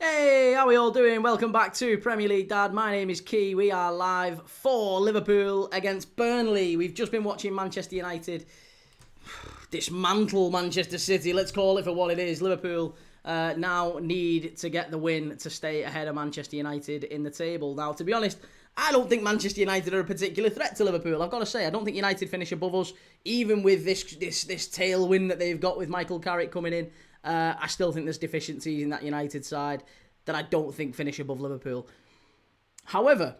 Hey, how are we all doing? Welcome back to Premier League Dad. My name is Key. We are live for Liverpool against Burnley. We've just been watching Manchester United dismantle Manchester City. Let's call it for what it is. Liverpool now need to get the win to stay ahead of Manchester United in the table. Now, to be honest, I don't think Manchester United are a particular threat to Liverpool. I've got to say, I don't think United finish above us, even with this tailwind that they've got with Michael Carrick coming in. I still think there's deficiencies in that United side that I don't think finish above Liverpool. However,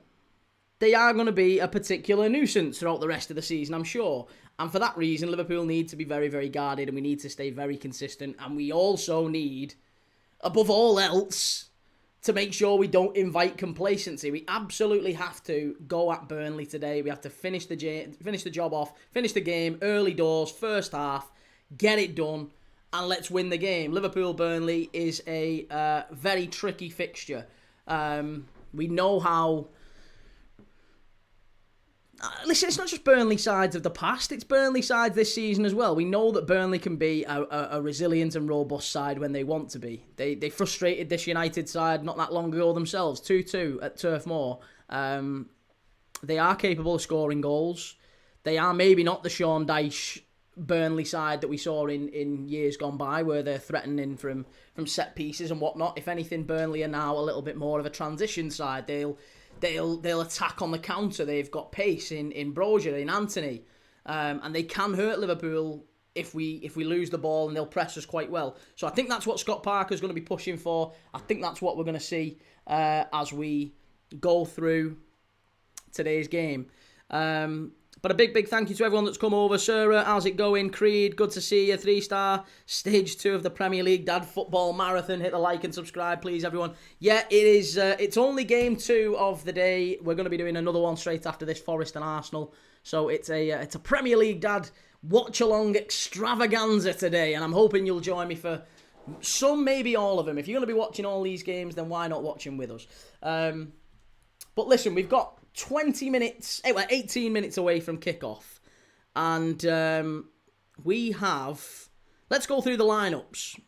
they are going to be a particular nuisance throughout the rest of the season, I'm sure. And for that reason, Liverpool need to be very, very guarded and we need to stay very consistent. And we also need, above all else, to make sure we don't invite complacency. We absolutely have to go at Burnley today. We have to finish the job off, finish the game, early doors, first half, get it done, and let's win the game. Liverpool-Burnley is a very tricky fixture. We know how... Listen, it's not just Burnley sides of the past, it's Burnley sides this season as well. We know that Burnley can be a resilient and robust side when they want to be. They frustrated this United side not that long ago themselves, 2-2 at Turf Moor. They are capable of scoring goals. They are maybe not the Sean Dyche Burnley side that we saw in years gone by, where they're threatening from set pieces and whatnot. If anything, Burnley are now a little bit more of a transition side. They'll attack on the counter. They've got pace in Brozier, in Anthony, and they can hurt Liverpool if we lose the ball, and they'll press us quite well. So I think that's what Scott Parker's going to be pushing for. I think that's what we're going to see as we go through today's game. But a big thank you to everyone that's come over. Sarah, how's it going? Creed, good to see you. 3-star, stage 2 of the Premier League Dad Football Marathon. Hit the like and subscribe, please, everyone. Yeah, it is. It's only game 2 of the day. We're going to be doing another one straight after this, Forest and Arsenal. So it's a Premier League Dad Watchalong extravaganza today, and I'm hoping you'll join me for some, maybe all of them. If you're going to be watching all these games, then why not watch them with us? But listen, we've got 20 minutes, we're 18 minutes away from kickoff, and we have, let's go through the lineups.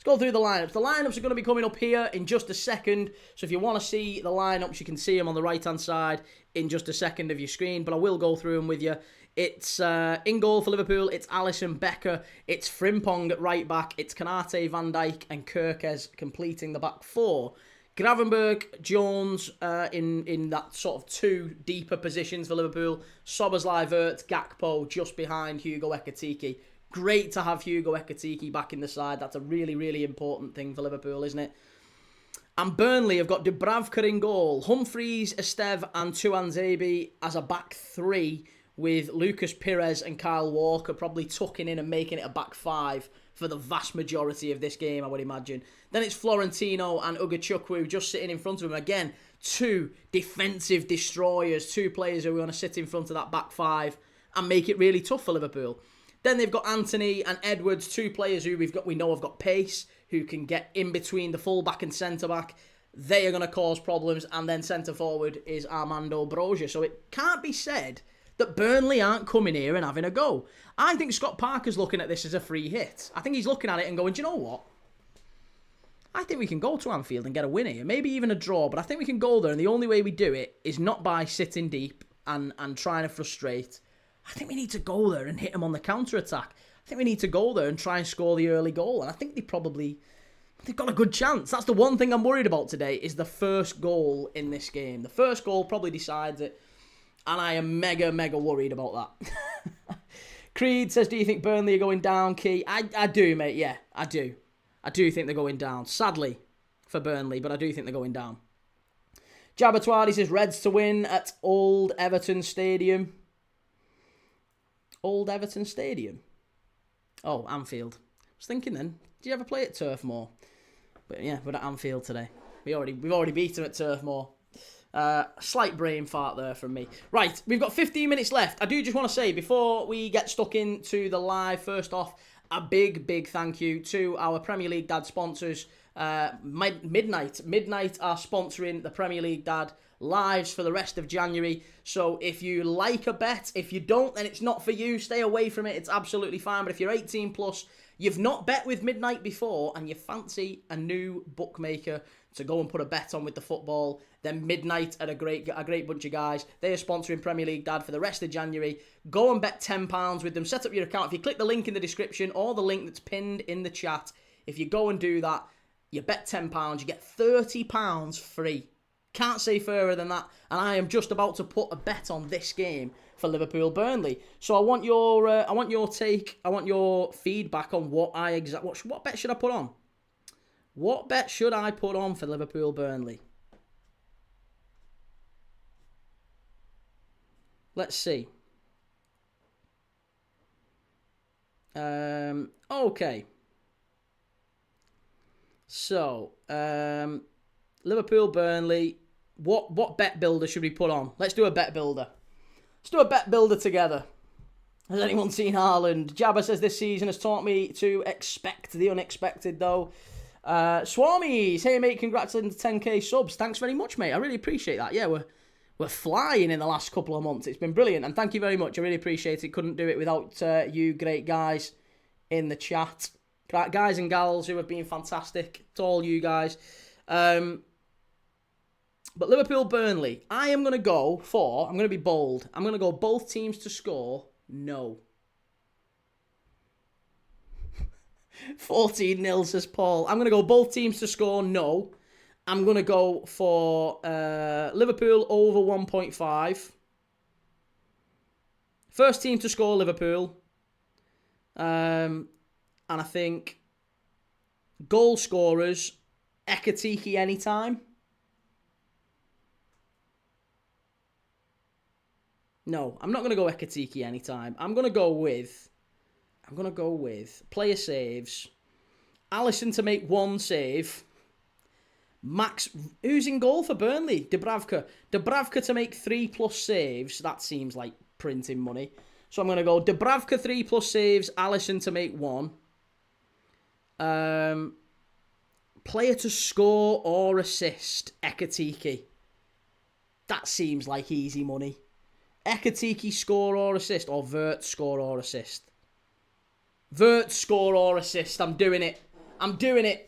The lineups are going to be coming up here in just a second, so if you want to see the lineups, you can see them on the right hand side in just a second of your screen, but I will go through them with you. It's in goal for Liverpool, it's Alisson, Becker, it's Frimpong at right back, it's Kanate, Van Dijk and Kirkes completing the back four. Gravenberg, Jones in that sort of 2 deeper positions for Liverpool. Szoboszlai, Wirtz, Gakpo just behind Hugo Ekitike. Great to have Hugo Ekitike back in the side. That's a really, really important thing for Liverpool, isn't it? And Burnley have got Dubravka in goal. Humphreys, Esteve and Tuanzebe as a back 3 with Lucas Pires and Kyle Walker probably tucking in and making it a back 5 for the vast majority of this game, I would imagine. Then it's Florentino and Ugachukwu just sitting in front of him. Again, 2 defensive destroyers, 2 players who are going to sit in front of that back 5 and make it really tough for Liverpool. Then they've got Anthony and Edwards, 2 players who we know have got pace, who can get in between the full-back and centre-back. They are going to cause problems. And then centre-forward is Armando Brozier. So it can't be said that Burnley aren't coming here and having a go. I think Scott Parker's looking at this as a free hit. I think he's looking at it and going, do you know what? I think we can go to Anfield and get a win here. Maybe even a draw, but I think we can go there. And the only way we do it is not by sitting deep and trying to frustrate. I think we need to go there and hit them on the counter-attack. I think we need to go there and try and score the early goal. And I think they've got a good chance. That's the one thing I'm worried about today, is the first goal in this game. The first goal probably decides it. And I am mega worried about that. Creed says, do you think Burnley are going down, Key? I do, mate. Yeah, I do. I do think they're going down. Sadly for Burnley, but I do think they're going down. Jabbertwadi says, Reds to win at Old Everton Stadium. Old Everton Stadium? Oh, Anfield. I was thinking then, do you ever play at Turf Moor? But yeah, we're at Anfield today. We've already beat them at Turf Moor. Slight brain fart there from me. Right, we've got 15 minutes left. I do just want to say, before we get stuck into the live, first off, a big thank you to our Premier League Dad sponsors. Midnight are sponsoring the Premier League Dad lives for the rest of January. So if you like a bet, if you don't, then it's not for you. Stay away from it. It's absolutely fine. But if you're 18 plus, you've not bet with Midnight before, and you fancy a new bookmaker to go and put a bet on with the football, then Midnight are a great bunch of guys. They are sponsoring Premier League Dad for the rest of January. Go and bet £10 with them. Set up your account. If you click the link in the description or the link that's pinned in the chat, if you go and do that, you bet £10, you get £30 free. Can't say further than that. And I am just about to put a bet on this game for Liverpool Burnley. So I want your take. I want your feedback on what bet should I put on? What bet should I put on for Liverpool Burnley? Let's see. Okay. So, Liverpool Burnley. What bet builder should we put on? Let's do a bet builder. Let's do a bet builder together. Has anyone seen Haaland? Jabba says this season has taught me to expect the unexpected, though. Swamis, hey mate, congrats on the 10k subs. Thanks very much, mate. I really appreciate that. Yeah, we're flying in the last couple of months. It's been brilliant, and thank you very much. I really appreciate it. Couldn't do it without you great guys in the chat. Guys and gals who have been fantastic. To all you guys. But Liverpool Burnley, I'm going to be bold. I'm going to go both teams to score. No. 14-0 says Paul. I'm going to go both teams to score. No. I'm going to go for Liverpool over 1.5. First team to score, Liverpool. And I think goal scorers, Ekatike anytime. No, I'm not going to go Ekatike anytime. I'm going to go with player saves. Alisson to make one save. Max, who's in goal for Burnley? Dubravka. Dubravka to make 3+ saves. That seems like printing money. So I'm going to go Dubravka 3+ saves. Alisson to make 1. Player to score or assist. Ekatike. That seems like easy money. Ekatike score or assist, or Vert score or assist. Vert score or assist. I'm doing it.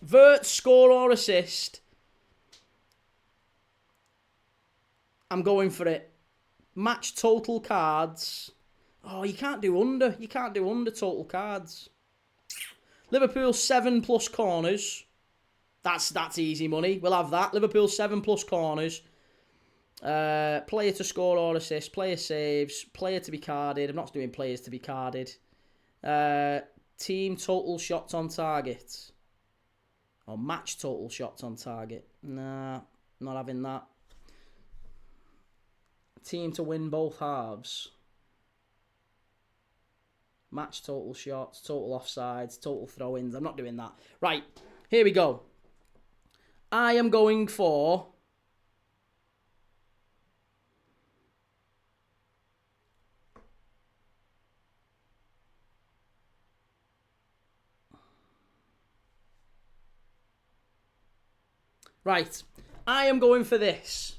Vert score or assist. I'm going for it. Match total cards. Oh, you can't do under. You can't do under total cards. Liverpool 7+ corners. That's easy money. We'll have that. Liverpool 7+ corners. Player to score or assist. Player saves. Player to be carded. I'm not doing players to be carded. Team total shots on target. Or match total shots on target. Nah, not having that. Team to win both halves. Match total shots, total offsides, total throw-ins. I'm not doing that. Right, here we go. I am going for... Right, I am going for this.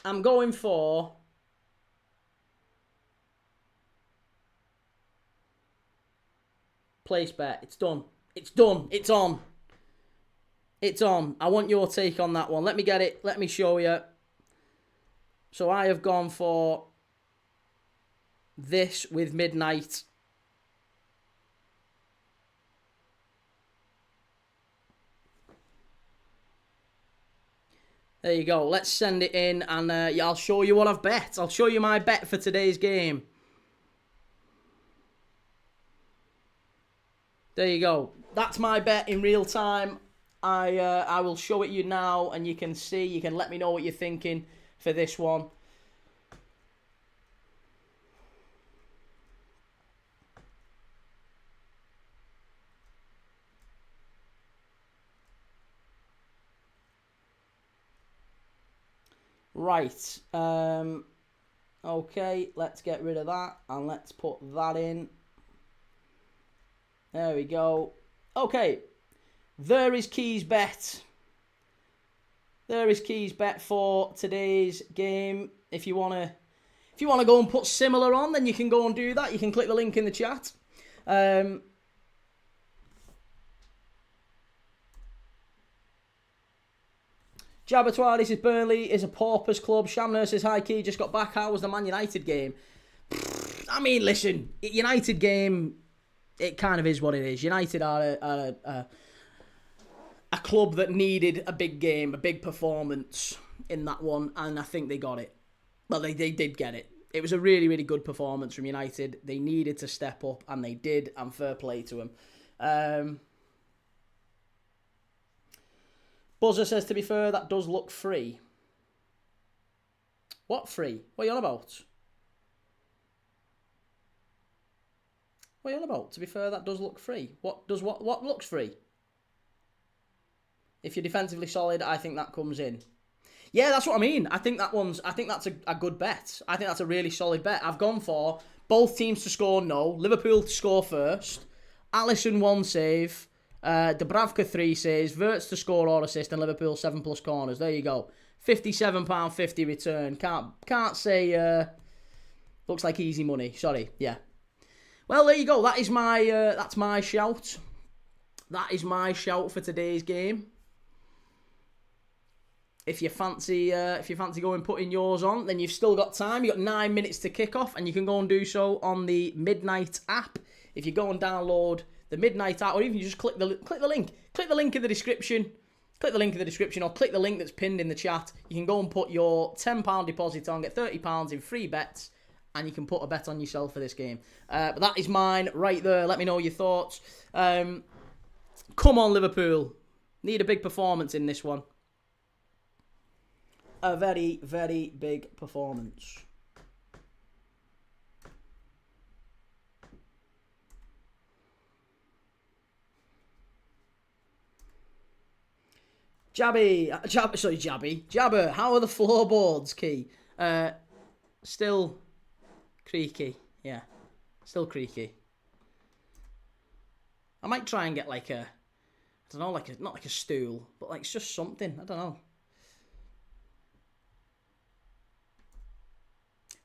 I'm going for... Place bet. It's done. It's done. It's on. It's on. I want your take on that one. Let me get it. Let me show you. So I have gone for this with Midnight. There you go. Let's send it in and I'll show you what I've bet. I'll show you my bet for today's game. There you go. That's my bet in real time. I will show it you now and you can see. You can let me know what you're thinking for this one. Right. Okay, let's get rid of that and let's put that in. There we go. Okay. There is Key's bet. There is Key's bet for today's game. If you wanna go and put similar on, then you can go and do that. You can click the link in the chat. Jabatoir, this is Burnley is a paupers club. Shamner says, hi Key, just got back. How was the Man United game? I mean, listen, United game, it kind of is what it is. United are a club that needed a big game, a big performance in that one, and I think they got it. Well, they did get it. It was a really, really good performance from United. They needed to step up, and they did, and fair play to them. Buzzer says, to be fair, that does look free. What free? What are you on about? What are you on about? To be fair, that does look free. What looks free? If you're defensively solid, I think that comes in. Yeah, that's what I mean. I think that's a good bet. I think that's a really solid bet. I've gone for both teams to score no, Liverpool to score first, Alisson 1 save, Dubravka 3 saves, Wirtz to score or assist, and Liverpool 7+ corners. There you go. £57.50 return. Can't say looks like easy money. Sorry. Yeah. Well, there you go. That is that's my shout. That is my shout for today's game. If you fancy going putting yours on, then you've still got time. You've got 9 minutes to kick off, and you can go and do so on the Midnight app. If you go and download the Midnight app, or even you just click the link in the description. Click the link in the description, or click the link that's pinned in the chat. You can go and put your £10 deposit on, get £30 in free bets, and you can put a bet on yourself for this game. But that is mine right there. Let me know your thoughts. Come on, Liverpool. Need a big performance in this one. A very, very big performance. Jabber, how are the floorboards, Key? Still creaky. Yeah, still creaky. I might try and get like a, I don't know, not like a stool, but like it's just something. I don't know.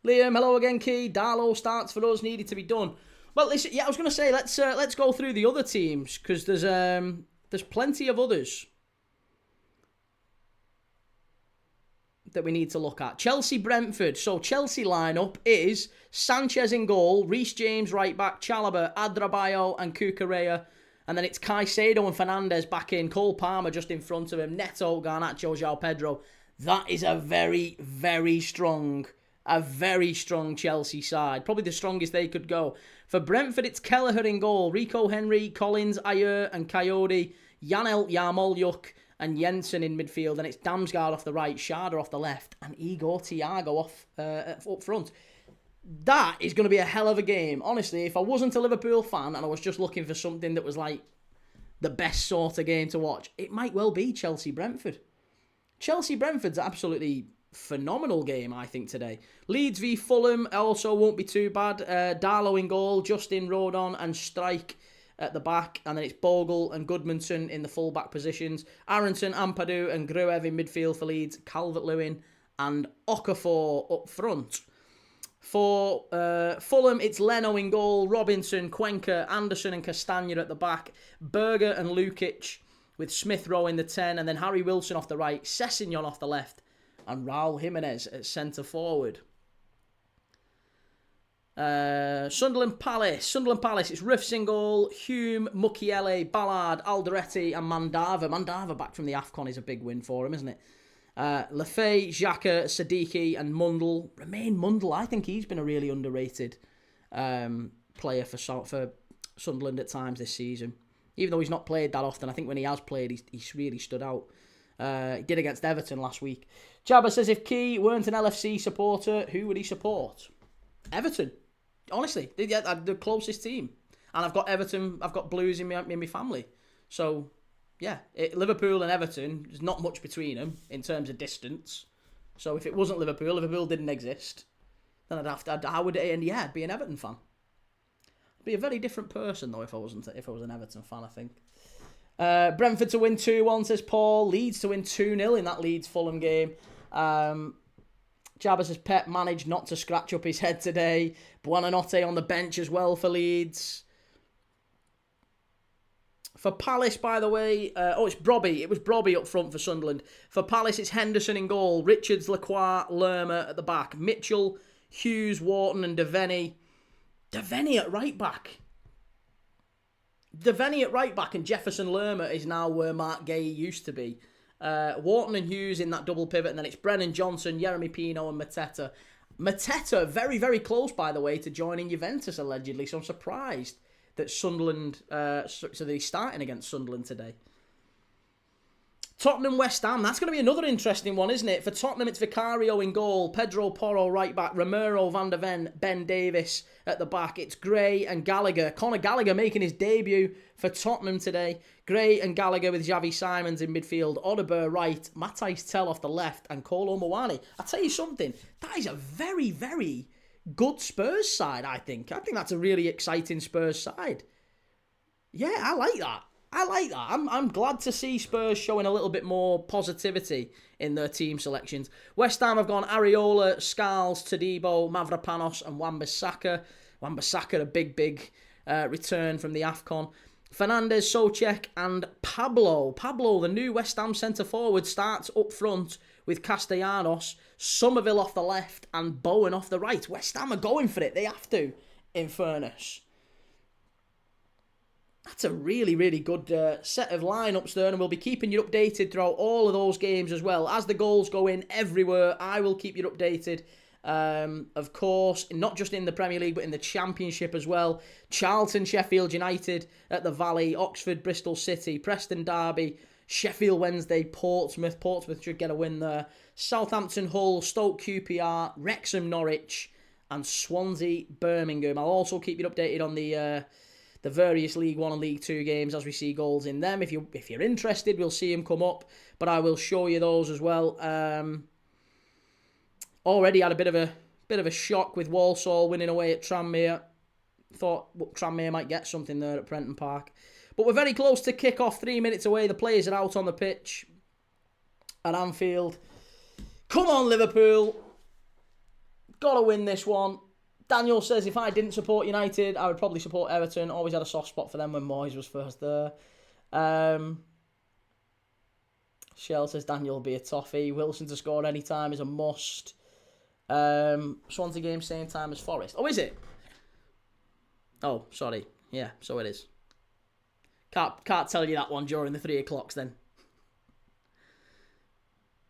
Liam, hello again, Key. Darlow starts for us. Needed to be done. Well, listen, yeah, I was going to say let's go through the other teams because there's plenty of others that we need to look at. Chelsea, Brentford. So Chelsea lineup is Sanchez in goal, Reece James right back, Chalobah, Adrabayo and Cucurella. And then it's Caicedo and Fernandes back in, Cole Palmer just in front of him, Neto, Garnacho, João Pedro. That is a very, very strong Chelsea side. Probably the strongest they could go. For Brentford, it's Kelleher in goal, Rico Henry, Collins, Ayer and Coyote, Janel Yarmolyuk and Jensen in midfield. And it's Damsgaard off the right, Schade off the left, and Igor Thiago up front. That is going to be a hell of a game. Honestly, if I wasn't a Liverpool fan and I was just looking for something that was like the best sort of game to watch, it might well be Chelsea-Brentford. Chelsea-Brentford's absolutely phenomenal game, I think, today. Leeds v Fulham also won't be too bad. Darlow in goal, Justin, Rodon and Strike at the back. And then it's Bogle and Goodmanson in the full-back positions. Aronson, Ampadu and Gruev in midfield for Leeds. Calvert-Lewin and Okafor up front. For Fulham, it's Leno in goal, Robinson, Cuenca, Anderson and Castagna at the back. Berger and Lukic with Smith Rowe in the 10. And then Harry Wilson off the right, Sessegnon off the left. And Raul Jimenez at centre forward. Sunderland Palace, it's Riffs in goal, Hume, Mukiele, Ballard, Alderete and Mandava. Mandava back from the AFCON is a big win for him, isn't it? Lafay, Xhaka, Siddiqui and Mundle. Mundle, I think he's been a really underrated player for Sunderland at times this season. Even though he's not played that often, I think when he has played, he's really stood out. He did against Everton last week. Jabba says if Key weren't an LFC supporter, who would he support? Everton. Honestly, they're the closest team. And I've got Everton, I've got Blues in my family. So, yeah, Liverpool and Everton, there's not much between them in terms of distance. So if it wasn't Liverpool didn't exist, then I'd be an Everton fan. I'd be a very different person, though, if I was an Everton fan, I think. Brentford to win 2-1, says Paul. Leeds to win 2-0 in that Leeds-Fulham game. Jabba says Pep managed not to scratch up his head today. Buonanotte on the bench as well for Leeds. For Palace, by the way, it's Brobby. It was Brobby up front for Sunderland. For Palace, it's Henderson in goal. Richards, Lacroix, Lerma at the back. Mitchell, Hughes, Wharton and Devaney. Devaney at right back. Devaney at right back and Jefferson Lerma is now where Mark Gay used to be. Wharton and Hughes in that double pivot, and then it's Brennan Johnson, Jeremy Pino and Mateta. Mateta, very, very close, by the way, to joining Juventus, allegedly, so I'm surprised that Sunderland, so they're starting against Sunderland today. Tottenham West Ham, that's going to be another interesting one, isn't it? For Tottenham, it's Vicario in goal, Pedro Porro right back, Romero, Van der Ven, Ben Davis at the back. It's Gray and Gallagher. Conor Gallagher making his debut for Tottenham today. Gray and Gallagher with Xavi Simons in midfield, Odeber right, Matthijs Tel off the left, and Kolo Muani. I'll tell you something, that is a very, very good Spurs side, I think. I think that's a really exciting Spurs side. Yeah, I like that. I'm glad to see Spurs showing a little bit more positivity in their team selections. West Ham have gone Areola, Scarles, Todibo, Mavropanos and Wan-Bissaka. Wan-Bissaka, a big return from the AFCON. Fernandez, Soucek and Pablo. Pablo, the new West Ham centre-forward, starts up front with Castellanos, Somerville off the left and Bowen off the right. West Ham are going for it. They have to, in fairness. That's a really, really good set of lineups there, and we'll be keeping you updated throughout all of those games as well. As the goals go in everywhere, I will keep you updated. Of course, not just in the Premier League, but in the Championship as well. Charlton, Sheffield United at the Valley, Oxford, Bristol City, Preston Derby, Sheffield Wednesday, Portsmouth. Portsmouth should get a win there. Southampton, Hull, Stoke QPR, Wrexham, Norwich, and Swansea, Birmingham. I'll also keep you updated on the various League 1 and League 2 games as we see goals in them. If you're interested, we'll see them come up, but I will show you those as well. Already had a bit of a shock with Walsall winning away at Tranmere. Thought Tranmere might get something there at Prenton Park. But we're very close to kick-off, 3 minutes away. The players are out on the pitch at Anfield. Come on, Liverpool. Got to win this one. Daniel says, if I didn't support United, I would probably support Everton. Always had a soft spot for them when Moyes was first there. Shell says, Daniel will be a toffee. Wilson to score any time is a must. Swansea game, same time as Forest. Oh, is it? Oh, sorry. Yeah, so it is. Can't tell you that one during the 3 o'clocks then.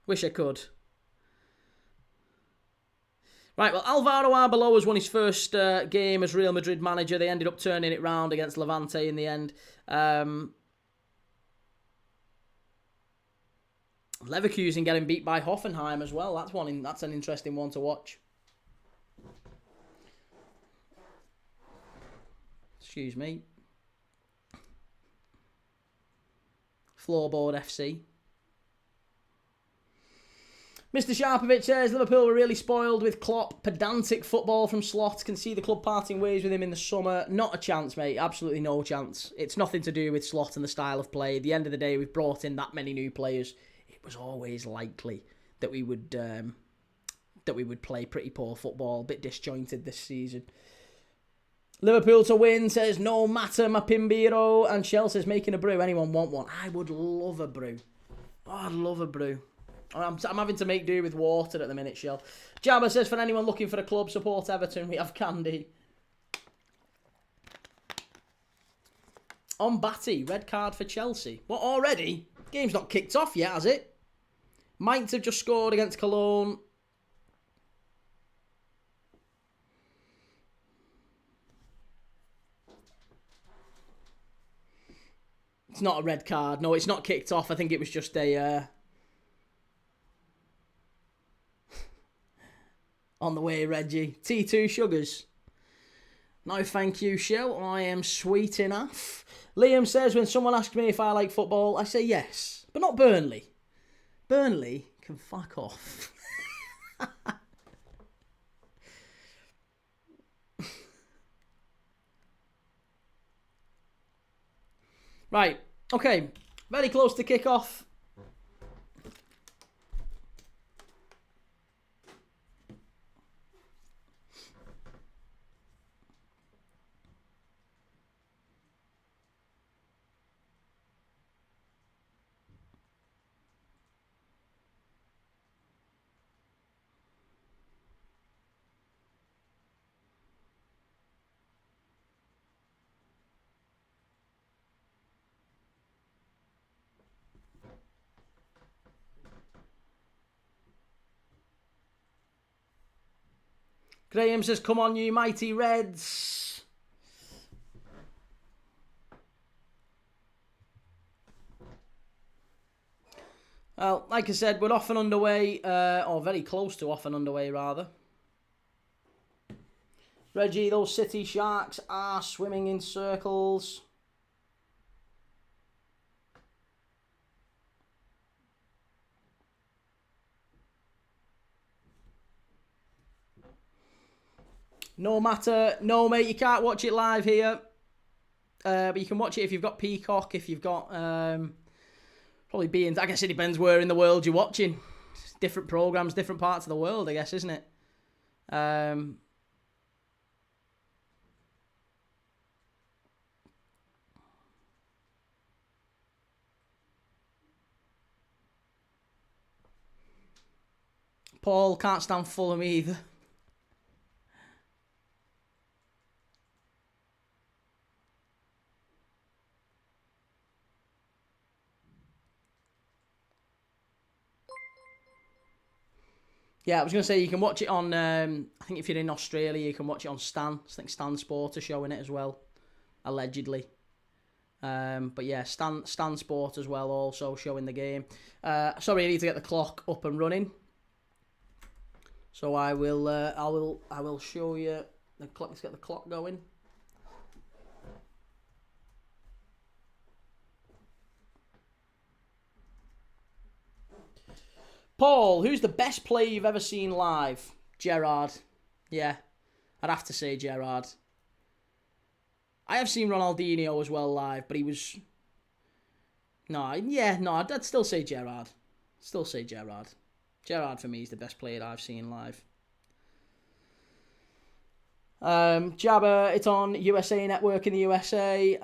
Wish I could. Right, well, Alvaro Arbeloa won his first game as Real Madrid manager. They ended up turning it round against Levante in the end. Leverkusen getting beat by Hoffenheim as well. That's an interesting one to watch. Excuse me. Floorboard FC. Mr. Sharpovich says, Liverpool were really spoiled with Klopp. Pedantic football from Slot. Can see the club parting ways with him in the summer. Not a chance, mate. Absolutely no chance. It's nothing to do with Slot and the style of play. At the end of the day, we've brought in that many new players. It was always likely that we would play pretty poor football. A bit disjointed this season. Liverpool to win, says, no matter, Mapimbiro. And Shell says, making a brew. Anyone want one? I would love a brew. Oh, I'd love a brew. I'm having to make do with water at the minute, Shell. Jabba says, for anyone looking for a club, support Everton. We have Candy. On Batty, red card for Chelsea. What, already? Game's not kicked off yet, has it? Mainz have just scored against Cologne. It's not a red card. No, it's not kicked off. I think it was just a... On the way, Reggie. T2 sugars. No, thank you, Shell. I am sweet enough. Liam says, when someone asks me if I like football, I say yes. But not Burnley. Burnley can fuck off. Right. Okay, very close to kickoff. Graham says, come on, you mighty Reds. Well, like I said, we're off and underway, or very close to off and underway, rather. Reggie, those City Sharks are swimming in circles. No matter, no mate, you can't watch it live here. But you can watch it if you've got Peacock, if you've got, probably being, I guess it depends where in the world you're watching. Different programs, different parts of the world, I guess, isn't it? Paul can't stand Fulham either. Yeah, I was going to say, you can watch it on, I think if you're in Australia, you can watch it on Stan. I think Stan Sport are showing it as well, allegedly. But yeah, Stan Sport as well, also showing the game. Sorry, I need to get the clock up and running. So I will show you the clock. Let's get the clock going. Paul, who's the best player you've ever seen live? Gerrard. Yeah, I'd have to say Gerrard. I have seen Ronaldinho as well live, but he was... I'd still say Gerrard. Still say Gerrard. Gerrard, for me, is the best player I've seen live. Jabba, it's on USA Network in the USA.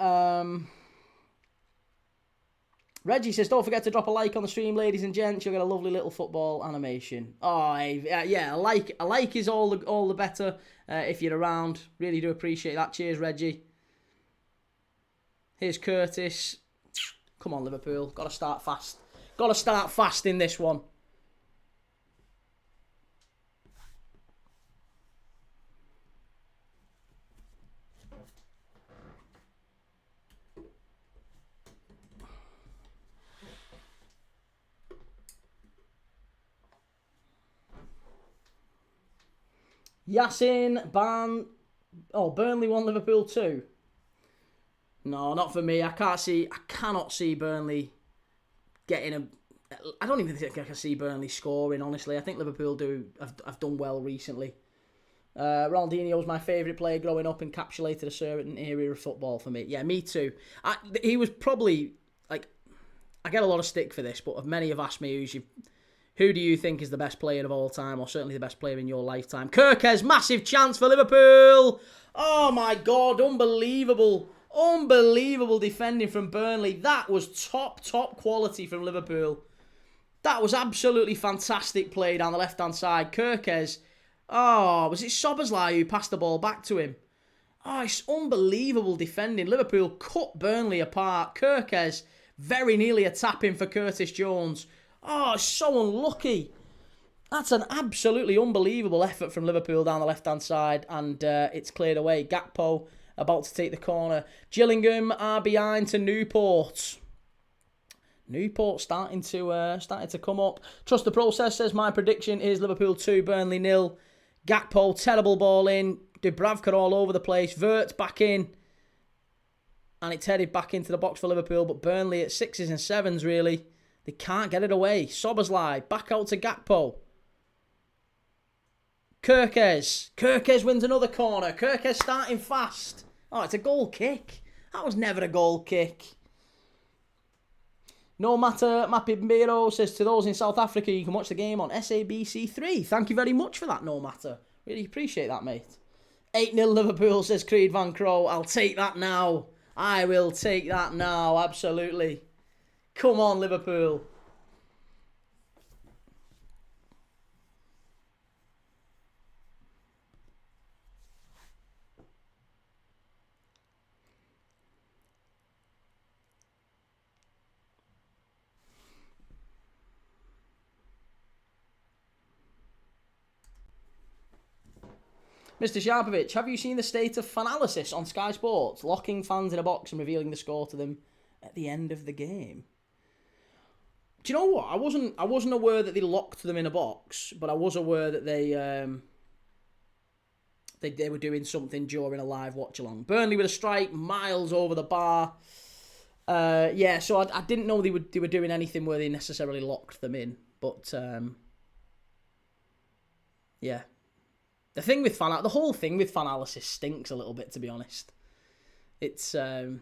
Reggie says, don't forget to drop a like on the stream, ladies and gents. You'll get a lovely little football animation. Oh, yeah, a like is all the better if you're around. Really do appreciate that. Cheers, Reggie. Here's Curtis. Come on, Liverpool. Got to start fast. Got to start fast in this one. Yasin, Ban. Oh, Burnley 1, Liverpool 2. No, not for me. I cannot see Burnley getting a... I don't even think I can see Burnley scoring, honestly. I think Liverpool have done well recently. Ronaldinho was my favourite player growing up, encapsulated a certain area of football for me. Yeah, me too. He was probably, like... I get a lot of stick for this, but many have asked me who do you think is the best player of all time, or certainly the best player in your lifetime? Kirkes, massive chance for Liverpool. Oh my God, unbelievable. Unbelievable defending from Burnley. That was top quality from Liverpool. That was absolutely fantastic play down the left-hand side. Kirkes. Oh, was it Szoboszlai who passed the ball back to him? Oh, it's unbelievable defending. Liverpool cut Burnley apart. Kirkes, very nearly a tap-in for Curtis Jones. Oh, so unlucky. That's an absolutely unbelievable effort from Liverpool down the left-hand side, and it's cleared away. Gakpo about to take the corner. Gillingham are behind to Newport. Newport starting to come up. Trust the process, says my prediction is Liverpool 2, Burnley 0. Gakpo, terrible ball in. Dubravka all over the place. Vert back in. And it's headed back into the box for Liverpool, but Burnley at 6s and 7s, really. They can't get it away. Szoboszlai, back out to Gakpo. Kirkes. Kirkes wins another corner. Kirkes starting fast. Oh, it's a goal kick. That was never a goal kick. No Matter Mapimbero says, to those in South Africa, you can watch the game on SABC3. Thank you very much for that, No Matter. Really appreciate that, mate. 8-0 Liverpool, says Creed Van Crow. I'll take that now. I will take that now, absolutely. Come on, Liverpool. Mr. Sharpovich, have you seen the state of fanalysis on Sky Sports, locking fans in a box and revealing the score to them at the end of the game? Do you know what? I wasn't aware that they locked them in a box, but I was aware that they were doing something during a live watch-along. Burnley with a strike, miles over the bar. So I didn't know they were doing anything where they necessarily locked them in, but yeah. The whole thing with fanalysis stinks a little bit, to be honest. It's I'm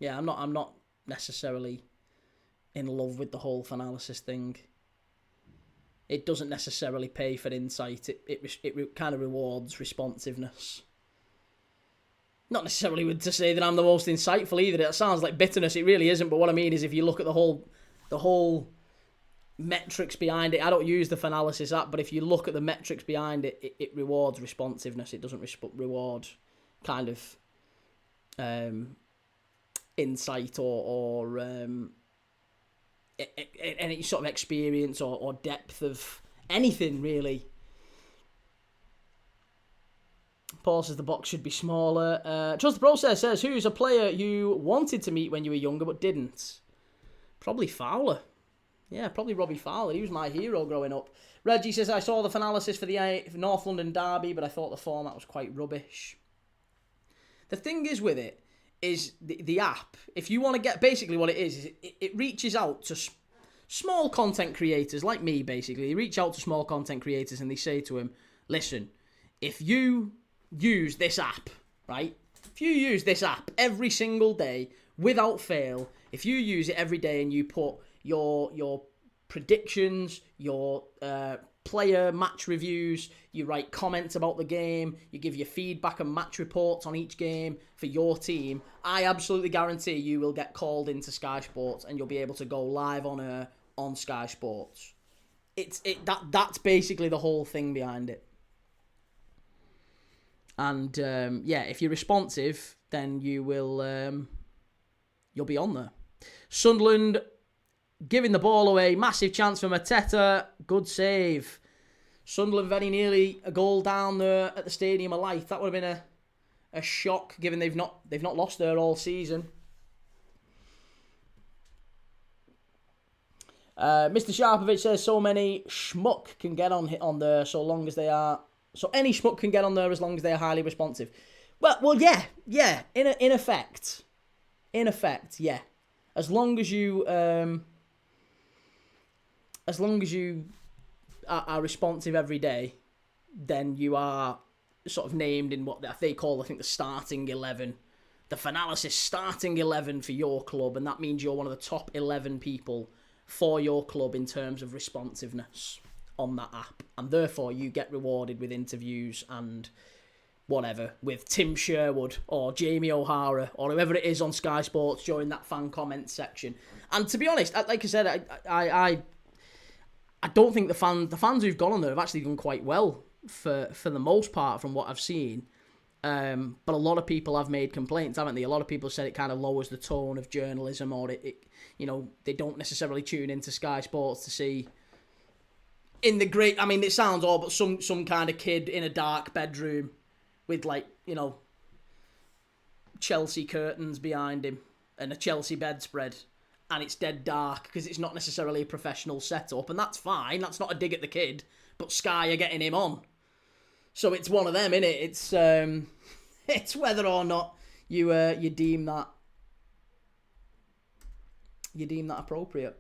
not necessarily in love with the whole fanalysis thing. It doesn't necessarily pay for insight. It kind of rewards responsiveness. Not necessarily to say that I'm the most insightful either. That sounds like bitterness. It really isn't. But what I mean is, if you look at the whole metrics behind it, I don't use the Fanalysis app, but if you look at the metrics behind it, it rewards responsiveness. It doesn't reward kind of insight or any sort of experience or depth of anything, really. Paul says the box should be smaller. Trust the Process says, who's a player you wanted to meet when you were younger but didn't? Probably Fowler. Yeah, probably Robbie Fowler. He was my hero growing up. Reggie says, I saw the Fanalysis for the North London derby, but I thought the format was quite rubbish. The thing is with it, is the app, if you want to get, basically what it is it reaches out to small content creators, like me, basically. They reach out to small content creators and they say to them, listen, if you use this app, right? If you use this app every single day, without fail, if you use it every day and you put your predictions, your player match reviews, you write comments about the game, you give your feedback and match reports on each game for your team, I absolutely guarantee you will get called into Sky Sports and you'll be able to go live on Sky Sports. That's basically the whole thing behind it. And if you're responsive, then you will you'll be on there. Sunderland giving the ball away. Massive chance for Mateta. Good save. Sunderland very nearly a goal down there at the Stadium of Light. That would have been a shock, given they've not lost there all season. Mr. Sharpovich says, so many schmuck can get on there so long as they are... So any schmuck can get on there as long as they are highly responsive. Well, yeah. In effect, yeah. As long as you are responsive every day, then you are sort of named in what they call, I think, the starting 11. The Fanalysis starting 11 for your club, and that means you're one of the top 11 people for your club in terms of responsiveness on that app. And therefore, you get rewarded with interviews and whatever, with Tim Sherwood or Jamie O'Hara or whoever it is on Sky Sports during that fan comments section. And to be honest, like I said, I don't think the fans who've gone on there have actually done quite well for the most part from what I've seen. But a lot of people have made complaints, haven't they? A lot of people said it kind of lowers the tone of journalism, or it they don't necessarily tune into Sky Sports to see it sounds all, but some kind of kid in a dark bedroom with Chelsea curtains behind him and a Chelsea bedspread, and it's dead dark because it's not necessarily a professional setup, and that's fine. That's not a dig at the kid, but Sky are getting him on, so it's one of them, innit? It's whether or not you deem that appropriate.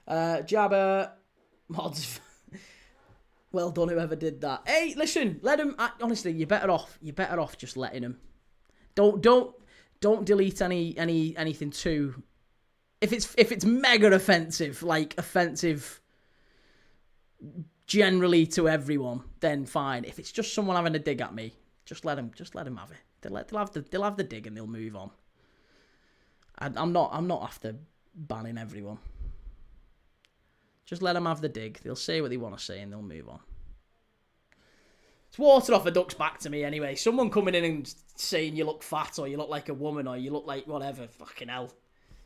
Jabba mods. Well done, whoever did that. Hey, listen, let him. Honestly, you're better off just letting him. Don't delete anything too If it's mega offensive, like offensive generally to everyone, then fine. If it's just someone having a dig at me, just let them have it. They'll have the dig and they'll move on. I'm not after banning everyone. Just let them have the dig. They'll say what they want to say and they'll move on. It's water off a duck's back to me anyway. Someone coming in and saying you look fat or you look like a woman or you look like whatever. Fucking hell.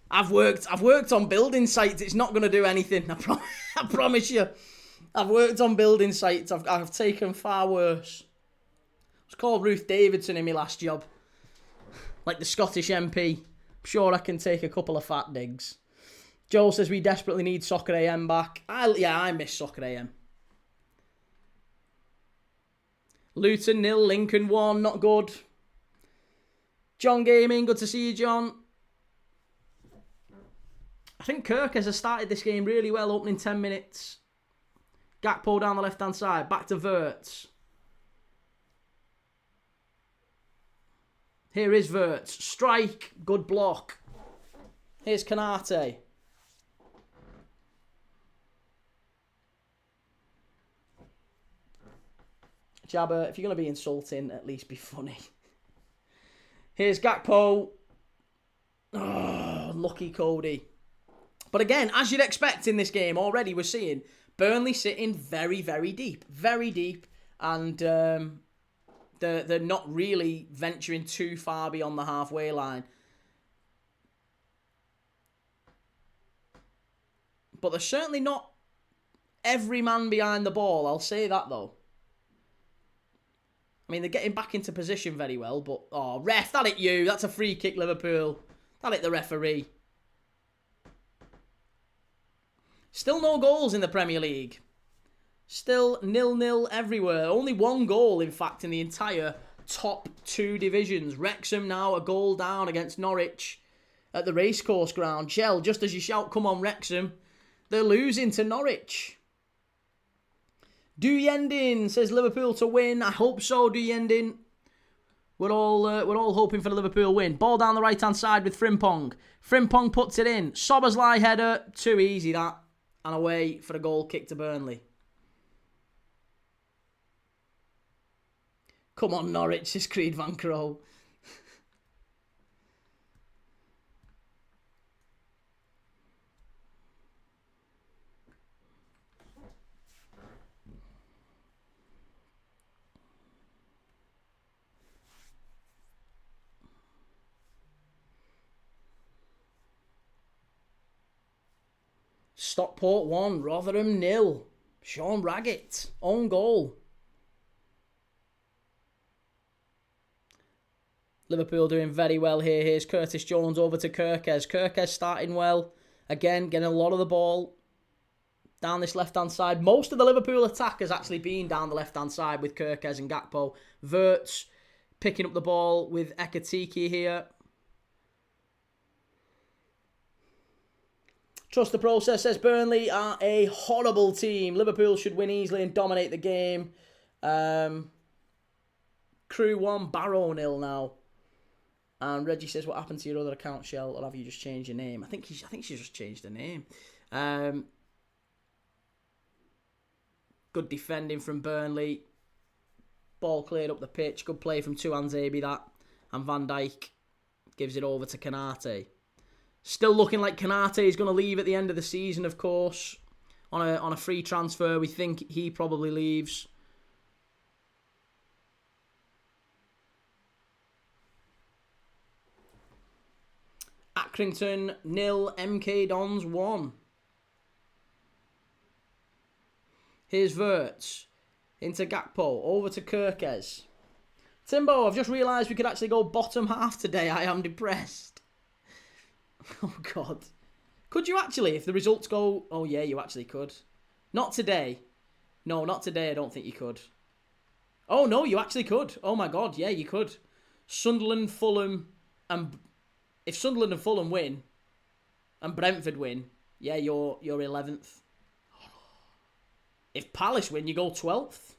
I've worked on building sites. It's not going to do anything. I promise you. I've worked on building sites. I've taken far worse. I was called Ruth Davidson in my last job. Like the Scottish MP. I'm sure I can take a couple of fat digs. Joel says we desperately need Soccer AM back. I miss Soccer AM. Luton 0, Lincoln 1, not good. John Gaming, good to see you, John. I think Kirk has started this game really well, opening 10 minutes. Gakpo down the left-hand side, back to Wirtz. Here is Wirtz. Strike, good block. Here's Kanate. Jabba, if you're going to be insulting, at least be funny. Here's Gakpo. Oh, lucky Cody. But again, as you'd expect in this game, already we're seeing Burnley sitting very, very deep. Very deep. And they're not really venturing too far beyond the halfway line. But they're certainly not every man behind the ball. I'll say that, though. I mean, they're getting back into position very well, but... Oh, ref, that hit you. That's a free kick, Liverpool. That hit the referee. Still no goals in the Premier League. Still 0-0 everywhere. Only one goal, in fact, in the entire top 2 divisions. Wrexham now a goal down against Norwich at the racecourse ground. Shell, just as you shout, come on, Wrexham, they're losing to Norwich. Du Yendin says Liverpool to win. I hope so, Du Yendin. We're all hoping for the Liverpool win. Ball down the right-hand side with Frimpong. Frimpong puts it in. Soberslai header. Too easy, that. And away for a goal kick to Burnley. Come on, Norwich, says Creed Van Crow. Stockport 1, Rotherham 0. Sean Raggett, own goal. Liverpool doing very well here. Here's Curtis Jones over to Kirkes. Kirkes starting well. Again, getting a lot of the ball down this left-hand side. Most of the Liverpool attack has actually been down the left-hand side with Kirkes and Gakpo. Wirtz picking up the ball with Ekatike here. Trust the process, says Burnley are a horrible team. Liverpool should win easily and dominate the game. Crew 1, Barrow 0 now. And Reggie says, what happened to your other account, Shell? Or have you just changed your name? I think she's just changed her name. Good defending from Burnley. Ball cleared up the pitch. Good play from Tuanzebe, that. And Van Dijk gives it over to Kanate. Still looking like Kanate is going to leave at the end of the season, of course. On a free transfer, we think he probably leaves. Accrington 0, MK Dons 1. Here's Wirtz. Into Gakpo. Over to Kirkes. Timbo, I've just realised we could actually go bottom half today. I am depressed. Oh, God. Could you actually, if the results go... Oh, yeah, you actually could. Not today. No, not today. I don't think you could. Oh, no, you actually could. Oh, my God. Yeah, you could. Sunderland, Fulham, and... If Sunderland and Fulham win, and Brentford win, yeah, you're 11th. If Palace win, you go 12th.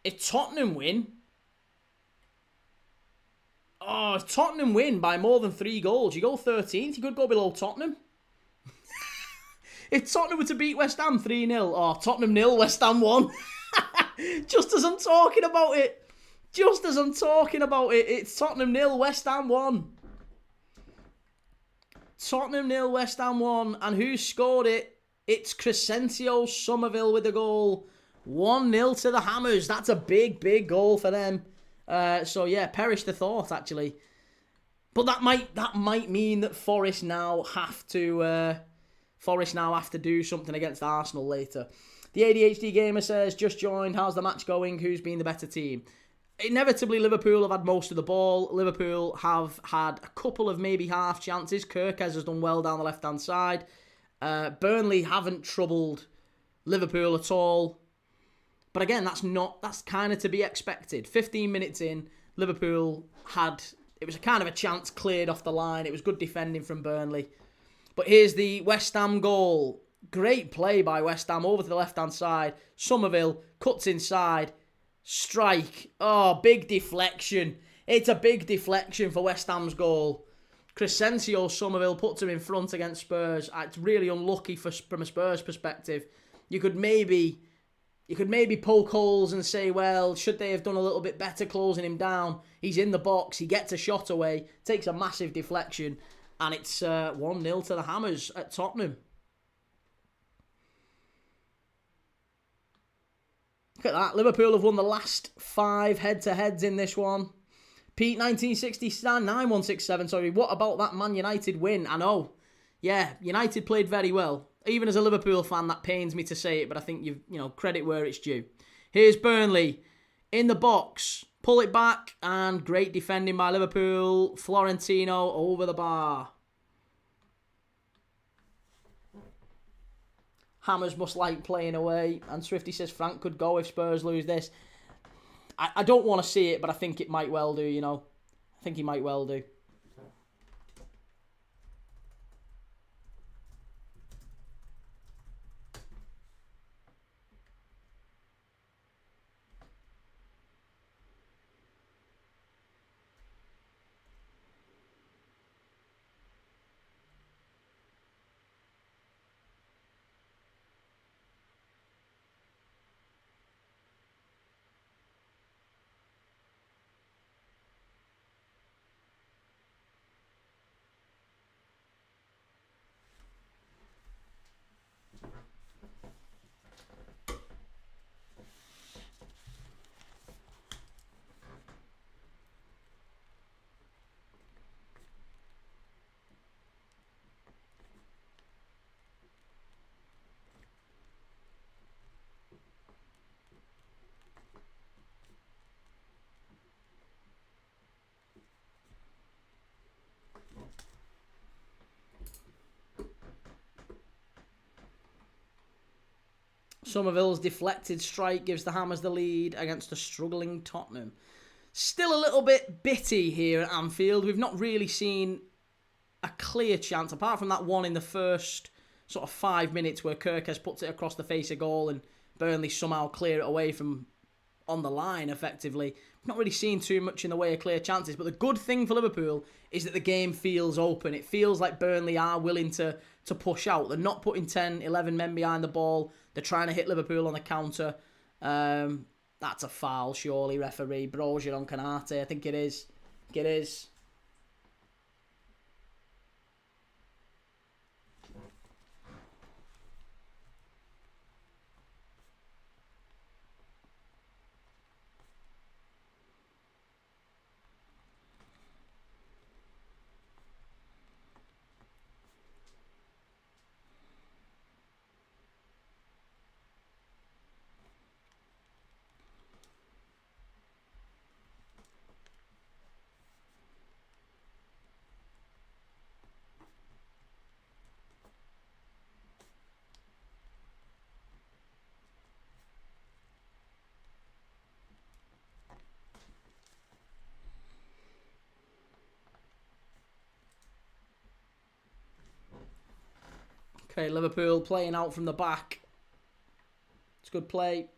If Tottenham win... Oh, if Tottenham win by more than 3 goals, you go 13th. You could go below Tottenham. If Tottenham were to beat West Ham 3-0, or Tottenham 0, West Ham 1, just as I'm talking about it, it's Tottenham 0, West Ham 1. Tottenham 0, West Ham 1. And who scored it? It's Crescencio Somerville with the goal. 1-0 to the Hammers. That's a big, big goal for them. So yeah, perish the thought, actually. But that might mean that Forest now have to do something against Arsenal later. The ADHD Gamer says, just joined, how's the match going? Who's been the better team? Inevitably, Liverpool have had most of the ball. Liverpool have had a couple of maybe half chances. Kirkes has done well down the left-hand side. Burnley haven't troubled Liverpool at all. But again, that's kind of to be expected. 15 minutes in, Liverpool it was a kind of a chance cleared off the line. It was good defending from Burnley. But here's the West Ham goal. Great play by West Ham over to the left-hand side. Somerville cuts inside. Strike. Oh, big deflection. It's a big deflection for West Ham's goal. Crescencio Somerville puts him in front against Spurs. It's really unlucky from a Spurs perspective. You could maybe poke holes and say, well, should they have done a little bit better closing him down? He's in the box. He gets a shot away. Takes a massive deflection. And it's 1-0 to the Hammers at Tottenham. Look at that. Liverpool have won the last 5 head-to-heads in this one. Pete, 9167, sorry. What about that Man United win? I know. Yeah, United played very well. Even as a Liverpool fan, that pains me to say it, but I think credit where it's due. Here's Burnley in the box. Pull it back, and great defending by Liverpool. Florentino over the bar. Hammers must like playing away. And Swifty says Frank could go if Spurs lose this. I don't want to see it, but I think it might well do, I think he might well do. Somerville's deflected strike gives the Hammers the lead against a struggling Tottenham. Still a little bit bitty here at Anfield. We've not really seen a clear chance, apart from that one in the first sort of 5 minutes where Kirkes puts it across the face of goal and Burnley somehow clear it away from on the line, effectively. We've not really seen too much in the way of clear chances, but the good thing for Liverpool is that the game feels open. It feels like Burnley are willing to push out. They're not putting 10, 11 men behind the ball. They're trying to hit Liverpool on the counter. That's a foul, surely, referee. Brozier on Canate, I think it is. It is. Okay, Liverpool playing out from the back. It's good play.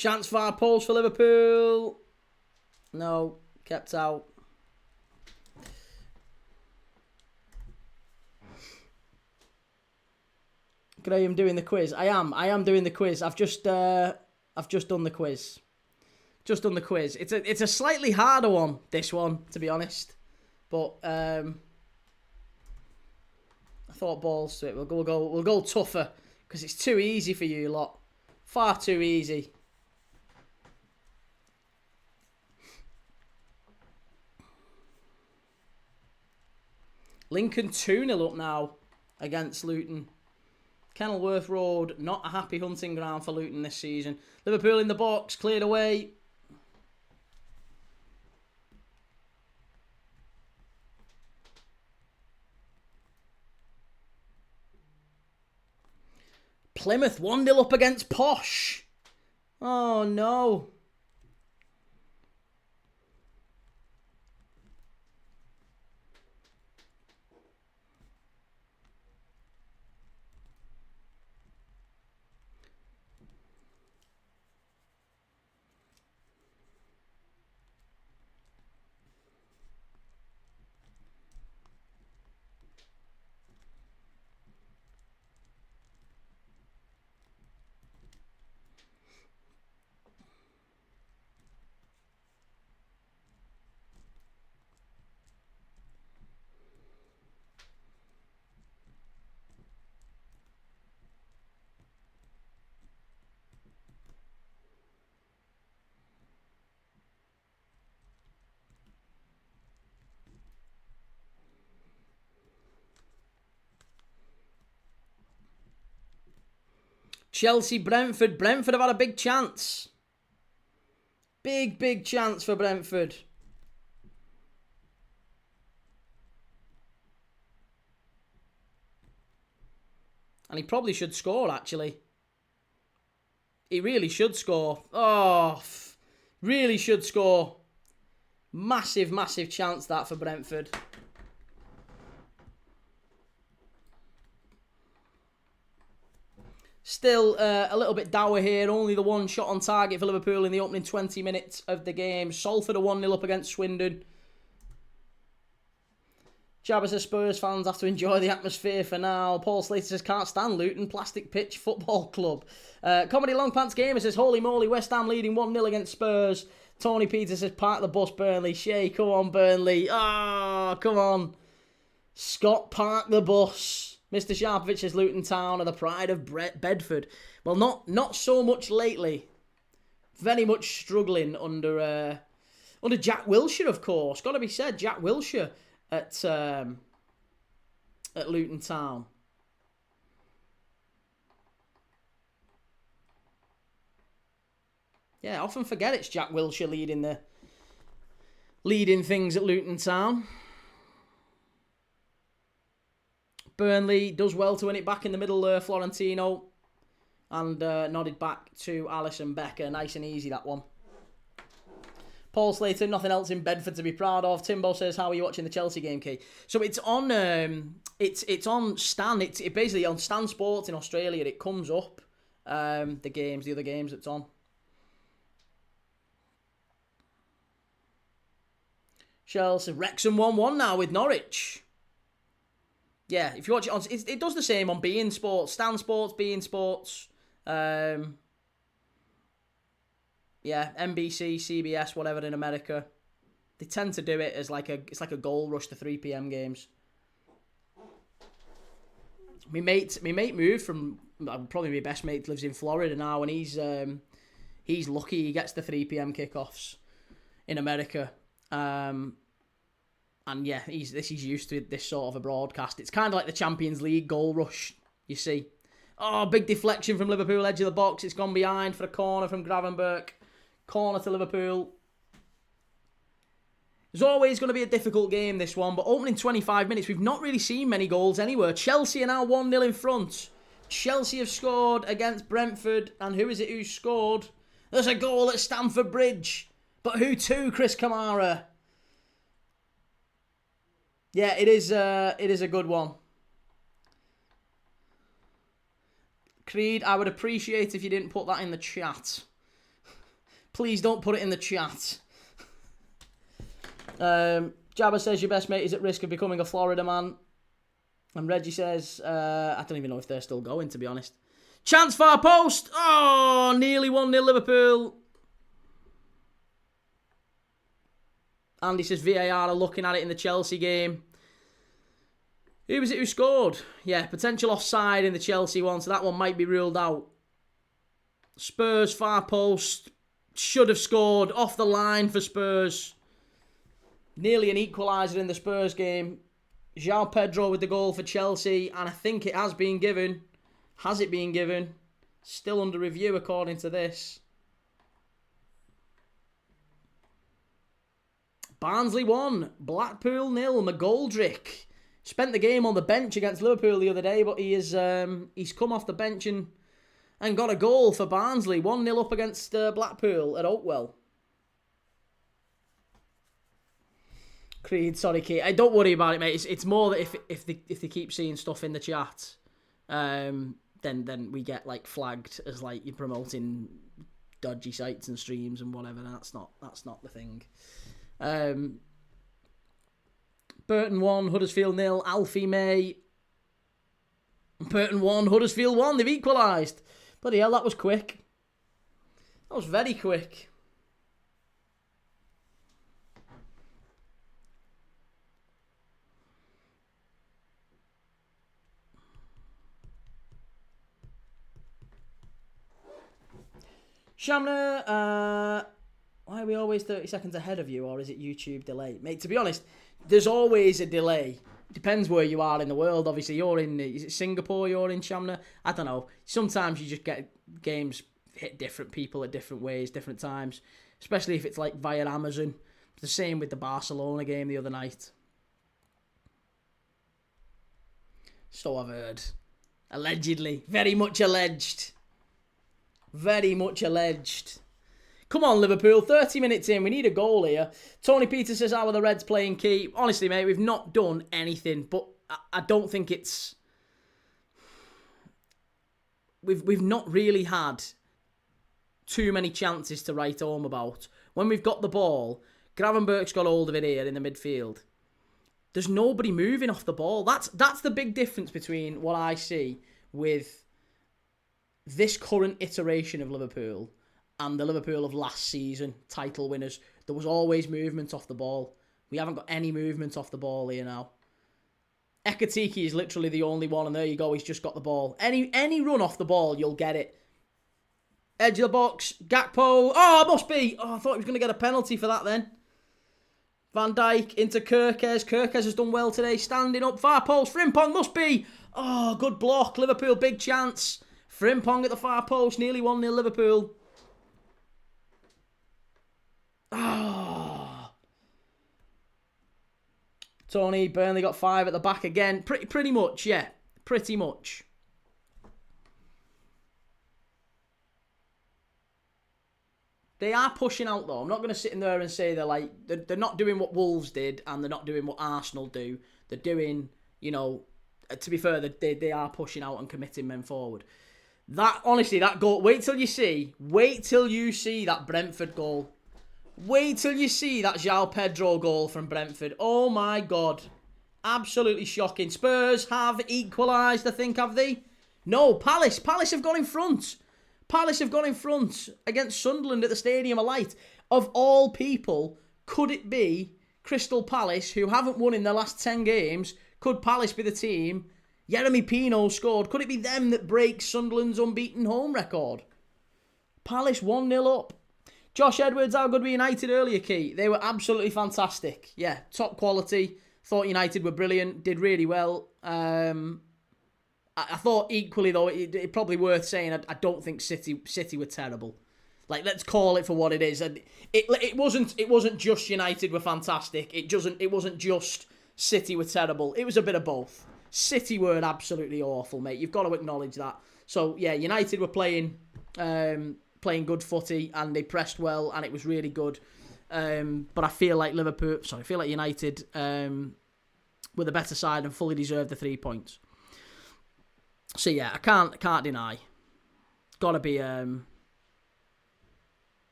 Chance far post for Liverpool. No, kept out. Graham doing the quiz. I am doing the quiz. I've just done the quiz. Just done the quiz. It's a slightly harder one, this one, to be honest. But I thought balls to it. We'll go tougher because it's too easy for you lot. Far too easy. Lincoln 2-0 up now against Luton. Kenilworth Road, not a happy hunting ground for Luton this season. Liverpool in the box, cleared away. Plymouth 1-0 up against Posh. Oh no. Chelsea, Brentford. Brentford have had a big chance. Big chance for Brentford. And he probably should score, actually. He really should score. Oh, really should score. Massive chance that for Brentford. Still a little bit dour here. Only the one shot on target for Liverpool in the opening 20 minutes of the game. Salford are 1-0 up against Swindon. Jabba says Spurs fans have to enjoy the atmosphere for now. Paul Slater says can't stand Luton. Plastic Pitch Football Club. Comedy Long Pants Gamer says holy moly, West Ham leading 1-0 against Spurs. Tony Peters says park the bus Burnley. Shay, come on Burnley. Ah, come on. Scott, park the bus. Mr. Sharpovich says Luton Town are the pride of Bedford. Well, not so much lately. Very much struggling under Jack Wilshere, of course. Got to be said, Jack Wilshere at Luton Town. Yeah, I often forget it's Jack Wilshere leading things at Luton Town. Burnley does well to win it back in the middle there, Florentino. And nodded back to Alisson Becker. Nice and easy, that one. Paul Slater, nothing else in Bedford to be proud of. Timbo says, how are you watching the Chelsea game, Key? So it's on it's on Stan. It's basically on Stan Sports in Australia. It comes up, the other games it's on. Chelsea, Wrexham 1-1 now with Norwich. Yeah, if you watch it on, it does the same on beIN Sports, Stan Sports, beIN Sports. Yeah, NBC, CBS, whatever in America. They tend to do it as it's like a goal rush to 3 p.m. games. My mate moved from, probably my best mate lives in Florida now, and he's lucky he gets the 3 p.m. kickoffs in America. And yeah, he's used to this sort of a broadcast. It's kind of like the Champions League goal rush, you see. Oh, big deflection from Liverpool, edge of the box. It's gone behind for a corner from Gravenberch. Corner to Liverpool. There's always going to be a difficult game, this one, but opening 25 minutes, we've not really seen many goals anywhere. Chelsea are now 1-0 in front. Chelsea have scored against Brentford, and who is it who scored? There's a goal at Stamford Bridge. But who to, Chris Kamara? Yeah, it is a good one. Creed, I would appreciate if you didn't put that in the chat. Please don't put it in the chat. Jabba says your best mate is at risk of becoming a Florida man. And Reggie says, I don't even know if they're still going, to be honest. Chance far post. Oh, nearly 1-0 Liverpool. Andy says VAR are looking at it in the Chelsea game. Who was it who scored? Yeah, potential offside in the Chelsea one, so that one might be ruled out. Spurs far post. Should have scored. Off the line for Spurs. Nearly an equaliser in the Spurs game. João Pedro with the goal for Chelsea, and I think it has been given. Has it been given? Still under review according to this. Barnsley 1, Blackpool 0. McGoldrick spent the game on the bench against Liverpool the other day, but he's come off the bench and got a goal for Barnsley. 1-0 up against Blackpool at Oakwell. Creed, sorry, Kate. Don't worry about it, mate. It's more that if they keep seeing stuff in the chat, then we get like flagged as like you're promoting dodgy sites and streams and whatever. And that's not the thing. Burton 1, Huddersfield 0. Alfie May. Burton 1, Huddersfield 1. They've equalised. Bloody hell, that was quick. That was very quick. Shamner, why are we always 30 seconds ahead of you, or is it YouTube delay? Mate, to be honest, there's always a delay. Depends where you are in the world. Obviously, you're in, is it Singapore you're in, Shamner? I don't know. Sometimes you just get games hit different people at different ways, different times. Especially if it's like via Amazon. It's the same with the Barcelona game the other night. So I've heard. Allegedly. Very much alleged. Very much alleged. Come on, Liverpool. 30 minutes in. We need a goal here. Tony Peters says, how are the Reds playing key? Honestly, mate, we've not done anything, but I don't think it's... We've not really had too many chances to write home about. When we've got the ball, Gravenberch's got hold of it here in the midfield. There's nobody moving off the ball. That's the big difference between what I see with this current iteration of Liverpool and the Liverpool of last season, title winners. There was always movement off the ball. We haven't got any movement off the ball here now. Ekatike is literally the only one, and there you go, he's just got the ball. Any run off the ball, you'll get it. Edge of the box, Gakpo. Oh, it must be. Oh, I thought he was going to get a penalty for that then. Van Dijk into Kerkez. Kerkez has done well today, standing up. Far post, Frimpong must be. Oh, good block. Liverpool, big chance. Frimpong at the far post, nearly 1-0 Liverpool. Ah. Tony, Burnley got 5 at the back again. Pretty much, yeah. Pretty much. They are pushing out though. I'm not going to sit in there and say they're not doing what Wolves did and they're not doing what Arsenal do. They're doing, you know, to be fair, they are pushing out and committing men forward. Honestly, that goal, wait till you see that Brentford goal. Wait till you see that João Pedro goal from Brentford. Oh my God. Absolutely shocking. Spurs have equalised, I think, have they? No, Palace have gone in front. Palace have gone in front against Sunderland at the Stadium of Light. Of all people, could it be Crystal Palace, who haven't won in their last 10 games? Could Palace be the team? Yeremy Pino scored. Could it be them that breaks Sunderland's unbeaten home record? Palace 1-0 up. Josh Edwards, how good were United earlier, Key? They were absolutely fantastic. Yeah, top quality. Thought United were brilliant. Did really well. I thought equally, though, it's probably worth saying, I don't think City were terrible. Like, let's call it for what it is. It wasn't just United were fantastic. It wasn't just City were terrible. It was a bit of both. City were absolutely awful, mate. You've got to acknowledge that. So, yeah, United were playing good footy and they pressed well and it was really good. But I feel like United were the better side and fully deserved the 3 points. So, yeah, I can't deny. Got to be...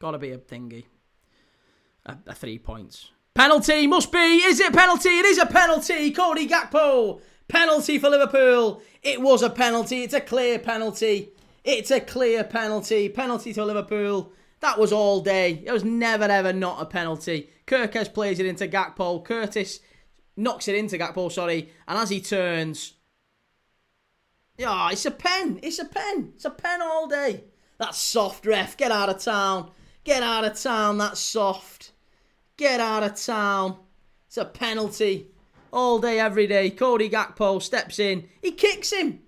Got to be a thingy. A 3 points. Penalty must be. Is it a penalty? It is a penalty. Cody Gakpo. Penalty for Liverpool. It was a penalty. It's a clear penalty. It's a clear penalty. Penalty to Liverpool. That was all day. It was never, ever not a penalty. Kirkes plays it into Gakpo. Curtis knocks it into Gakpo, sorry. And as he turns... Oh, it's a pen. It's a pen. It's a pen all day. That's soft, ref. Get out of town. Get out of town. That's soft. Get out of town. It's a penalty. All day, every day. Cody Gakpo steps in. He kicks him.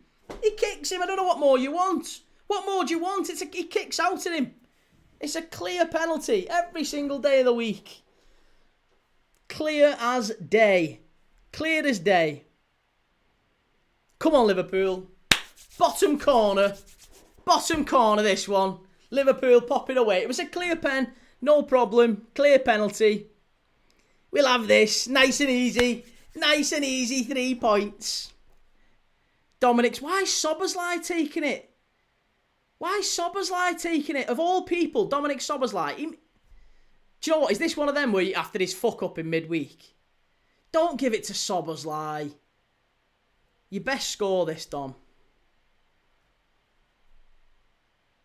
He kicks him. I don't know what more you want. What more do you want? He kicks out at him. It's a clear penalty every single day of the week. Clear as day. Clear as day. Come on, Liverpool. Bottom corner. Bottom corner, this one. Liverpool pop it away. It was a clear pen. No problem. Clear penalty. We'll have this. Nice and easy. Nice and easy. 3 points. Dominic's. Why is Szoboszlai taking it? Why is Szoboszlai taking it? Of all people, Dominic Szoboszlai. Do you know what? Is this one of them where after this fuck up in midweek? Don't give it to Szoboszlai. You best score this, Dom.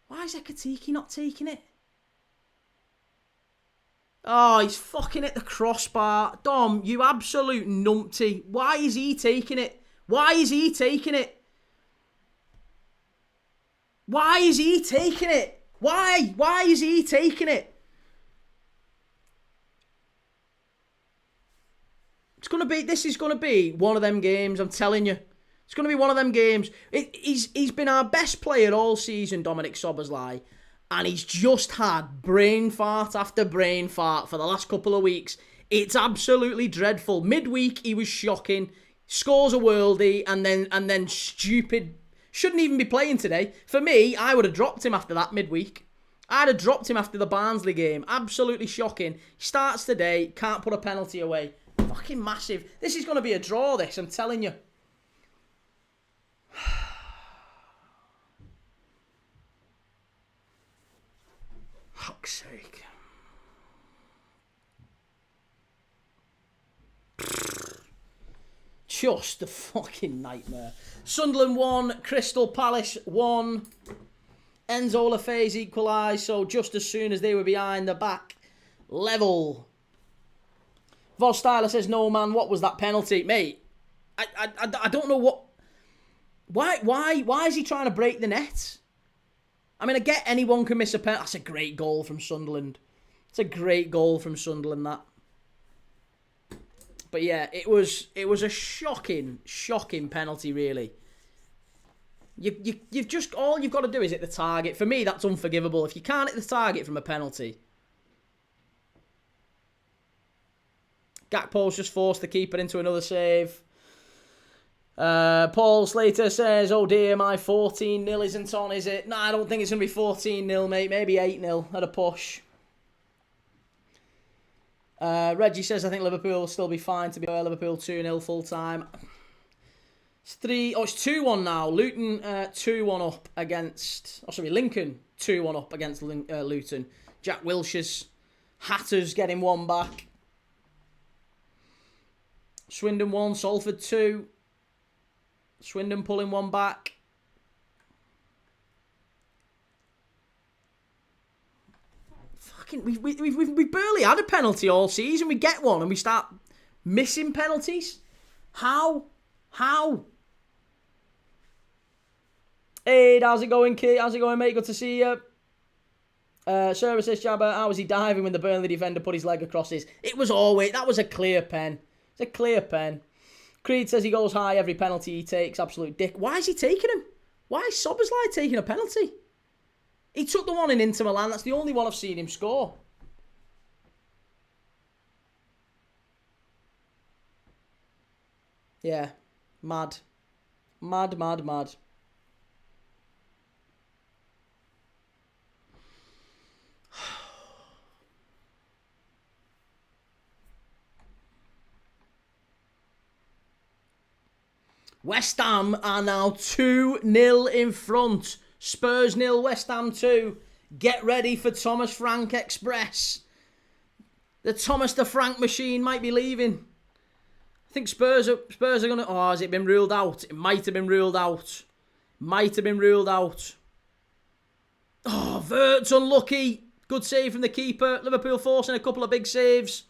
Why is Ekatike not taking it? Oh, he's fucking at the crossbar. Dom, you absolute numpty. Why is he taking it? Why is he taking it? Why is he taking it? Why? Why is he taking it? This is going to be one of them games, I'm telling you. It's going to be one of them games. He's been our best player all season, Dominic Szoboszlai. And he's just had brain fart after brain fart for the last couple of weeks. It's absolutely dreadful. Midweek, he was shocking. Scores a worldie and then stupid. Shouldn't even be playing today. For me, I would have dropped him after that midweek. I'd have dropped him after the Barnsley game. Absolutely shocking. Starts today, can't put a penalty away. Fucking massive. This is going to be a draw, this, I'm telling you. Fuck's sake. Just a fucking nightmare. Sunderland 1, Crystal Palace 1. Enzo Lafayette equalised, so just as soon as they were behind the back, level. Vos Styler says, no man, what was that penalty? Mate, I don't know what... Why is he trying to break the net? I mean, I get anyone can miss a penalty. That's a great goal from Sunderland. It's a great goal from Sunderland, that. But yeah, it was a shocking penalty, really. You've just, all you've got to do is hit the target. For me, that's unforgivable. If you can't hit the target from a penalty. Gakpo's just forced the keeper into another save. Paul Slater says, oh dear, my 14-0 isn't on, is it? No, I don't think it's going to be 14-0, mate. Maybe 8-0 at a push. Reggie says, I think Liverpool will still be fine to be Liverpool 2-0 full time. It's 2-1 now. Luton 2-1 up against... Oh, sorry, Lincoln 2-1 up against Luton. Jack Wilshere's Hatters getting one back. Swindon 1, Salford 2. Swindon pulling one back. Fucking, we've barely had a penalty all season. We get one and we start missing penalties. How? Hey, how's it going, kid? How's it going, mate? Good to see you. Sarah says, Jabba, how was he diving when the Burnley defender put his leg across his? That was a clear pen. It's a clear pen. Creed says he goes high every penalty he takes. Absolute dick. Why is he taking him? Why is Szoboszlai taking a penalty? He took the one in Inter Milan. That's the only one I've seen him score. Yeah. Mad. Mad. West Ham are now 2-0 in front. Spurs 0, West Ham 2. Get ready for Thomas Frank Express. The Thomas the Frank machine might be leaving. I think Spurs are going to... Oh, has it been ruled out? It might have been ruled out. Oh, Vert's unlucky. Good save from the keeper. Liverpool forcing a couple of big saves.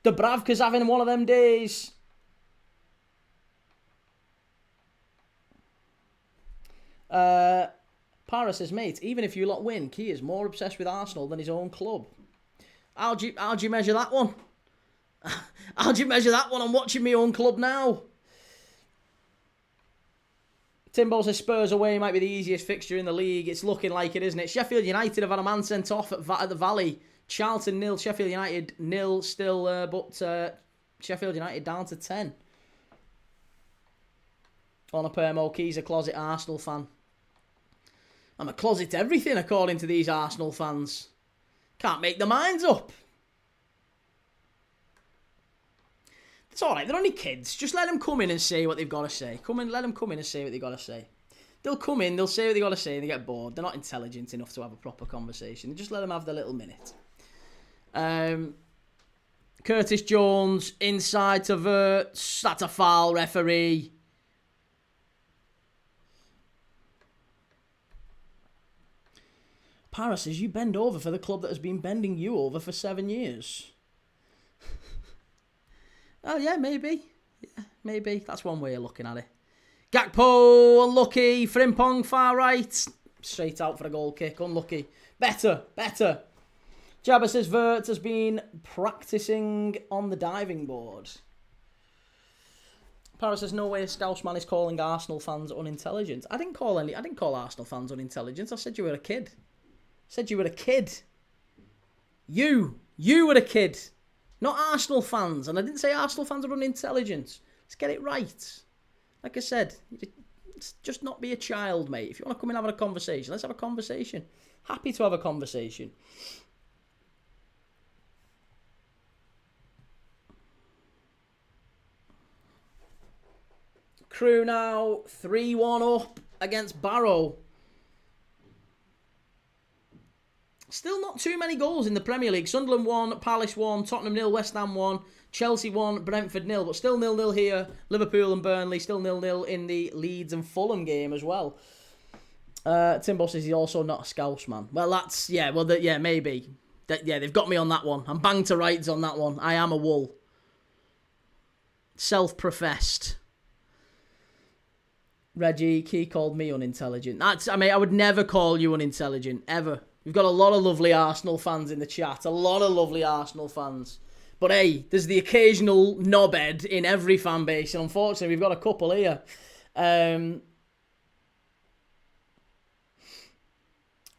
Dubravka's having one of them days. Para says, mate, even if you lot win, Key is more obsessed with Arsenal than his own club. How do you measure that one? How do you measure that one? I'm watching my own club now. Timbo says Spurs away might be the easiest fixture in the league. It's looking like it, isn't it? Sheffield United have had a man sent off at the Valley. Charlton 0, Sheffield United 0 still, but Sheffield United down to 10. On a Permo, Key's a closet Arsenal fan. I'm a closet everything according to these Arsenal fans. Can't make their minds up. It's alright, they're only kids. Just let them come in and say what they've got to say. Let them come in and say what they've got to say. They'll come in, they'll say what they've got to say, and they get bored. They're not intelligent enough to have a proper conversation. Just let them have their little minute. Curtis Jones, inside to Verts. That's a foul, referee. Paris says, you bend over for the club that has been bending you over for 7 years. Oh, yeah, maybe. Yeah, maybe. That's one way of looking at it. Gakpo, unlucky. Frimpong, far right. Straight out for a goal kick. Unlucky. Better. Jabba says Vert has been practising on the diving board. Paris says, no way a Scousman is calling Arsenal fans unintelligent. I didn't call Arsenal fans unintelligent. I said you were a kid. You were a kid. You were a kid. Not Arsenal fans. And I didn't say Arsenal fans are unintelligent. Let's get it right. Like I said, just not be a child, mate. If you want to come and have a conversation, let's have a conversation. Happy to have a conversation. Crew now 3-1 up against Barrow. Still not too many goals in the Premier League. Sunderland 1, Palace 1, Tottenham 0, West Ham 1, Chelsea 1, Brentford 0. But still 0-0 here. Liverpool and Burnley still 0-0 in the Leeds and Fulham game as well. Timbo says he's also not a Scousman. Well, that's... Yeah, well, maybe. They've got me on that one. I'm banged to rights on that one. I am a wool. Self-professed. Reggie, Key called me unintelligent. I would never call you unintelligent, ever. We've got a lot of lovely Arsenal fans in the chat. A lot of lovely Arsenal fans. But hey, there's the occasional knobhead in every fan base. And unfortunately, we've got a couple here.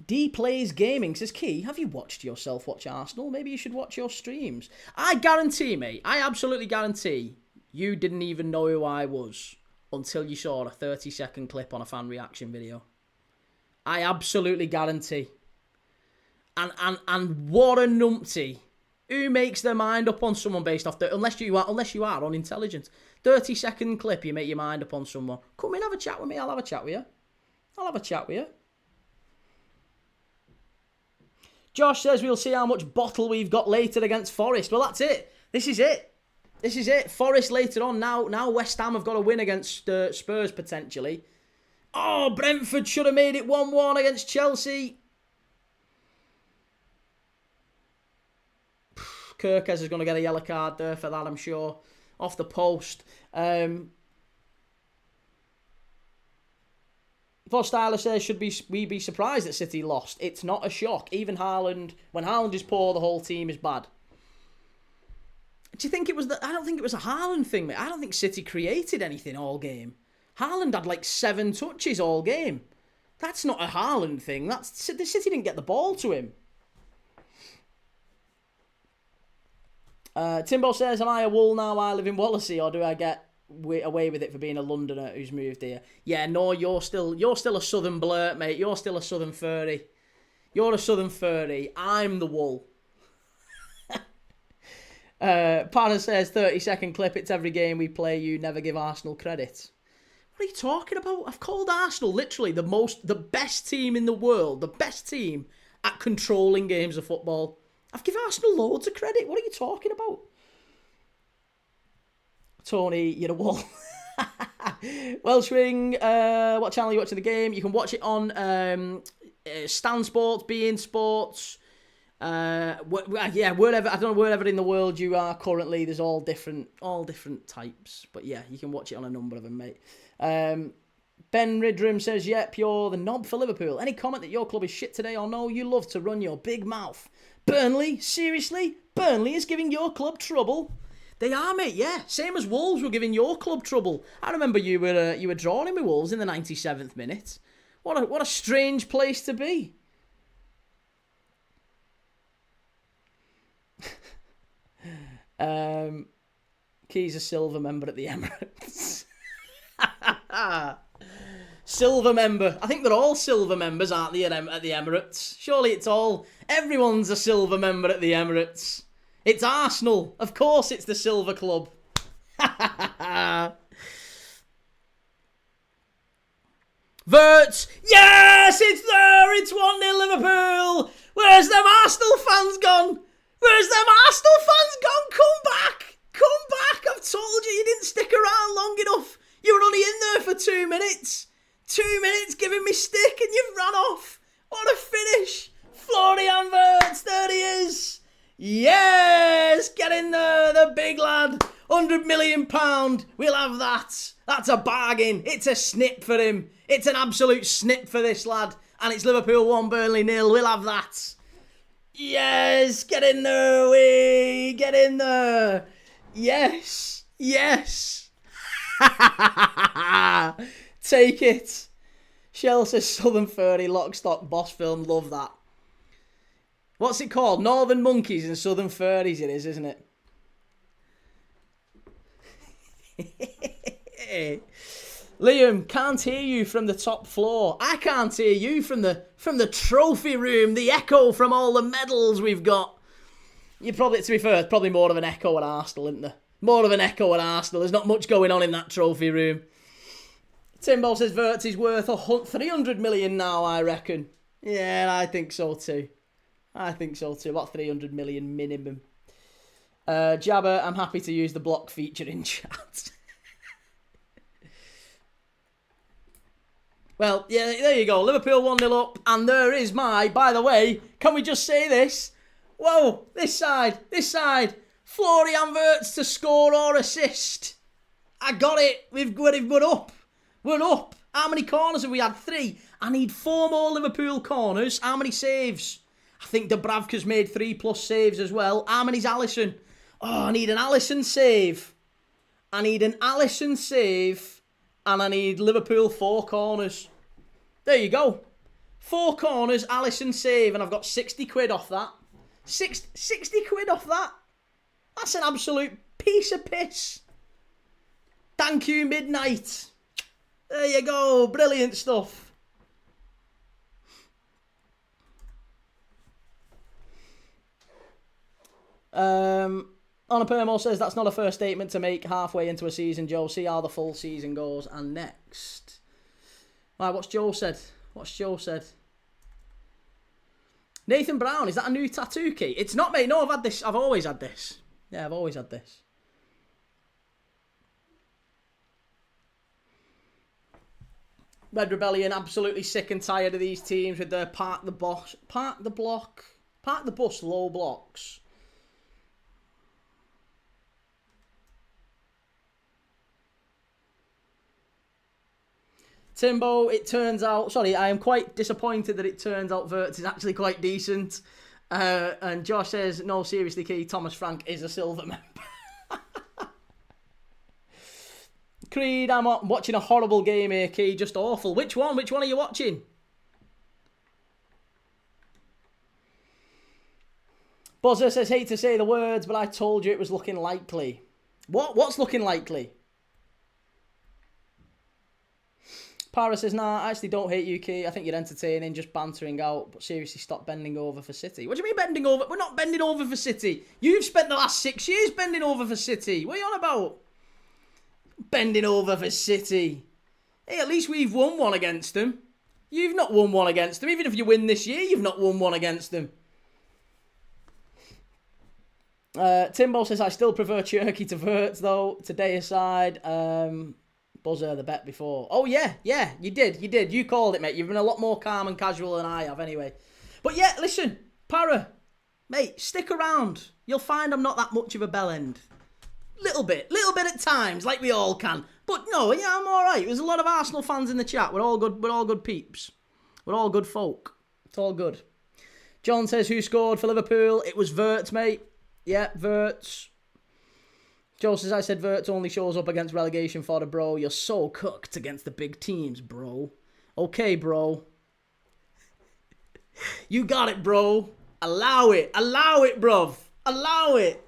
D Plays Gaming says, Key, have you watched yourself watch Arsenal? Maybe you should watch your streams. I guarantee, mate. I absolutely guarantee you didn't even know who I was until you saw a 30-second clip on a fan reaction video. I absolutely guarantee. And what a numpty. Who makes their mind up on someone based off unless you are unintelligent. 30-second clip, you make your mind up on someone. Come in, have a chat with me. I'll have a chat with you. Josh says we'll see how much bottle we've got later against Forest. Well, that's it. This is it. Forest later on. Now West Ham have got a win against Spurs potentially. Oh, Brentford should have made it 1-1 against Chelsea. Kirkes is going to get a yellow card there for that, I'm sure. Off the post. Paul Styler says, should we be surprised that City lost? It's not a shock. Even Haaland, when Haaland is poor, the whole team is bad. Do you think it was I don't think it was a Haaland thing, mate. I don't think City created anything all game. Haaland had like 7 touches all game. That's not a Haaland thing. The City didn't get the ball to him. Timbo says, am I a wool now? I live in Wallasey, or do I get away with it for being a Londoner who's moved here? Yeah, no, you're still a southern blurt, mate. You're still a southern furry. You're a southern furry. I'm the wool. Partner says, 30-second clip. It's every game we play. You never give Arsenal credit. What are you talking about? I've called Arsenal literally the best team in the world, the best team at controlling games of football. I've given Arsenal loads of credit. What are you talking about? Tony, you're a wall. Welshwing, what channel are you watching the game? You can watch it on Stan Sports, beIN Sports. Wherever, I don't know, wherever in the world you are currently, there's all different types. But yeah, you can watch it on a number of them, mate. Ben Ridrum says, yep, you're the knob for Liverpool. Any comment that your club is shit today or no? You love to run your big mouth. Burnley? Seriously? Burnley is giving your club trouble? They are, mate, yeah. Same as Wolves were giving your club trouble. I remember you were drawing with Wolves in the 97th minute. What a strange place to be. Key's a silver member at the Emirates. Silver member. I think they're all silver members, aren't they, at the Emirates? Surely it's all... Everyone's a silver member at the Emirates. It's Arsenal. Of course it's the silver club. Verts. Yes, it's there. It's 1-0 Liverpool. Where's them Arsenal fans gone? Where's them Arsenal fans gone? Come back. Come back. I've told you didn't stick around long enough. You were only in there for 2 minutes. 2 minutes giving me stick and you've run off. What a finish. Florian Wirtz, there he is. Yes, get in there, the big lad. £100 million. We'll have that. That's a bargain. It's a snip for him. It's an absolute snip for this lad. And it's Liverpool 1, Burnley 0. We'll have that. Yes, get in there, we. Get in there. Yes, yes. Take it. Shell says Southern Furry, Lockstock, Boss Film. Love that. What's it called? Northern Monkeys and Southern Furries it is, isn't it? Liam, can't hear you from the top floor. I can't hear you from the trophy room, the echo from all the medals we've got. You probably, to be fair, it's probably more of an echo at Arsenal, isn't there? More of an echo at Arsenal. There's not much going on in that trophy room. Timbo says Wirtz is worth 300 million now, I reckon. Yeah, I think so too. About 300 million minimum. Jabba, I'm happy to use the block feature in chat. Well, yeah, there you go. Liverpool 1-0 up. And there is my, by the way, can we just say this? Whoa, this side. Florian Wirtz to score or assist. I got it. We're up. We're up. How many corners have we had? 3. I need 4 more Liverpool corners. How many saves? I think Dubravka's made 3+ saves as well. How many's Alisson? Oh, I need an Alisson save. And I need Liverpool 4 corners. There you go. 4 corners, Alisson save. And I've got 60 quid off that. 60 quid off that. That's an absolute piece of piss. Thank you, Midnight. There you go. Brilliant stuff. Onapermo says that's not a fair statement to make halfway into a season, Joe. See how the full season goes. And next. Right, what's Joe said? Nathan Brown, is that a new tattoo key? It's not, mate. No, I've had this. I've always had this. Yeah, I've always had this. Red Rebellion, absolutely sick and tired of these teams with their park the bus, low blocks. Timbo, it turns out... Sorry, I am quite disappointed that it turns out Wirtz is actually quite decent. And Josh says, no, seriously, Key, Thomas Frank is a silver member. Creed, I'm watching a horrible game here, Key. Just awful. Which one? Which one are you watching? Buzzer says, hate to say the words, but I told you it was looking likely. What's looking likely? Para says, nah, I actually don't hate you, Key. I think you're entertaining, just bantering out. But seriously, stop bending over for City. What do you mean bending over? We're not bending over for City. You've spent the last 6 years bending over for City. What are you on about? Bending over for City. Hey, at least we've won one against them. You've not won one against them. Even if you win this year, you've not won one against them. Timbo says, I still prefer Cherky to Verts, though. Today aside, buzzer the bet before. Oh, yeah, you did. You called it, mate. You've been a lot more calm and casual than I have, anyway. But yeah, listen, Para, mate, stick around. You'll find I'm not that much of a bell end. Little bit at times, like we all can. But no, yeah, I'm all right. There's a lot of Arsenal fans in the chat. We're all good peeps. We're all good folk. It's all good. John says, who scored for Liverpool? It was Verts, mate. Yeah, Verts. Joe says, I said Verts only shows up against relegation fodder, bro. You're so cooked against the big teams, bro. Okay, bro. You got it, bro. Allow it, bruv. Allow it.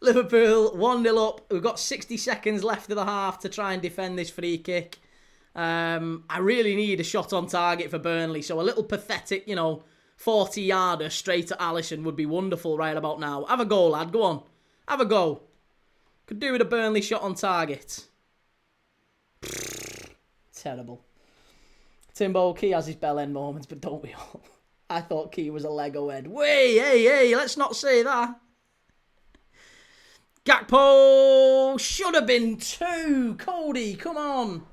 Liverpool 1-0 up. We've got 60 seconds left of the half to try and defend this free kick. I really need a shot on target for Burnley, so a little pathetic, 40-yarder straight at Alisson would be wonderful right about now. Have a go, lad. Go on. Have a go. Could do with a Burnley shot on target. Terrible. Timbo, Key has his bell end moments, but don't we all? I thought Key was a Lego head. Hey, let's not say that. Gakpo should have been 2. Cody, come on.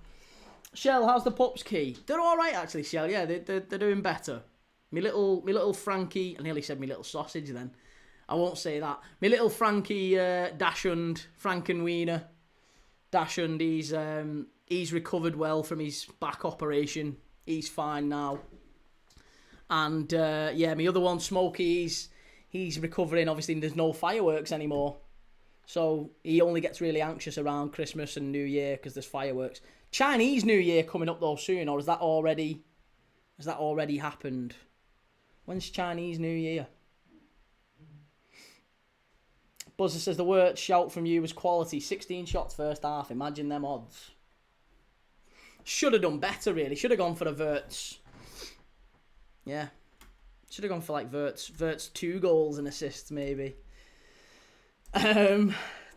Shell, how's the pups, Key? They're all right, actually, Shell. Yeah, they're doing better. Me little Frankie, I nearly said me little sausage then. I won't say that. Me little Frankie Dashund, Frankenweenie. Dashund, he's recovered well from his back operation. He's fine now. And my other one, Smokey, he's recovering. Obviously, there's no fireworks anymore. So he only gets really anxious around Christmas and New Year because there's fireworks. Chinese New Year coming up though soon, or has that already happened? When's Chinese New Year? Buzzer says the word shout from you was quality. 16 shots first half. Imagine them odds. Should have done better, really. Should have gone for a Verts. Yeah. Should have gone for like Verts 2 goals and assists, maybe.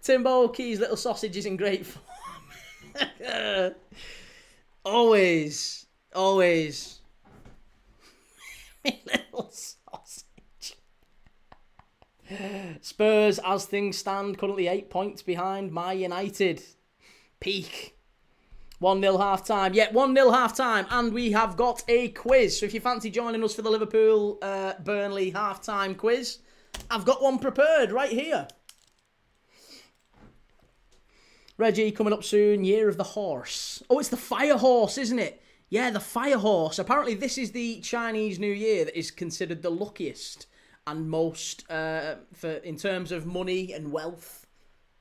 Timbo, Key's little sausage is in great form. Always. My little sausage. Spurs, as things stand, currently 8 points behind my United. Peak. 1-0 half-time. Yeah, 1-0 half-time. And we have got a quiz. So if you fancy joining us for the Liverpool Burnley half-time quiz, I've got one prepared right here. Reggie, coming up soon. Year of the Horse. Oh, it's the Fire Horse, isn't it? Yeah, the Fire Horse. Apparently this is the Chinese New Year that is considered the luckiest and most, in terms of money and wealth.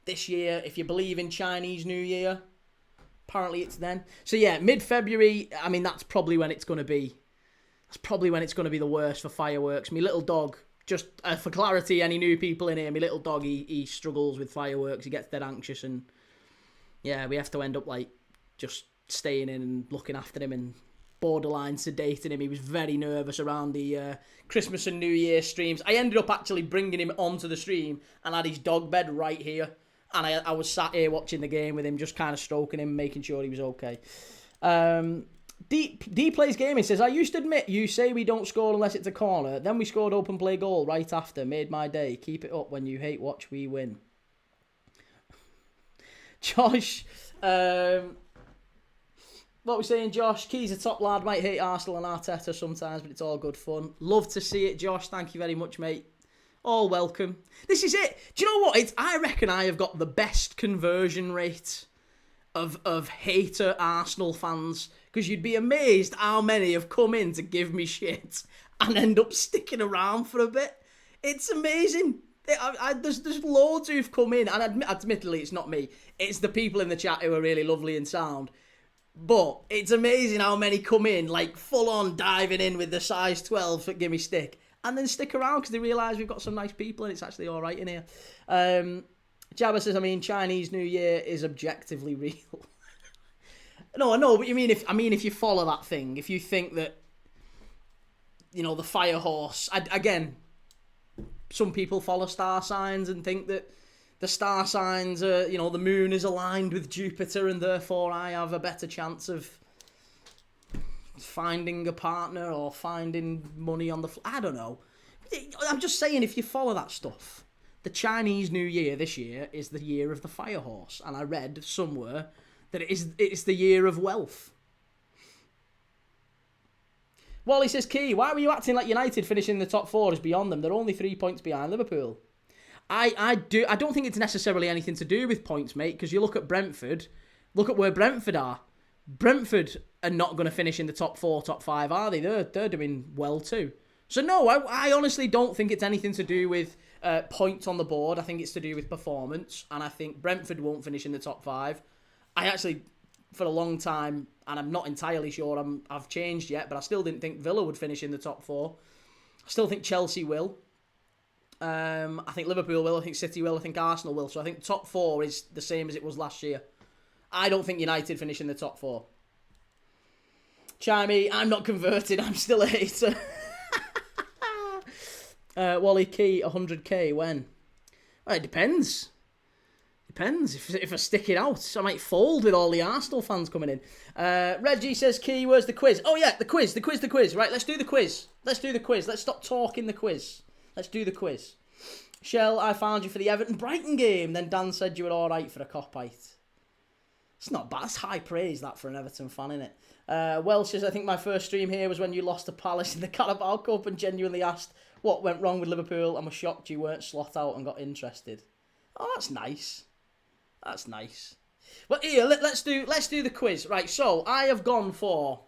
This year, if you believe in Chinese New Year, apparently it's then. So yeah, mid-February, I mean, that's probably when it's going to be. That's probably when it's going to be the worst for fireworks. My little dog, just for clarity, any new people in here, my little dog, he struggles with fireworks. He gets dead anxious and yeah, we have to end up like just staying in and looking after him and borderline sedating him. He was very nervous around the Christmas and New Year streams. I ended up actually bringing him onto the stream and had his dog bed right here. And I was sat here watching the game with him, just kind of stroking him, making sure he was okay. D Plays Gaming says, I used to admit you say we don't score unless it's a corner. Then we scored open play goal right after. Made my day. Keep it up. When you hate watch, we win. Josh, what we saying, Josh? Key's a top lad, might hate Arsenal and Arteta sometimes, but it's all good fun. Love to see it, Josh. Thank you very much, mate. All welcome. This is it. Do you know what? I reckon I have got the best conversion rate of hater Arsenal fans, because you'd be amazed how many have come in to give me shit and end up sticking around for a bit. It's amazing. There's loads who've come in, and admittedly it's not me, it's the people in the chat who are really lovely and sound, but it's amazing how many come in like full on diving in with the size 12 for gimme stick and then stick around because they realise we've got some nice people and it's actually alright in here. Jabba says, I mean, Chinese New Year is objectively real. No, I know, but you mean if you follow that thing, if you think that, the Fire Horse, again, some people follow star signs and think that the star signs are, the moon is aligned with Jupiter, and therefore I have a better chance of finding a partner or finding money on the... I don't know. I'm just saying, if you follow that stuff, the Chinese New Year this year is the year of the fire horse, and I read somewhere that it's the year of wealth. Wally says, Key, why were you acting like United finishing the top 4 is beyond them? They're only 3 points behind Liverpool. I don't think it's necessarily anything to do with points, mate, because you look at Brentford, look at where Brentford are. Brentford are not going to finish in the top 4, top 5, are they? They're doing well too. So no, I honestly don't think it's anything to do with points on the board. I think it's to do with performance, and I think Brentford won't finish in the top 5. I actually, for a long time, and I'm not entirely sure I've changed yet, but I still didn't think Villa would finish in the top 4. I still think Chelsea will. I think Liverpool will. I think City will. I think Arsenal will. So I think top 4 is the same as it was last year. I don't think United finish in the top 4. Chimey, I'm not converted. I'm still a hater. Wally Key, 100k, when? Well, it depends. Depends. If I stick it out, I might fold with all the Arsenal fans coming in. Reggie says, Key, where's the quiz? Oh, yeah, the quiz. Right, let's do the quiz. Let's stop talking the quiz. Let's do the quiz. Shell, I found you for the Everton-Brighton game. Then Dan said you were all right for a cop-out. It's not bad. It's high praise, that, for an Everton fan, isn't it? Welsh says, I think my first stream here was when you lost to Palace in the Carabao Cup and genuinely asked what went wrong with Liverpool and was shocked you weren't slot out and got interested. Oh, that's nice. That's nice. Well, here, let's do the quiz. Right, so I have gone for,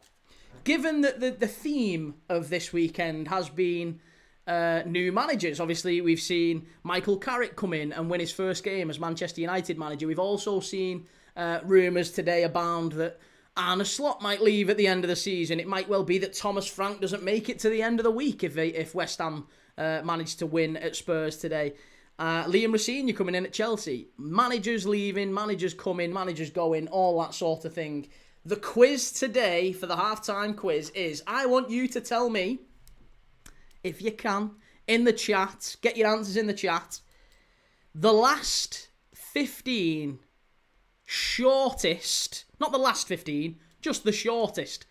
given that the theme of this weekend has been new managers. Obviously, we've seen Michael Carrick come in and win his first game as Manchester United manager. We've also seen rumours today abound that Arne Slot might leave at the end of the season. It might well be that Thomas Frank doesn't make it to the end of the week if West Ham manage to win at Spurs today. Liam Rosenior coming in at Chelsea. Managers leaving, managers coming, managers going, all that sort of thing. The quiz today for the halftime quiz is, I want you to tell me, if you can, in the chat, get your answers in the chat, the last 15 shortest, not the last 15, just the shortest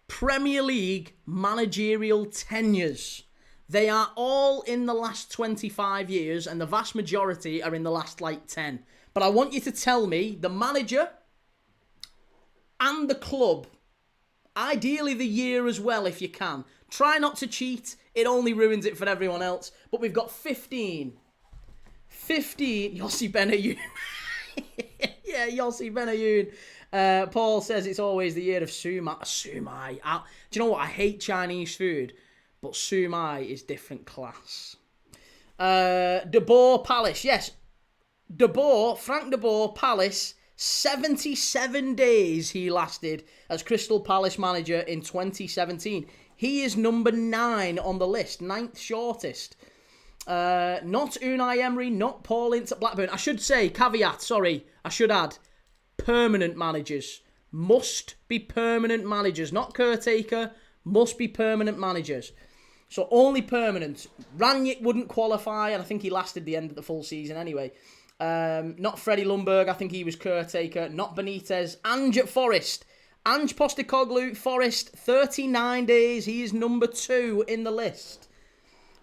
Premier League managerial tenures. They are all in the last 25 years, and the vast majority are in the last, 10. But I want you to tell me the manager and the club. Ideally the year as well, if you can. Try not to cheat. It only ruins it for everyone else. But we've got 15. Yossi Benayoun. Yeah, Yossi Benayoun. Paul says it's always the year of Sumai. Do you know what? I hate Chinese food, but Sumai is different class. De Boer Palace. Yes. Frank De Boer Palace. 77 days he lasted as Crystal Palace manager in 2017. He is number 9 on the list, 9th shortest. Not Unai Emery, not Paul Ince at Blackburn. I should say, caveat, I should add, permanent managers. Must be permanent managers, not caretaker, must be permanent managers. So only permanent. Ranić wouldn't qualify, and I think he lasted the end of the full season anyway. Not Freddie Ljungberg, I think he was caretaker. Not Benitez. Ange at Forest. Ange Postecoglou, Forest, 39 days. He is number 2 in the list.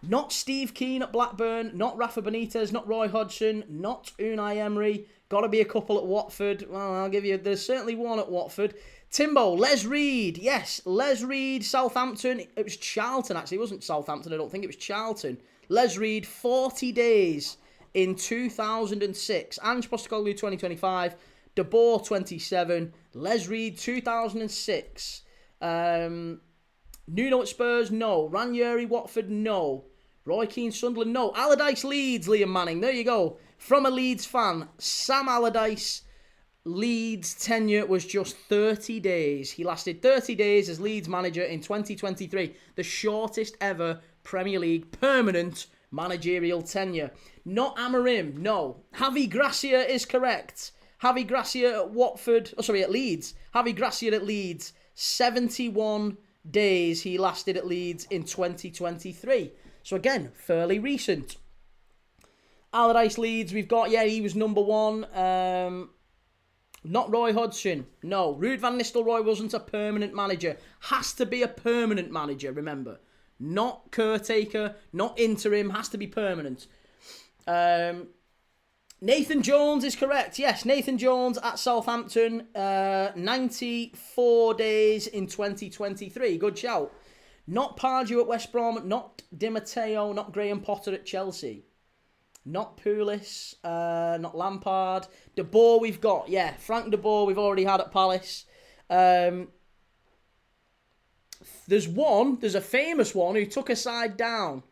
Not Steve Keane at Blackburn. Not Rafa Benitez. Not Roy Hodgson. Not Unai Emery. Got to be a couple at Watford. Well, I'll give you... There's certainly one at Watford. Timbo, Les Reed. Yes, Les Reed, Southampton. It was Charlton, actually. It wasn't Southampton, I don't think. It was Charlton. Les Reed, 40 days in 2006. Ange Postecoglou, 2025. De Boer, 27. Les Reed, 2006. Nuno at Spurs, no. Ranieri, Watford, no. Roy Keane, Sunderland, no. Allardyce, Leeds, Liam Manning. There you go. From a Leeds fan, Sam Allardyce, Leeds' tenure was just 30 days. He lasted 30 days as Leeds manager in 2023. The shortest ever Premier League permanent managerial tenure. Not Amorim, no. Javi Gracia is correct. Javi Gracia at Leeds. Javi Gracia at Leeds, 71 days he lasted at Leeds in 2023. So again, fairly recent. Allardyce Leeds, we've got, yeah, he was number 1. Not Roy Hodgson. No, Ruud van Nistelrooy wasn't a permanent manager. Has to be a permanent manager, remember. Not caretaker, not interim, has to be permanent. Nathan Jones is correct. Yes, Nathan Jones at Southampton. 94 days in 2023. Good shout. Not Pardew at West Brom. Not Di Matteo. Not Graham Potter at Chelsea. Not Pulis. Not Lampard. De Boer we've got. Yeah, Frank De Boer we've already had at Palace. There's a famous one who took a side down.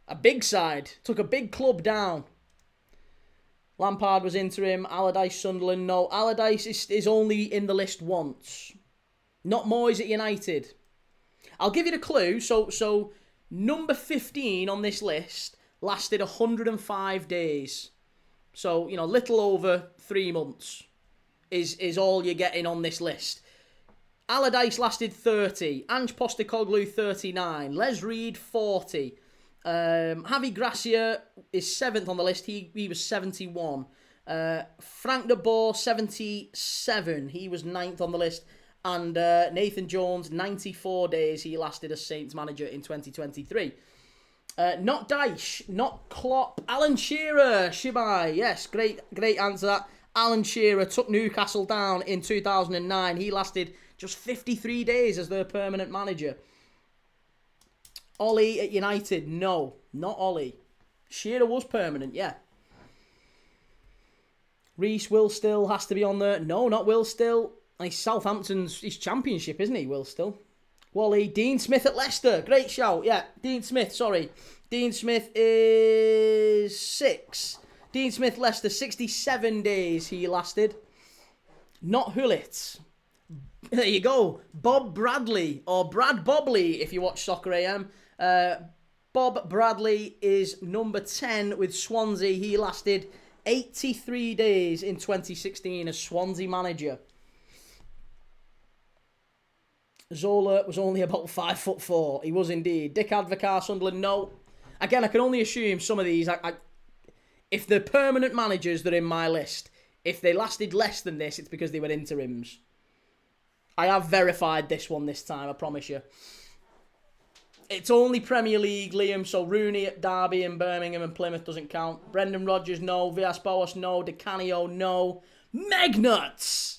A big side. Took a big club down. Lampard was interim. Allardyce, Sunderland. No, Allardyce is only in the list once. Not Moyes at United. I'll give you the clue. So number 15 on this list lasted 105 days. So, little over 3 months is all you're getting on this list. Allardyce lasted 30. Ange Postecoglou, 39. Les Reed, 40. Javi Gracia is 7th on the list. He was 71. Frank de Boer, 77. He was 9th on the list. And Nathan Jones, 94 days. He lasted as Saints manager in 2023. Not Dyche, not Klopp. Alan Shearer, Shibai. Yes, great answer that. Alan Shearer took Newcastle down in 2009. He lasted just 53 days as their permanent manager. Ollie at United, no, not Ollie. Shearer was permanent, yeah. Reece, Will Still has to be on there. No, not Will Still. He's Southampton's, he's Championship, isn't he, Will Still? Wally, Dean Smith at Leicester. Great shout, yeah. Dean Smith, sorry. Dean Smith is 6. Dean Smith, Leicester, 67 days he lasted. Not Hullett. There you go. Bob Bradley, or Brad Bobley if you watch Soccer AM. Bob Bradley is number 10 with Swansea. He lasted 83 days in 2016 as Swansea manager. Zola was only about 5'4". He was indeed. Dick Advocaat, Sunderland, no. Again, I can only assume some of these, if they're permanent managers that are in my list, if they lasted less than this, it's because they were interims. I have verified this one this time, I promise you. It's only Premier League, Liam, so Rooney at Derby and Birmingham and Plymouth doesn't count. Brendan Rodgers, no. Villas-Boas, no. Di Canio, no. Megnuts!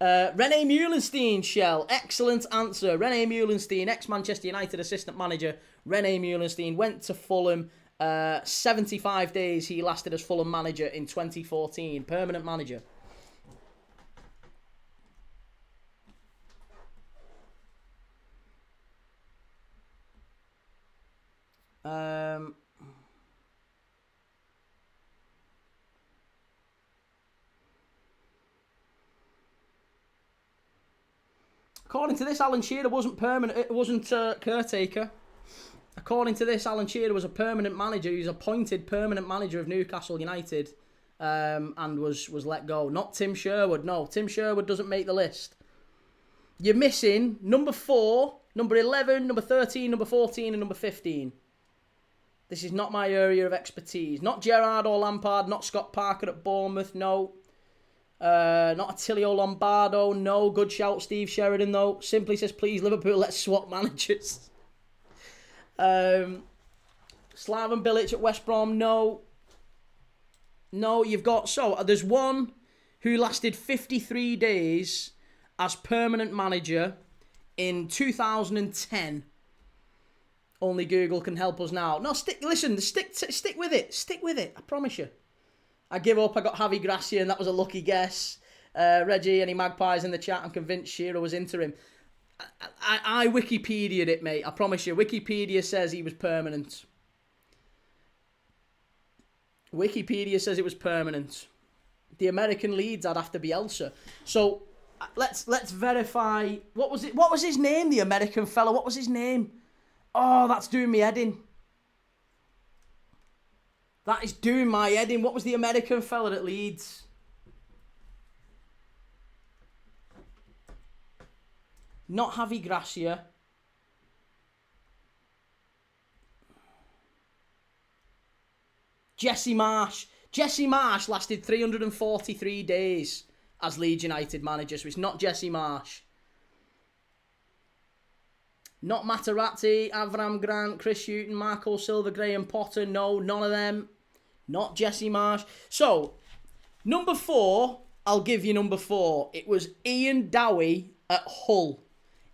Rene Meulenstein, Shell. Excellent answer. Rene Meulenstein, ex-Manchester United assistant manager. Rene Meulenstein went to Fulham. 75 days he lasted as Fulham manager in 2014. Permanent manager. According to this, Alan Shearer wasn't permanent. It wasn't caretaker. According to this, Alan Shearer was a permanent manager. He was appointed permanent manager of Newcastle United, and was let go. Not Tim Sherwood. No, Tim Sherwood doesn't make the list. You're missing number 4, number 11, number 13, number 14, and number 15. This is not my area of expertise. Not Gerrard or Lampard. Not Scott Parker at Bournemouth. No. Not Attilio Lombardo. No. Good shout, Steve Sheridan, though. Simply says, please, Liverpool, let's swap managers. Slaven Bilic at West Brom. No. No, you've got... So, there's one who lasted 53 days as permanent manager in 2010. Only Google can help us now. No, stick with it. Stick with it. I promise you. I give up. I got Javi Gracia, and that was a lucky guess. Reggie, any magpies in the chat? I'm convinced Shearer was interim. I Wikipedia'd it, mate. I promise you. Wikipedia says he was permanent. Wikipedia says it was permanent. The American Leeds, I'd have to be Elsa. So let's verify. What was it? What was his name? The American fella. What was his name? Oh, that's doing me head in. That is doing my head in. What was the American fella at Leeds? Not Javi Gracia. Jesse Marsh. Jesse Marsh lasted 343 days as Leeds United manager, so it's not Jesse Marsh. Not Materazzi, Avram Grant, Chris Hughton, Marco Silva, Graham Potter. No, none of them. Not Jesse Marsh. So, number 4, I'll give you number 4. It was Ian Dowie at Hull.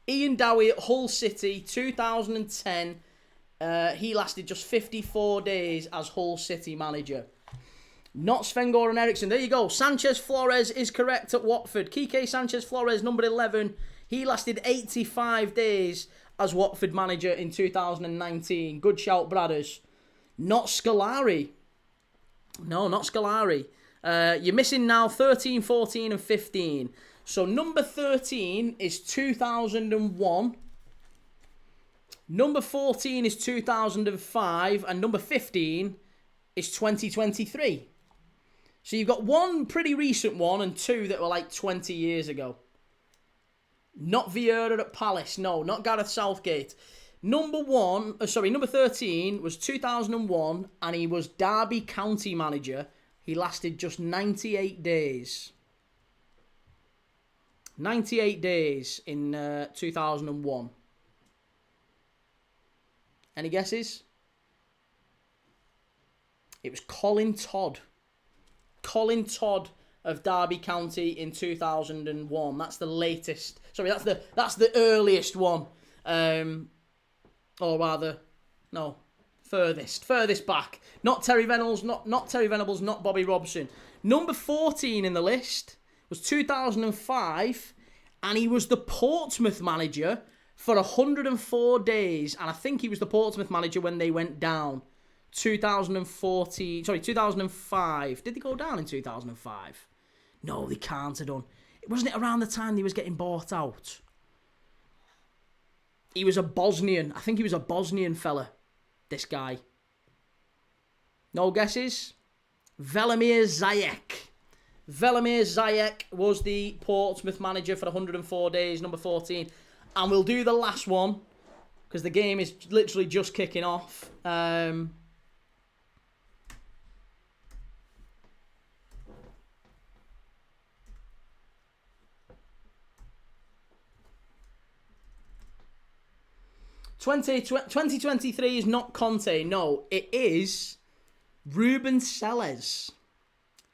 Ian Dowie at Hull City, 2010. He lasted just 54 days as Hull City manager. Not Sven-Goran Eriksson. There you go. Sanchez Flores is correct at Watford. Kike Sanchez Flores, number 11. He lasted 85 days as Watford manager in 2019. Good shout, Bradders. Not Scolari. No, not Scolari. You're missing now 13, 14 and 15. So number 13 is 2001. Number 14 is 2005. And number 15 is 2023. So you've got one pretty recent one and 2 that were like 20 years ago. Not Vieira at Palace. No, not Gareth Southgate. Number 13 was 2001 and he was Derby County manager. He lasted just 98 days. 98 days in 2001. Any guesses? It was Colin Todd. Colin Todd of Derby County in 2001. That's the latest. Sorry, that's the earliest one. Or rather, no, furthest back. Not Terry Venables, not Terry Venables, not Bobby Robson. Number 14 in the list was 2005, and he was the Portsmouth manager for 104 days, and I think he was the Portsmouth manager when they went down. 2005. Did they go down in 2005? No, they can't have done. Wasn't it around the time he was getting bought out? He was a Bosnian. I think he was a Bosnian fella, this guy. No guesses? Velimir Zajec. Velimir Zajec was the Portsmouth manager for 104 days, number 14. And we'll do the last one, because the game is literally just kicking off. 2023 is not Conte. No, it is Ruben Selles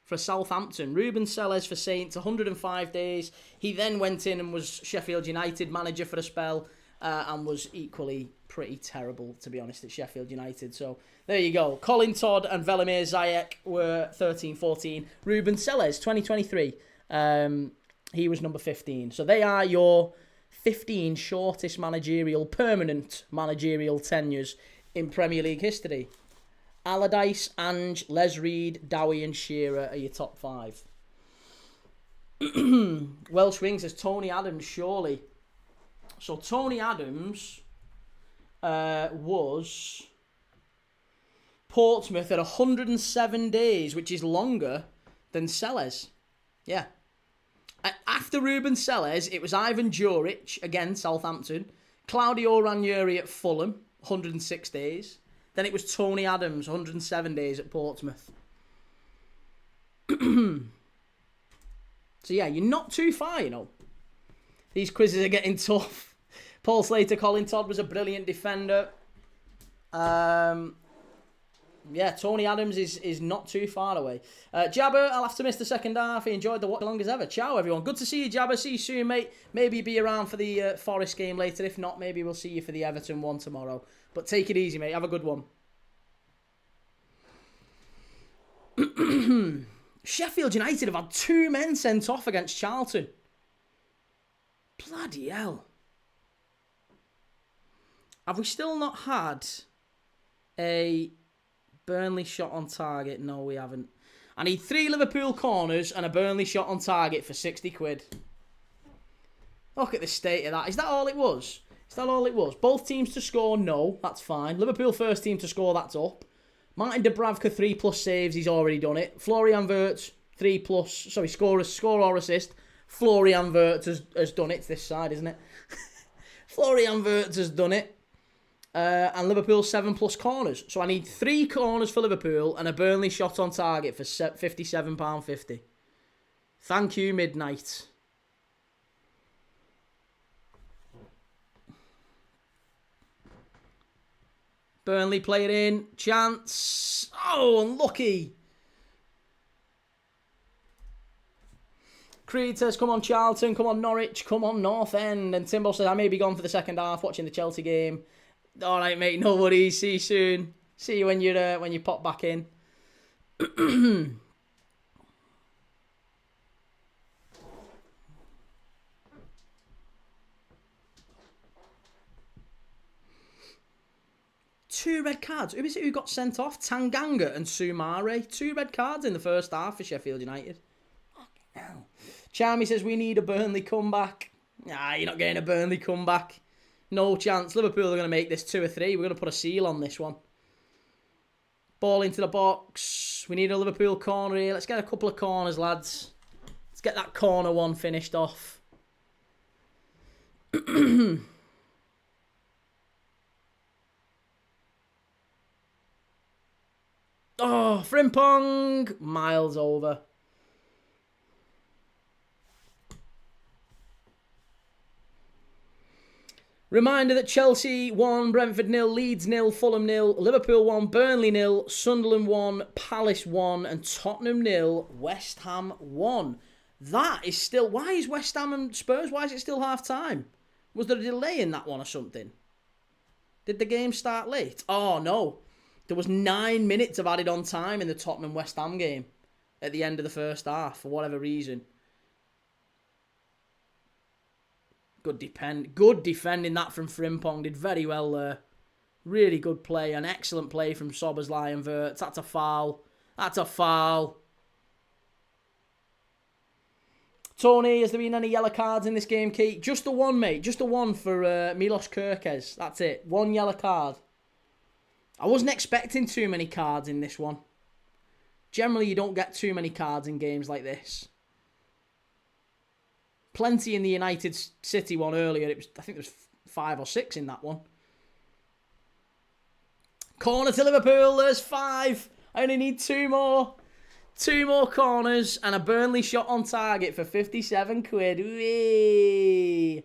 for Southampton. Ruben Selles for Saints, 105 days. He then went in and was Sheffield United manager for a spell and was equally pretty terrible, to be honest, at Sheffield United. So there you go. Colin Todd and Velimir Zajec were 13, 14. Ruben Selles, 2023. He was number 15. So they are your 15 shortest permanent managerial tenures in Premier League history. Allardyce, Ange, Les Reed, Dowie and Shearer are your top 5. Welsh Wing says Tony Adams, surely. So Tony Adams was Portsmouth at 107 days, which is longer than Selles. Yeah. After Ruben Selles, it was Ivan Juric, again, Southampton. Claudio Ranieri at Fulham, 106 days. Then it was Tony Adams, 107 days at Portsmouth. So yeah, you're not too far, you know. These quizzes are getting tough. Paul Slater, Colin Todd was a brilliant defender. Yeah, Tony Adams is not too far away. Jabber, I'll have to miss the second half. He enjoyed the watch along as ever. Ciao, everyone. Good to see you, Jabber. See you soon, mate. Maybe be around for the Forest game later. If not, maybe we'll see you for the Everton one tomorrow. But take it easy, mate. Have a good one. Sheffield United have had 2 men sent off against Charlton. Bloody hell. Have we still not had a Burnley shot on target? No, we haven't. I need 3 Liverpool corners and a Burnley shot on target for 60 quid. Look at the state of that. Is that all it was? Is that all it was? Both teams to score? No, that's fine. Liverpool first team to score, that's up. Martin Dubravka 3+ saves, he's already done it. Florian Wirtz 3+, sorry, score or assist. Florian Wirtz has done it. It's this side, isn't it? Florian Wirtz has done it. And Liverpool 7+ corners. So I need 3 corners for Liverpool and a Burnley shot on target for £57.50. Thank you, Midnight. Burnley play it in. Chance. Oh, unlucky. Creed says, come on Charlton, come on Norwich, come on North End. And Timbo says, I may be gone for the second half watching the Chelsea game. All right, mate, no worries. See you soon. See you when you pop back in. 2 red cards. Who is it who got sent off? Tanganga and Sumare. 2 red cards in the first half for Sheffield United. Charmy says, we need a Burnley comeback. Nah, you're not getting a Burnley comeback. No chance. Liverpool are going to make this 2 or 3. We're going to put a seal on this one. Ball into the box. We need a Liverpool corner here. Let's get a couple of corners, lads. Let's get that corner one finished off. Oh, Frimpong. Miles over. Reminder that Chelsea 1, Brentford 0, Leeds 0, Fulham 0, Liverpool 1, Burnley 0, Sunderland 1, Palace 1, and Tottenham 0, West Ham 1. That is still... Why is West Ham and Spurs, why is it still half-time? Was there a delay in that one or something? Did the game start late? Oh, no. There was 9 minutes of added on time in the Tottenham-West Ham game at the end of the first half, for whatever reason. Good defending that from Frimpong. Did very well there. Really good play. An excellent play from Szoboszlai and Wirtz. That's a foul. That's a foul. Tony, has there been any yellow cards in this game, Keith? Just the one, mate. Just the one for Milos Kerkez. That's it. 1 yellow card. I wasn't expecting too many cards in this one. Generally, you don't get too many cards in games like this. Plenty in the United City one earlier. I think there was 5 or 6 in that one. Corner to Liverpool. There's 5. I only need 2 more. 2 more corners and a Burnley shot on target for 57 quid. Whee!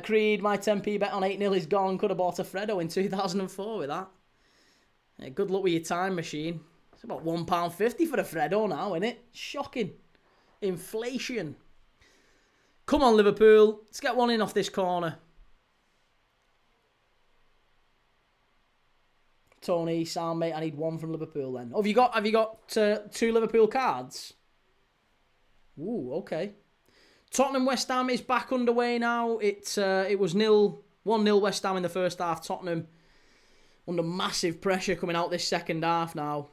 Creed, my 10p bet on 8-0 is gone. Could have bought a Freddo in 2004 with that. Good luck with your time machine. It's about £1.50 for a Freddo now, isn't it? Shocking. Inflation. Come on, Liverpool. Let's get one in off this corner. Tony, sound mate, I need 1 from Liverpool then. Oh, have you got 2 Liverpool cards? Ooh, okay. Tottenham West Ham is back underway now. It was 1-0 West Ham in the first half. Tottenham under massive pressure coming out this second half now.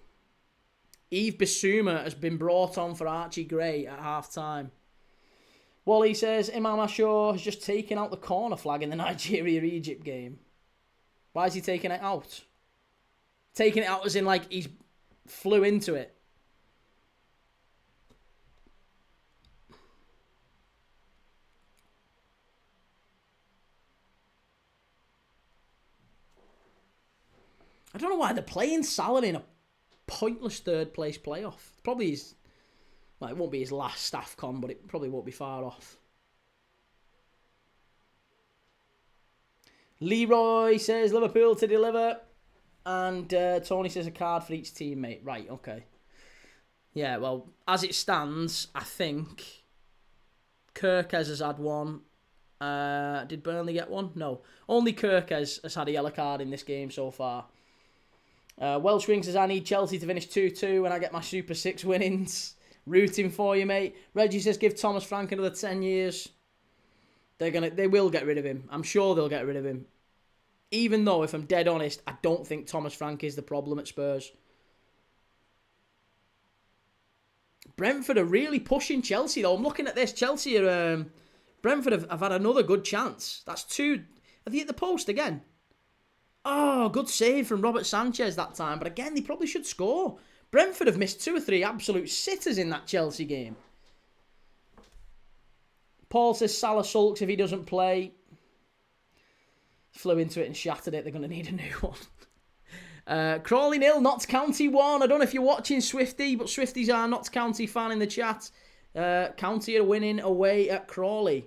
Yves Bissouma has been brought on for Archie Gray at half time. Wally says, Imam Ashur has just taken out the corner flag in the Nigeria-Egypt game. Why is he taking it out? Taking it out as in, like, he's flew into it. I don't know why they're playing Salah in a pointless third-place playoff. Probably is... Well, it won't be his last AFCON, but it probably won't be far off. Leroy says Liverpool to deliver. And Tony says a card for each teammate. Right, okay. Yeah, well, as it stands, I think Kerkez has had 1. Did Burnley get 1? No. Only Kerkez has had a yellow card in this game so far. Welsh Wing says, I need Chelsea to finish 2-2 when I get my Super 6 winnings. Rooting for you, mate. Reggie says, give Thomas Frank another 10 years. They will get rid of him. I'm sure they'll get rid of him. Even though, if I'm dead honest, I don't think Thomas Frank is the problem at Spurs. Brentford are really pushing Chelsea, though. I'm looking at this. Chelsea are... Brentford have had another good chance. That's 2... Are they at the post again? Oh, good save from Robert Sanchez that time. But again, they probably should score. Brentford have missed 2 or 3 absolute sitters in that Chelsea game. Paul says Salah sulks if he doesn't play. Flew into it and shattered it. They're going to need a new one. Crawley 0, Notts County 1. I don't know if you're watching, Swifty, but Swifties are Notts County fan in the chat. County are winning away at Crawley.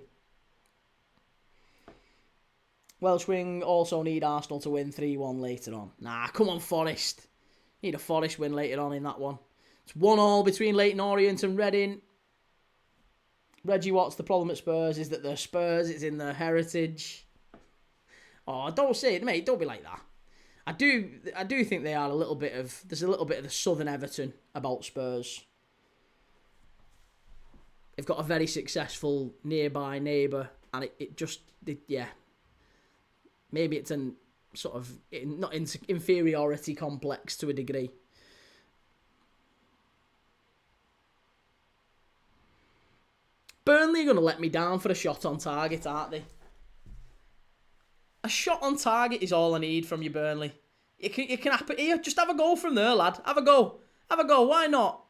Welsh Wing also need Arsenal to win 3-1 later on. Nah, come on, Forest. Need a Forest win later on in that one. It's 1-1 between Leyton Orient and Reading. Reggie Watts, the problem at Spurs is that they're Spurs, it's in their heritage. Oh, don't say it, mate. Don't be like that. I do think they are a little bit of... There's a little bit of the Southern Everton about Spurs. They've got a very successful nearby neighbour, and it just... yeah. Maybe it's an sort of... not inferiority complex to a degree. Burnley are going to let me down for a shot on target, aren't they? A shot on target is all I need from you, Burnley. It can happen here. Just have a go from there, lad. Have a go. Have a go. Why not?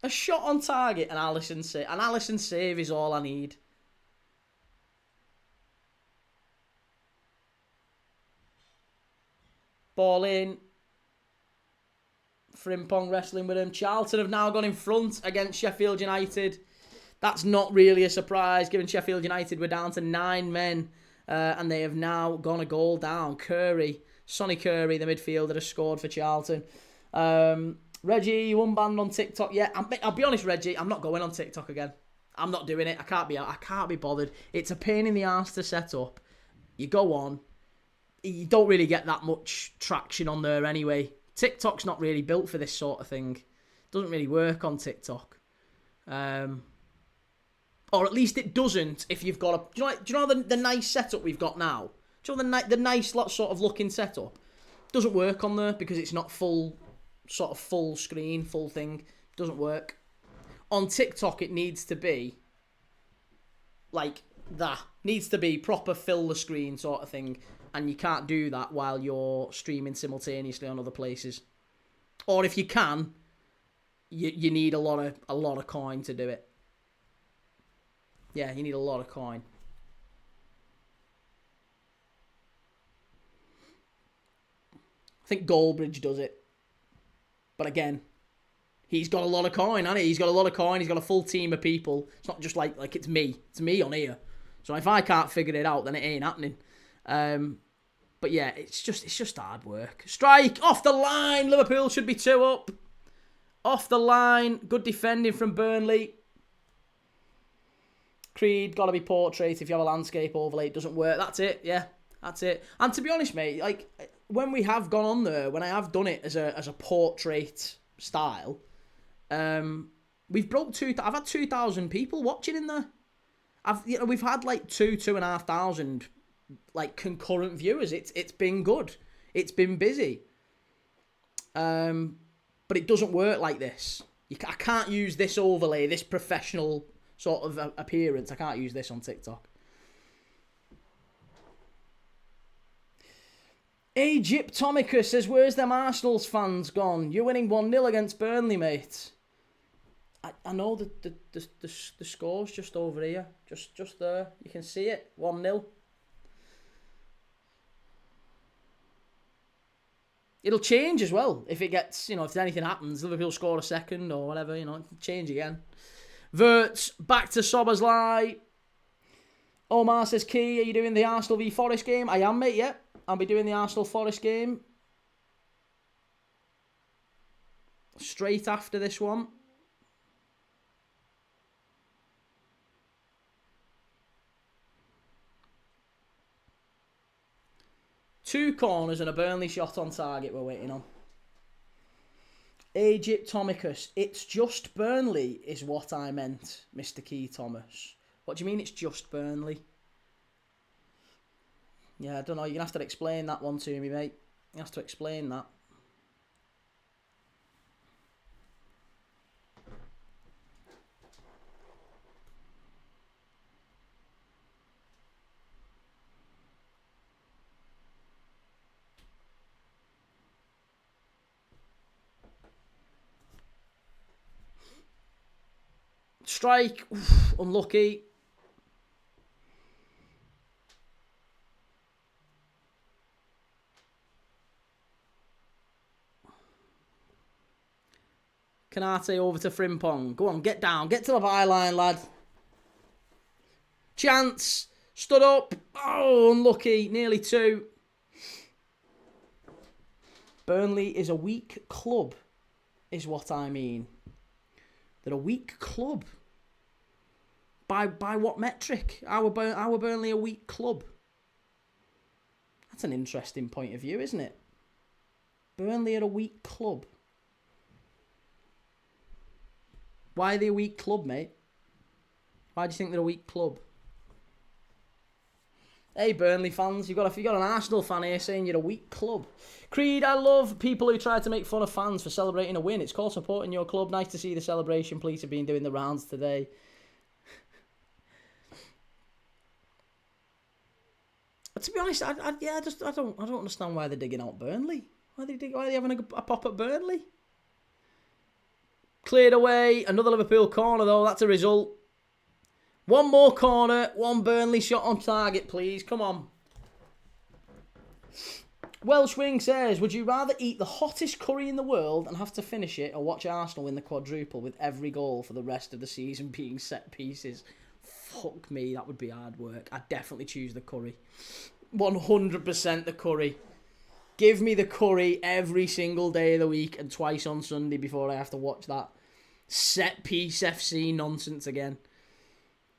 A shot on target and Alisson save is all I need. Ball in. Frimpong wrestling with him. Charlton have now gone in front against Sheffield United. That's not really a surprise, given Sheffield United were down to 9 men. And they have now gone a goal down. Sonny Curry, the midfielder, has scored for Charlton. Reggie, you unbanned on TikTok yet? I'll be honest, Reggie, I'm not going on TikTok again. I'm not doing it. I can't be bothered. It's a pain in the arse to set up. You go on. You don't really get that much traction on there anyway. TikTok's not really built for this sort of thing. It doesn't really work on TikTok. Or at least it doesn't if you've got a... Do you know the nice setup we've got now? Do you know the nice sort of looking setup? Doesn't work on there because it's not full screen, full thing. Doesn't work. On TikTok, it needs to be like that. Needs to be proper fill the screen sort of thing. And you can't do that while you're streaming simultaneously on other places. Or if you can, you need a lot of coin to do it. Yeah, you need a lot of coin. I think Goldbridge does it. But again, he's got a lot of coin, hasn't he? He's got a lot of coin. He's got a full team of people. It's not just like it's me. It's me on here. So if I can't figure it out, then it ain't happening. But yeah, it's just hard work. Strike off the line. Liverpool should be 2 up. Off the line. Good defending from Burnley. Creed, got to be portrait. If you have a landscape overlay, it doesn't work. That's it. Yeah, that's it. And to be honest, mate, like when we have gone on there, when I have done it as a portrait style, we've broke I've had 2,000 people watching in there. We've had like 2,500 like concurrent viewers. It's been good. It's been busy. But it doesn't work like this. I can't use this overlay, this professional sort of appearance. I can't use this on TikTok. Egyptomicus says, "Where's them Arsenal's fans gone? You're winning 1-0 against Burnley, mate." I know the score's just over here, just there. You can see it, 1-0. It'll change as well if it gets, if anything happens, Liverpool score a second or whatever, it'll change again. Verts, back to Sobersley. Omar says, "Key, are you doing the Arsenal v Forest game?" I am, mate, yeah. I'll be doing the Arsenal Forest game straight after this one. Two corners and a Burnley shot on target we're waiting on. Egyptomicus, it's just Burnley is what I meant, Mr. Key Thomas. What do you mean it's just Burnley? Yeah, I don't know. You're going to have to explain that one to me, mate. You have to explain that. Strike, unlucky. Kanate over to Frimpong. Go on, get down. Get to the byline, lad. Chance. Stood up. Oh, unlucky. Nearly 2. Burnley is a weak club, is what I mean. They're a weak club. By what metric? Our Burnley a weak club? That's an interesting point of view, isn't it? Burnley are a weak club. Why are they a weak club, mate? Why do you think they're a weak club? Hey, Burnley fans, if you got an Arsenal fan here saying you're a weak club. Creed, I love people who try to make fun of fans for celebrating a win. It's called supporting your club. Nice to see the celebration. Police have been doing the rounds today. But to be honest, I don't understand why they're digging out Burnley. Why are they having a pop at Burnley? Cleared away. Another Liverpool corner though. That's a result. One more corner, one Burnley shot on target, please. Come on. Welsh Wing says, would you rather eat the hottest curry in the world and have to finish it, or watch Arsenal win the quadruple with every goal for the rest of the season being set pieces? Fuck me, that would be hard work. I'd definitely choose the curry. 100% the curry. Give me the curry every single day of the week and twice on Sunday before I have to watch that set piece FC nonsense again.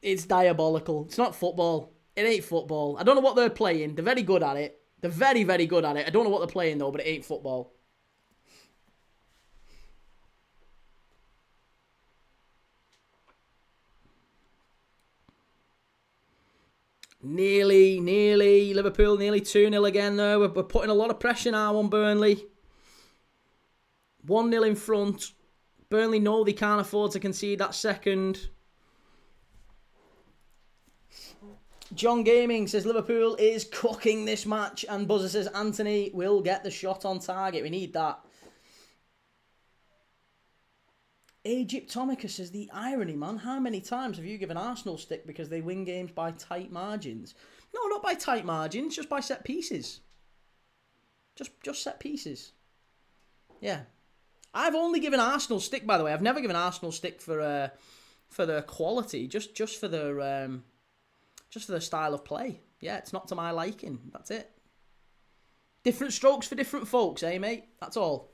It's diabolical. It's not football. It ain't football. I don't know what they're playing. They're very good at it. They're very, very good at it. I don't know what they're playing, though, but it ain't football. Nearly. Liverpool nearly 2-0 again, though. We're putting a lot of pressure now on Burnley. 1-0 in front. Burnley know they can't afford to concede that second. John Gaming says Liverpool is cooking this match, and Buzzer says Anthony will get the shot on target. We need that. Egyptomica says the irony, man. How many times have you given Arsenal stick because they win games by tight margins? No, not by tight margins, just by set pieces. Just set pieces. Yeah. I've only given Arsenal stick, by the way. I've never given Arsenal stick for their quality, just for their style of play. Yeah, it's not to my liking. That's it. Different strokes for different folks, eh, mate? That's all.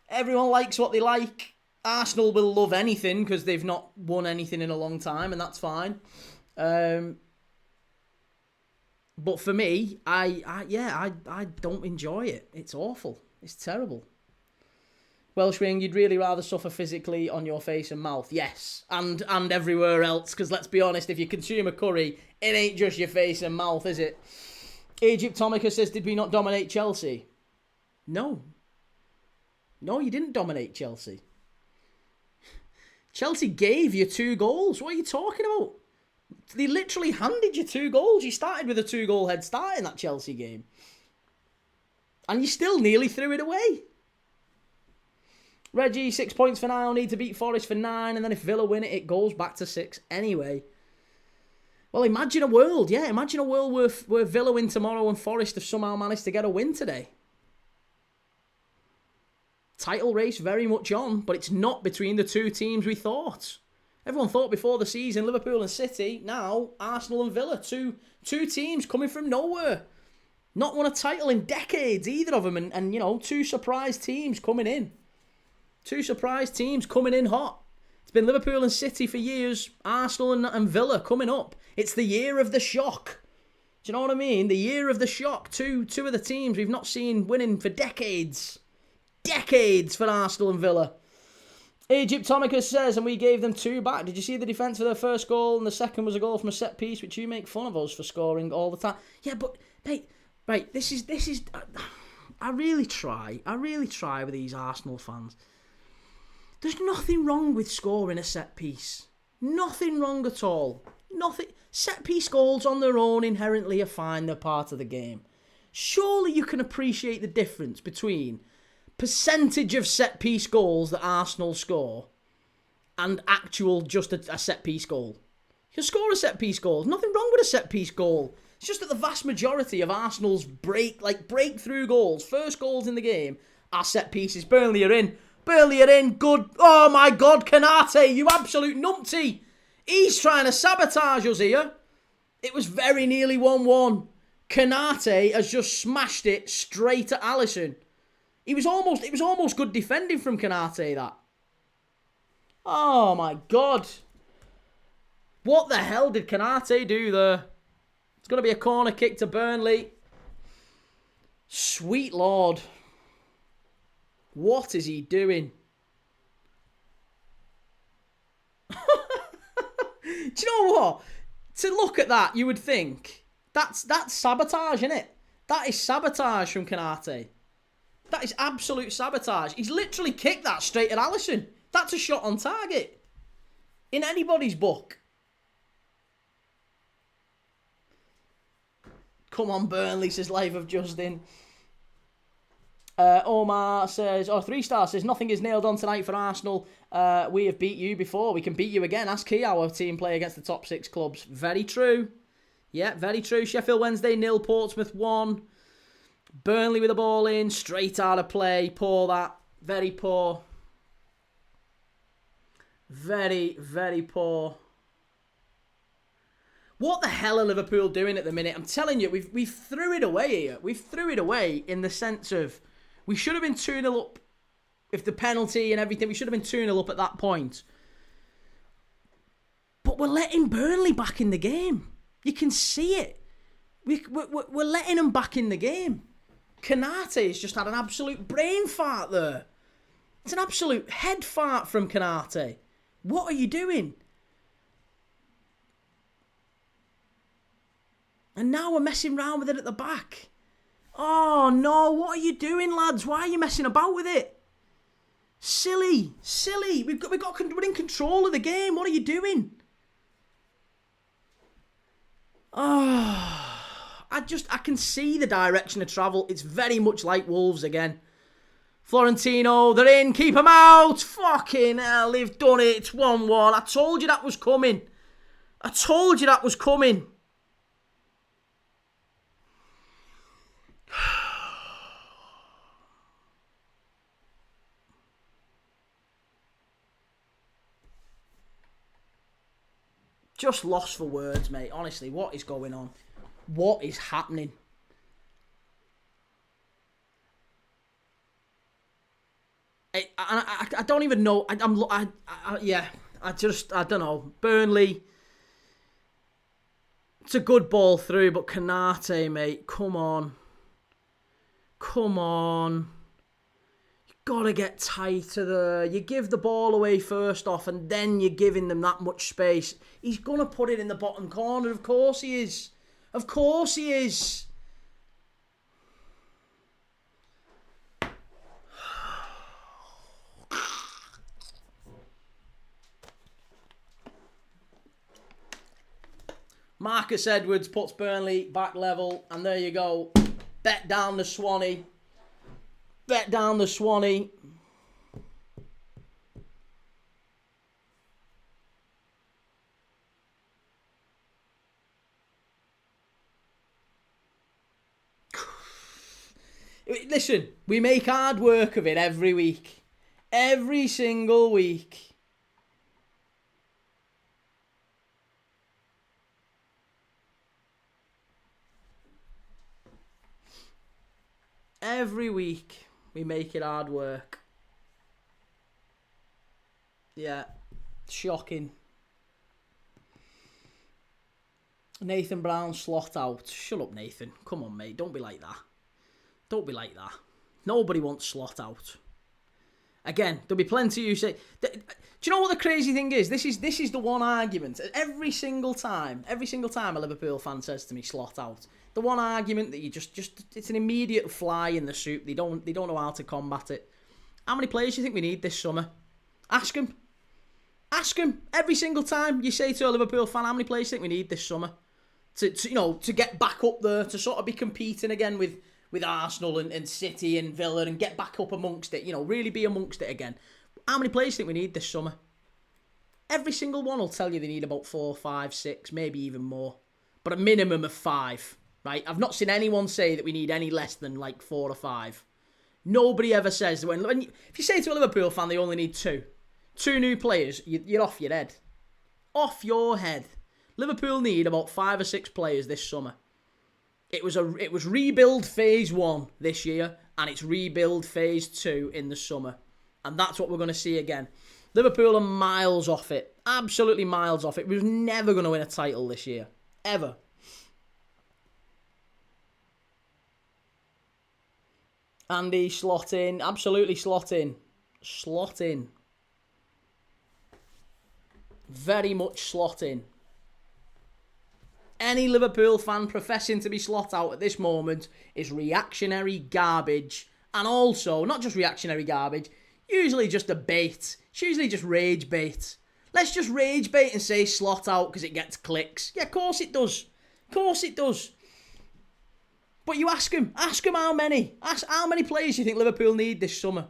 Everyone likes what they like. Arsenal will love anything because they've not won anything in a long time, and that's fine. But for me, I don't enjoy it. It's awful. It's terrible. Welsh Wing, you'd really rather suffer physically on your face and mouth. Yes, and everywhere else, because let's be honest, if you consume a curry, it ain't just your face and mouth, is it? Egyptomica says, did we not dominate Chelsea? No, you didn't dominate Chelsea. Chelsea gave you 2 goals. What are you talking about? They literally handed you 2 goals. You started with a 2-goal head start in that Chelsea game. And you still nearly threw it away. Reggie, 6 points for now. Need to beat Forest for 9. And then if Villa win it, it goes back to 6 anyway. Well, imagine a world, yeah. Imagine a world where Villa win tomorrow and Forest have somehow managed to get a win today. Title race very much on, but it's not between the 2 teams we thought. Everyone thought before the season, Liverpool and City. Now, Arsenal and Villa. Two teams coming from nowhere. Not won a title in decades, either of them. And 2 surprise teams coming in. 2 surprise teams coming in hot. It's been Liverpool and City for years. Arsenal and Villa coming up. It's the year of the shock. Do you know what I mean? The year of the shock. Two of the teams we've not seen winning for decades. Decades for Arsenal and Villa. Egyptomica says, and we gave them 2 back. Did you see the defence for their first goal? And the second was a goal from a set piece, which you make fun of us for scoring all the time. Yeah, but, mate, right, this is. I really try with these Arsenal fans. There's nothing wrong with scoring a set piece. Nothing wrong at all. Nothing. Set piece goals on their own inherently are fine. They're part of the game. Surely you can appreciate the difference between percentage of set piece goals that Arsenal score and actual just a set piece goal. You can score a set piece goal. There's nothing wrong with a set piece goal. It's just that the vast majority of Arsenal's breakthrough goals, first goals in the game, are set pieces. Burnley are in. Burnley are in. Good. Oh, my God, Canate, you absolute numpty. He's trying to sabotage us here. It was very nearly 1-1. Canate has just smashed it straight at Alisson. It was almost good defending from Canate, that. Oh, my God. What the hell did Canate do there? It's going to be a corner kick to Burnley. Sweet Lord. What is he doing? Do you know what? To look at that, you would think that's sabotage, isn't it? That is sabotage from Canate. That is absolute sabotage. He's literally kicked that straight at Alisson. That's a shot on target. In anybody's book. Come on, Burnley, says Life of Justin. Omar says, 3-star says, nothing is nailed on tonight for Arsenal. We have beat you before. We can beat you again. Ask Key our team play against the top 6 clubs. Very true. Yeah, very true. Sheffield Wednesday 0, Portsmouth 1. Burnley with the ball in, straight out of play. Poor that. Very poor. Very, very poor. What the hell are Liverpool doing at the minute? I'm telling you, we've threw it away here. We've threw it away in the sense of we should have been 2-0 up with the penalty and everything. We should have been 2-0 up at that point. But we're letting Burnley back in the game. You can see it. We're letting them back in the game. Canate has just had an absolute brain fart there. It's an absolute head fart from Canate. What are you doing? And now we're messing around with it at the back. Oh, no. What are you doing, lads? Why are you messing about with it? Silly. Silly. We're in control of the game. What are you doing? Oh, I can see the direction of travel. It's very much like Wolves again. Florentino, they're in. Keep them out. Fucking hell, they've done it. It's 1-1. I told you that was coming. I told you that was coming. Just lost for words, mate. Honestly, what is going on? What is happening? I don't even know. I don't know. Burnley. It's a good ball through, but Canate, mate, come on. Come on. Gotta get tighter there. You give the ball away first off and then you're giving them that much space. He's gonna put it in the bottom corner. Of course he is. Of course he is. Marcus Edwards puts Burnley back level, and there you go. Bet down the Swanee. Bet down the Swanee. Listen, we make hard work of it every week. Every single week. Every week, we make it hard work. Yeah, shocking. Nathan Brown slot out. Shut up, Nathan. Come on, mate. Don't be like that. Don't be like that. Nobody wants slot out. Again, there'll be plenty of you say... Do you know what the crazy thing is? This is the one argument. Every single time a Liverpool fan says to me, slot out. The one argument that you just it's an immediate fly in the soup. They don't know how to combat it. How many players do you think we need this summer? Ask them. Ask them. Every single time you say to a Liverpool fan, how many players do you think we need this summer? To get back up there, to sort of be competing again with Arsenal and City and Villa and get back up amongst it, really be amongst it again. How many players do you think we need this summer? Every single one will tell you they need about 4, 5, 6, maybe even more. But a minimum of 5, right? I've not seen anyone say that we need any less than like 4 or 5. Nobody ever says if you say to a Liverpool fan they only need two new players, you're off your head. Off your head. Liverpool need about 5 or 6 players this summer. It was rebuild phase 1 this year, and it's rebuild phase 2 in the summer. And that's what we're going to see again. Liverpool are miles off it. Absolutely miles off it. We was never going to win a title this year. Ever. Andy, slot in. Absolutely slot in. Slot in. Very much slot in. Any Liverpool fan professing to be slot out at this moment is reactionary garbage. And also, not just reactionary garbage, usually just a bait. It's usually just rage bait. Let's just rage bait and say slot out because it gets clicks. Yeah, of course it does. Of course it does. But you ask him how many. Ask how many players you think Liverpool need this summer.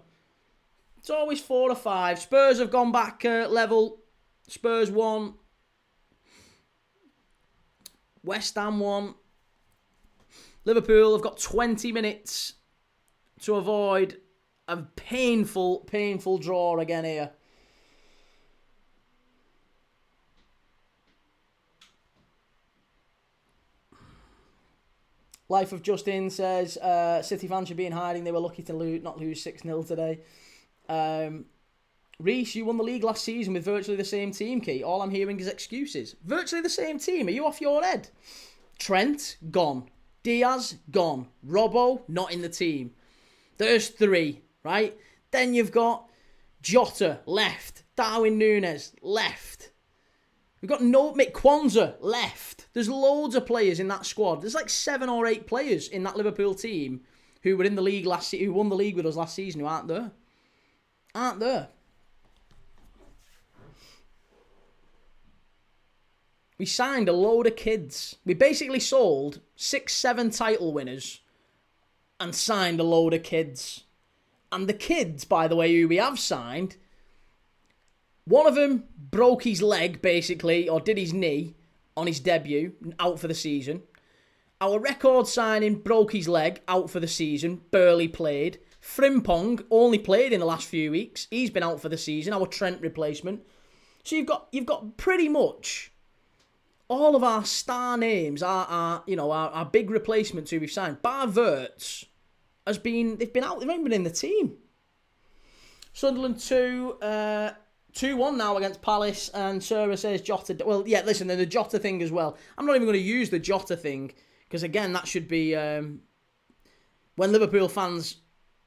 It's always 4 or 5. Spurs have gone back level. Spurs 1. West Ham 1. Liverpool have got 20 minutes to avoid a painful draw again here. Life of Justin says, City fans should be in hiding. They were lucky to not lose 6-0 today. Reece, you won the league last season with virtually the same team, Key. All I'm hearing is excuses. Virtually the same team. Are you off your head? Trent, gone. Diaz, gone. Robbo, not in the team. There's 3, right? Then you've got Jota, left. Darwin Núñez, left. We've got Mick Kwanzaa, left. There's loads of players in that squad. There's like 7 or 8 players in that Liverpool team who were in the league who won the league with us last season who aren't there. Aren't there. We signed a load of kids. We basically sold 6-7 title winners and signed a load of kids. And the kids, by the way, who we have signed, one of them broke his leg, basically, or did his knee on his debut, out for the season. Our record signing broke his leg, out for the season, barely played. Frimpong only played in the last few weeks. He's been out for the season, our Trent replacement. So you've got pretty much all of our star names, our big replacements who we've signed. Bar Wirtz they've been out, they've not been in the team. Sunderland 2-1 now against Palace, and Sarah says Jota. Well, yeah, listen, then the Jota thing as well. I'm not even going to use the Jota thing, because again, that should be when Liverpool fans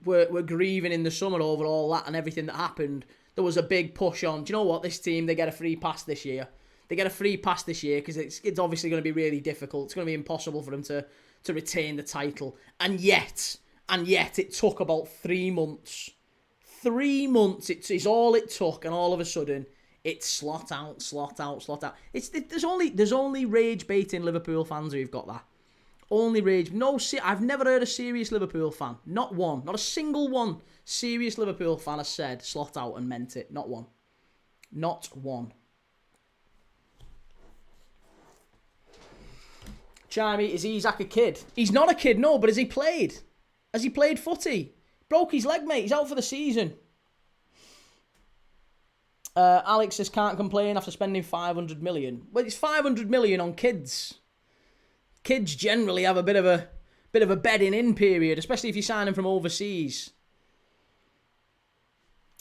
were grieving in the summer over all that and everything that happened. There was a big push on, do you know what, this team, they get a free pass this year. They get a free pass this year because it's obviously going to be really difficult. It's going to be impossible for them to retain the title. And yet it took about 3 months. 3 months is all it took, and all of a sudden it's slot out. There's only rage baiting Liverpool fans who've got that. Only rage. I've never heard a serious Liverpool fan. Not one. Not a single one. Serious Liverpool fan has said slot out and meant it. Not one. Not one. Chimey, is Isak a kid? He's not a kid, no, but has he played? Has he played footy? Broke his leg, mate. He's out for the season. Alex says, can't complain after spending 500 million. Well, it's 500 million on kids. Kids generally have a bit of a bedding in period, especially if you sign them from overseas.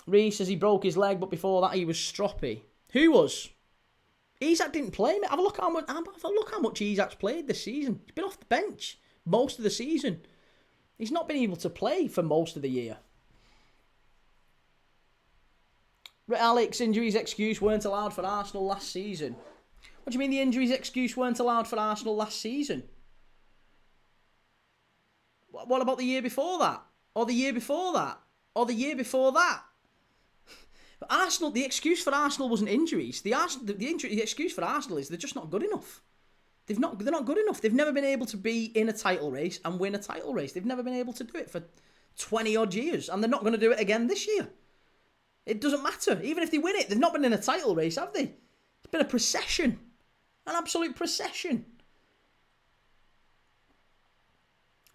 Reece says he broke his leg, but before that he was stroppy. Who was? Isak didn't play, mate. Have a look how much Isak's played this season. He's been off the bench most of the season. He's not been able to play for most of the year. Alex, injuries excuse weren't allowed for Arsenal last season. What do you mean the injuries excuse weren't allowed for Arsenal last season? What about the year before that? Or the year before that? Or the year before that? Arsenal, the excuse for Arsenal wasn't injuries. The excuse for Arsenal is they're just not good enough. They're not good enough. They've never been able to be in a title race and win a title race. They've never been able to do it for 20 odd years, and they're not going to do it again this year. It doesn't matter. Even if they win it, they've not been in a title race, have they? It's been a procession. An absolute procession.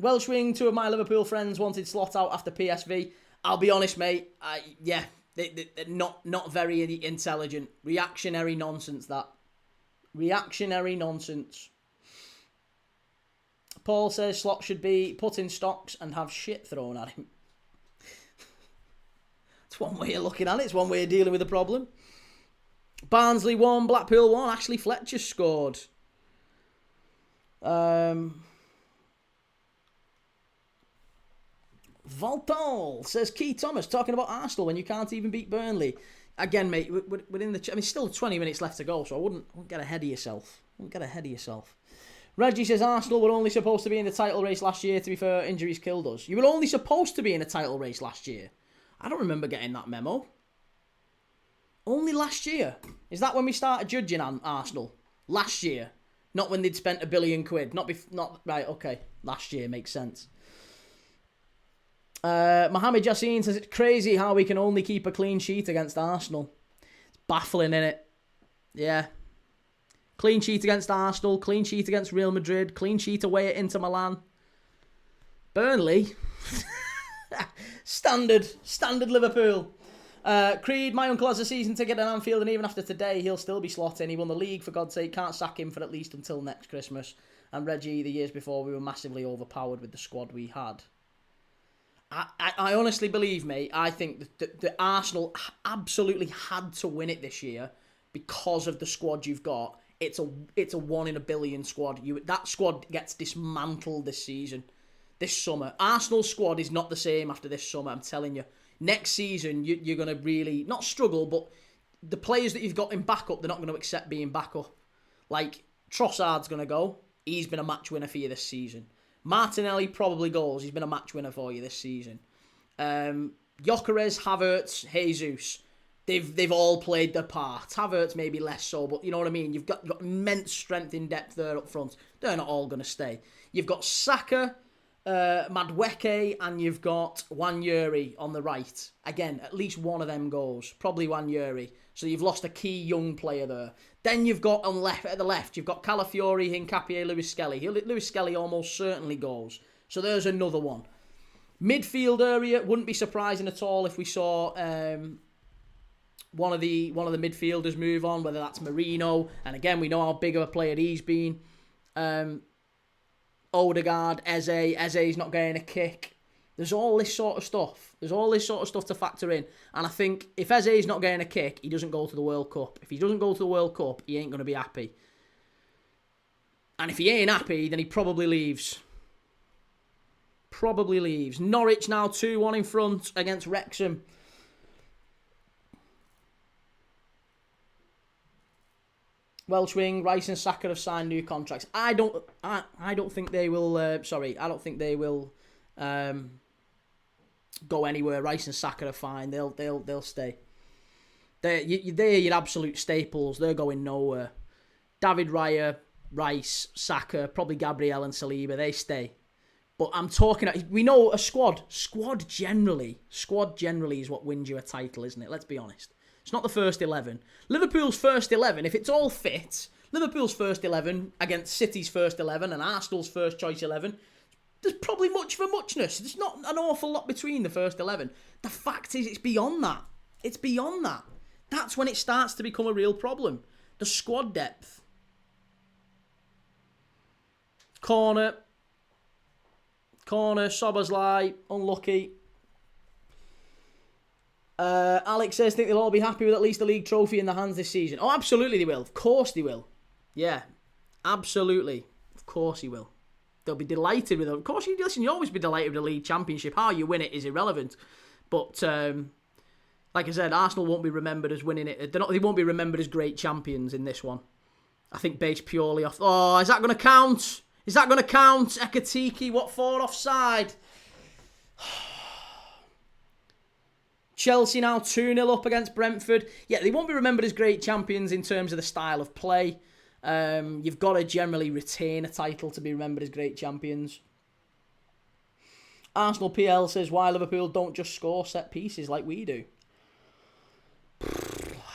Welsh Wing, 2 of my Liverpool friends wanted Slot out after PSV. I'll be honest, mate. They're not very intelligent. Reactionary nonsense, that. Reactionary nonsense. Paul says Slot should be put in stocks and have shit thrown at him. It's one way of looking at it. It's one way of dealing with the problem. Barnsley 1, Blackpool 1. Ashley Fletcher scored. Voltal says Key Thomas talking about Arsenal when you can't even beat Burnley. Again, mate, we're in the... I mean, still 20 minutes left to go, so I wouldn't get ahead of yourself. Reggie says Arsenal were only supposed to be in the title race last year. To be fair, injuries killed us. You were only supposed to be in a title race last year. I don't remember getting that memo. Only last year. Is that when we started judging Arsenal? Last year. Not when they'd spent £1 billion. Not right, okay. Last year makes sense. Mohamed Yassine says it's crazy how we can only keep a clean sheet against Arsenal. It's baffling, innit? Yeah. Clean sheet against Arsenal, clean sheet against Real Madrid, clean sheet away at Inter Milan. Burnley. Standard Liverpool. Creed, my uncle has a season ticket at Anfield, and even after today, he'll still be slotting. He won the league, for God's sake. Can't sack him for at least until next Christmas. And Reggie, the years before, we were massively overpowered with the squad we had. I honestly believe, mate, I think that Arsenal absolutely had to win it this year because of the squad you've got. It's a 1 in a billion squad. That squad gets dismantled this season, this summer. Arsenal's squad is not the same after this summer, I'm telling you. Next season, you're going to really, not struggle, but the players that you've got in backup, they're not going to accept being backup. Like, Trossard's going to go. He's been a match winner for you this season. Martinelli probably goes. He's been a match winner for you this season. Gyökeres, Havertz, Jesus. They've all played their part. Havertz maybe less so, but you know what I mean? You've got immense strength in depth there up front. They're not all going to stay. You've got Saka, Madueke, and you've got Wanyuri on the right. Again, at least one of them goes. Probably Wanyuri. So you've lost a key young player there. Then you've got at the left, you've got Calafiori, Hincapié, Lewis Skelly. Lewis Skelly almost certainly goes. So there's another one. Midfield area, wouldn't be surprising at all if we saw one of the midfielders move on, whether that's Marino, and again, we know how big of a player he's been. Odegaard, Eze's not getting a kick. There's all this sort of stuff. To factor in. And I think if Eze's not getting a kick, he doesn't go to the World Cup. If he doesn't go to the World Cup, he ain't going to be happy. And if he ain't happy, then he probably leaves. Norwich now 2-1 in front against Wrexham. Welsh Wing, Rice and Saka have signed new contracts. I don't think they will. I don't think they will go anywhere. Rice and Saka are fine. They'll stay. They're your absolute staples. They're going nowhere. David Raya, Rice, Saka, probably Gabriel and Saliba. They stay. But I'm talking. We know a squad. Squad generally is what wins you a title, isn't it? Let's be honest. It's not the first 11. Liverpool's first 11, if it's all fit, Liverpool's first 11 against City's first 11 and Arsenal's first choice 11, there's probably much for muchness. There's not an awful lot between the first 11. The fact is, it's beyond that. That's when it starts to become a real problem. The squad depth. Corner, Soboslai, unlucky. Alex says, think they'll all be happy with at least a league trophy in their hands this season. Oh, absolutely they will. Of course they will. Yeah, absolutely. Of course he will. They'll be delighted with it. Of course, you'll always be delighted with the league championship. How you win it is irrelevant. But, like I said, Arsenal won't be remembered as winning it. They won't be remembered as great champions in this one. I think based purely off... Oh, is that going to count? Ekatiki, what for offside? Chelsea now 2-0 up against Brentford. Yeah, they won't be remembered as great champions in terms of the style of play. You've got to generally retain a title to be remembered as great champions. Arsenal PL says, why Liverpool don't just score set pieces like we do?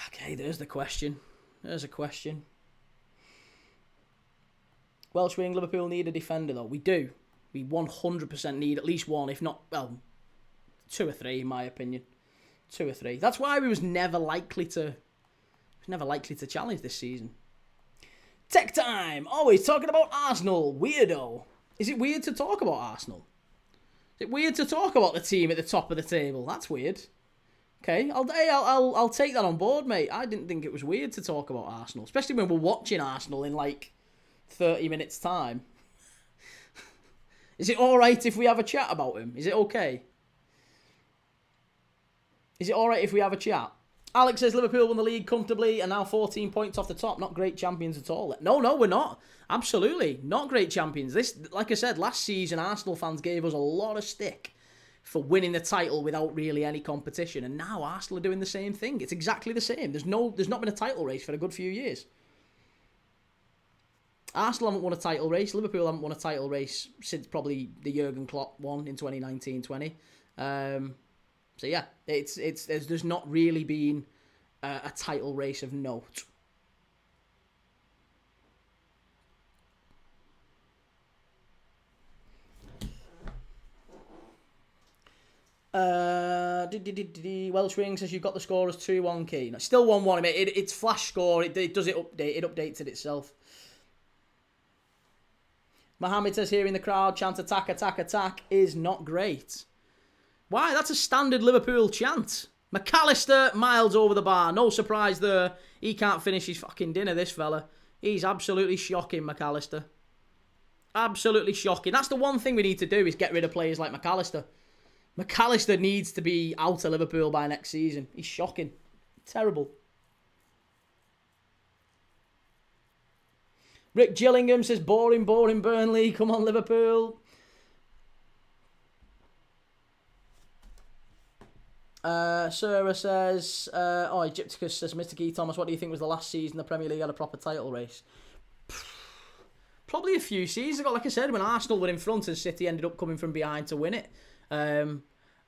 Okay, there's a question. Welsh Wing, Liverpool need a defender though. We do. We 100% need at least one, if not, well, 2 or 3 in my opinion. 2 or 3. That's why we was never likely to challenge this season. Tech time! Always talking about Arsenal. Weirdo. Is it weird to talk about Arsenal? Is it weird to talk about the team at the top of the table? That's weird. Okay, I'll take that on board, mate. I didn't think it was weird to talk about Arsenal, especially when we're watching Arsenal in like 30 minutes' time. Is it alright if we have a chat about him? Is it okay? Is it alright if we have a chat? Alex says Liverpool won the league comfortably and now 14 points off the top. Not great champions at all. No, we're not. Absolutely. Not great champions. This, like I said, last season Arsenal fans gave us a lot of stick for winning the title without really any competition. And now Arsenal are doing the same thing. It's exactly the same. There's not been a title race for a good few years. Arsenal haven't won a title race. Liverpool haven't won a title race since probably the Jurgen Klopp one in 2019-20. So yeah, there's not really been a title race of note. Welsh Ring says you've got the score as 2-1 key. No, still 1-1. It's flash score. It does it update. It updates it itself. Mohammed says here in the crowd, chant attack, attack, attack is not great. Why? That's a standard Liverpool chant. McAllister, miles over the bar. No surprise there. He can't finish his fucking dinner, this fella. He's absolutely shocking, McAllister. Absolutely shocking. That's the one thing we need to do is get rid of players like McAllister. McAllister needs to be out of Liverpool by next season. He's shocking. Terrible. Rick Gillingham says, boring, boring Burnley. Come on, Liverpool. Sarah says, Egypticus says, Mr. Key Thomas, what do you think was the last season the Premier League had a proper title race? Probably a few seasons ago. Like I said, when Arsenal were in front and City ended up coming from behind to win it. And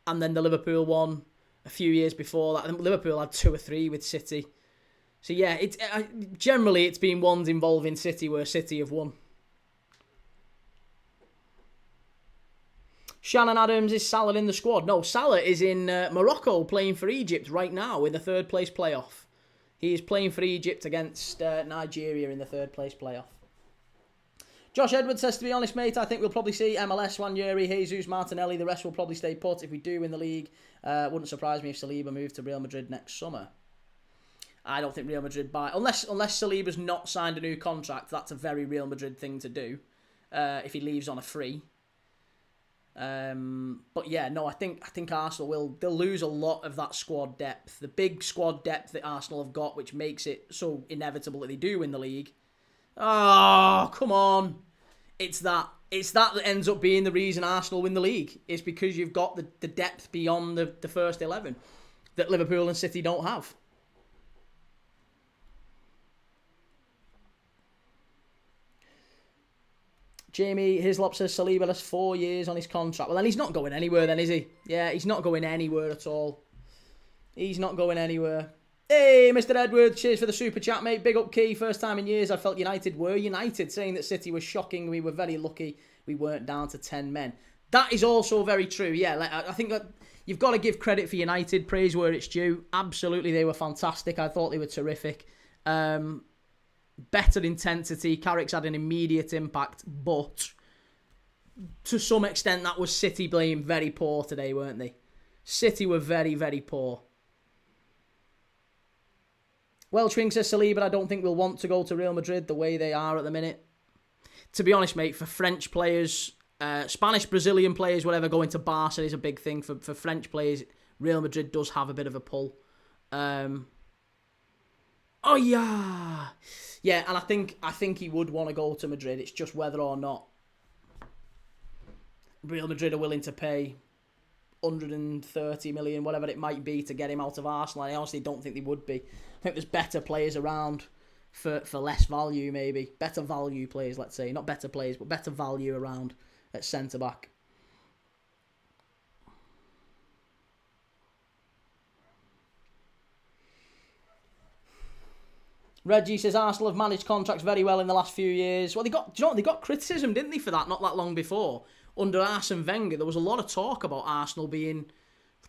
then the Liverpool one a few years before that. I think Liverpool had 2 or 3 with City. So yeah, generally it's been ones involving City where City have won. Shannon Adams, is Salah in the squad? No, Salah is in Morocco playing for Egypt right now in the 3rd place playoff. He is playing for Egypt against Nigeria in the 3rd place playoff. Josh Edwards says, to be honest, mate, I think we'll probably see MLS, Wanjeri, Jesus, Martinelli. The rest will probably stay put. If we do win the league, wouldn't surprise me if Saliba moved to Real Madrid next summer. I don't think Real Madrid buy... Unless Saliba's not signed a new contract, that's a very Real Madrid thing to do. If he leaves on a free. But yeah, no, I think Arsenal they'll lose a lot of that squad depth. The big squad depth that Arsenal have got, which makes it so inevitable that they do win the league. Oh, come on. It's that ends up being the reason Arsenal win the league. It's because you've got the depth beyond the first 11 that Liverpool and City don't have. Jamie Hislop says Saliba has 4 years on his contract. Well, then he's not going anywhere then, is he? Yeah, he's not going anywhere at all. He's not going anywhere. Hey, Mr. Edwards, cheers for the super chat, mate. Big up Key. First time in years I felt United were United. Saying that City was shocking. We were very lucky we weren't down to 10 men. That is also very true. Yeah, I think that you've got to give credit for United. Praise where it's due. Absolutely, they were fantastic. I thought they were terrific. Better intensity. Carrick's had an immediate impact, but to some extent that was City playing very poor today, weren't they? City were very, very poor. Welshwing says Saliba, I don't think we'll want to go to Real Madrid the way they are at the minute. To be honest, mate, for French players, Spanish, Brazilian players, whatever, going to Barca is a big thing. For French players, Real Madrid does have a bit of a pull. Oh yeah, yeah, and I think he would want to go to Madrid. It's just whether or not Real Madrid are willing to pay 130 million, whatever it might be, to get him out of Arsenal. I honestly don't think they would be. I think there's better players around for less value, maybe better value players. Let's say not better players, but better value around at centre back. Reggie says Arsenal have managed contracts very well in the last few years. Well, they got criticism, didn't they, for that not that long before. under Arsene Wenger, there was a lot of talk about Arsenal being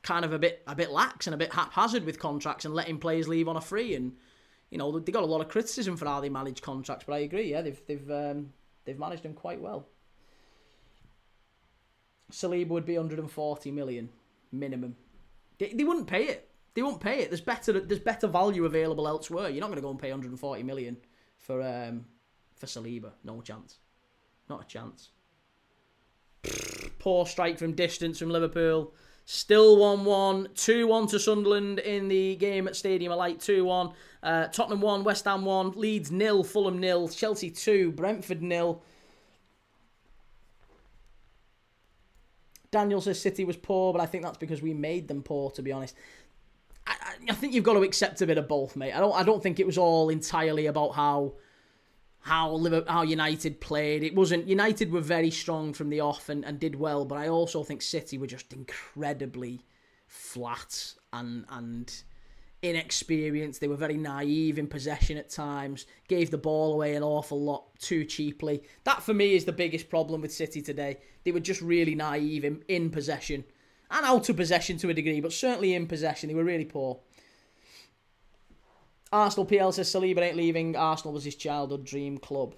kind of a bit lax and a bit haphazard with contracts and letting players leave on a free. And you know, they got a lot of criticism for how they manage contracts, but I agree. Yeah, they've managed them quite well. Saliba would be 140 million minimum. They wouldn't pay it. They won't pay it. There's better value available elsewhere. You're not going to go and pay 140 million for Saliba. No chance. Not a chance. Poor strike from distance from Liverpool. Still 1-1. 2-1 to Sunderland in the game at Stadium of Light. 2-1. Tottenham 1, West Ham 1, Leeds 0, Fulham 0, Chelsea 2, Brentford 0. Daniel says City was poor, but I think that's because we made them poor, to be honest. I think you've got to accept a bit of both, mate. I don't think it was all entirely about how United played. It wasn't. United were very strong from the off and did well, but I also think City were just incredibly flat and inexperienced. They were very naive in possession at times, gave the ball away an awful lot too cheaply. That for me is the biggest problem with City today. They were just really naive in possession and out of possession to a degree, but certainly in possession they were really poor. Arsenal PL says Saliba ain't leaving. Arsenal was his childhood dream club.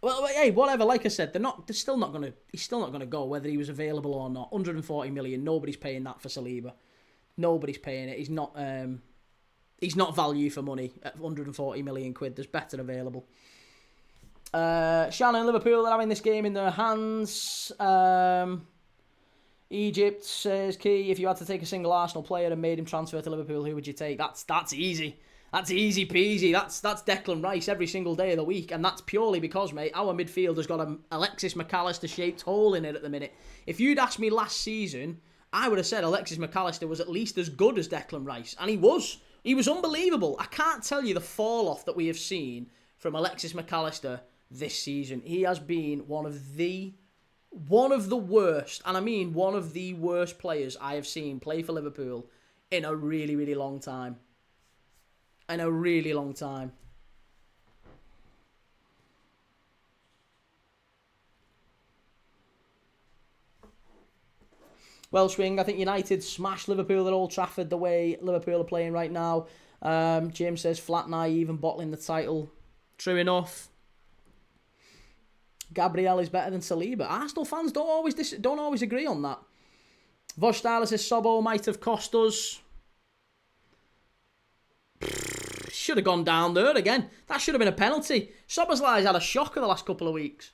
Well, hey, whatever. Like I said, He's still not gonna go whether he was available or not. 140 million. Nobody's paying that for Saliba. Nobody's paying it. He's not value for money at 140 million quid. There's better available. Shannon, Liverpool are having this game in their hands. Egypt says, Key, if you had to take a single Arsenal player and made him transfer to Liverpool, who would you take? That's easy. That's easy peasy. That's Declan Rice every single day of the week. And that's purely because, mate, our midfield has got an Alexis McAllister-shaped hole in it at the minute. If you'd asked me last season, I would have said Alexis McAllister was at least as good as Declan Rice. And he was. He was unbelievable. I can't tell you the fall-off that we have seen from Alexis McAllister this season. He has been one of the worst, and I mean one of the worst players I have seen play for Liverpool in a really, really long time. In a really long time. Welsh Wing, I think United smashed Liverpool at Old Trafford the way Liverpool are playing right now. James says flat naive and bottling the title. True enough. Gabriel is better than Saliba. Arsenal fans don't always agree on that. Vosh Styler says Sobbo might have cost us. Should have gone down there again. That should have been a penalty. Szoboszlai's had a shocker the last couple of weeks.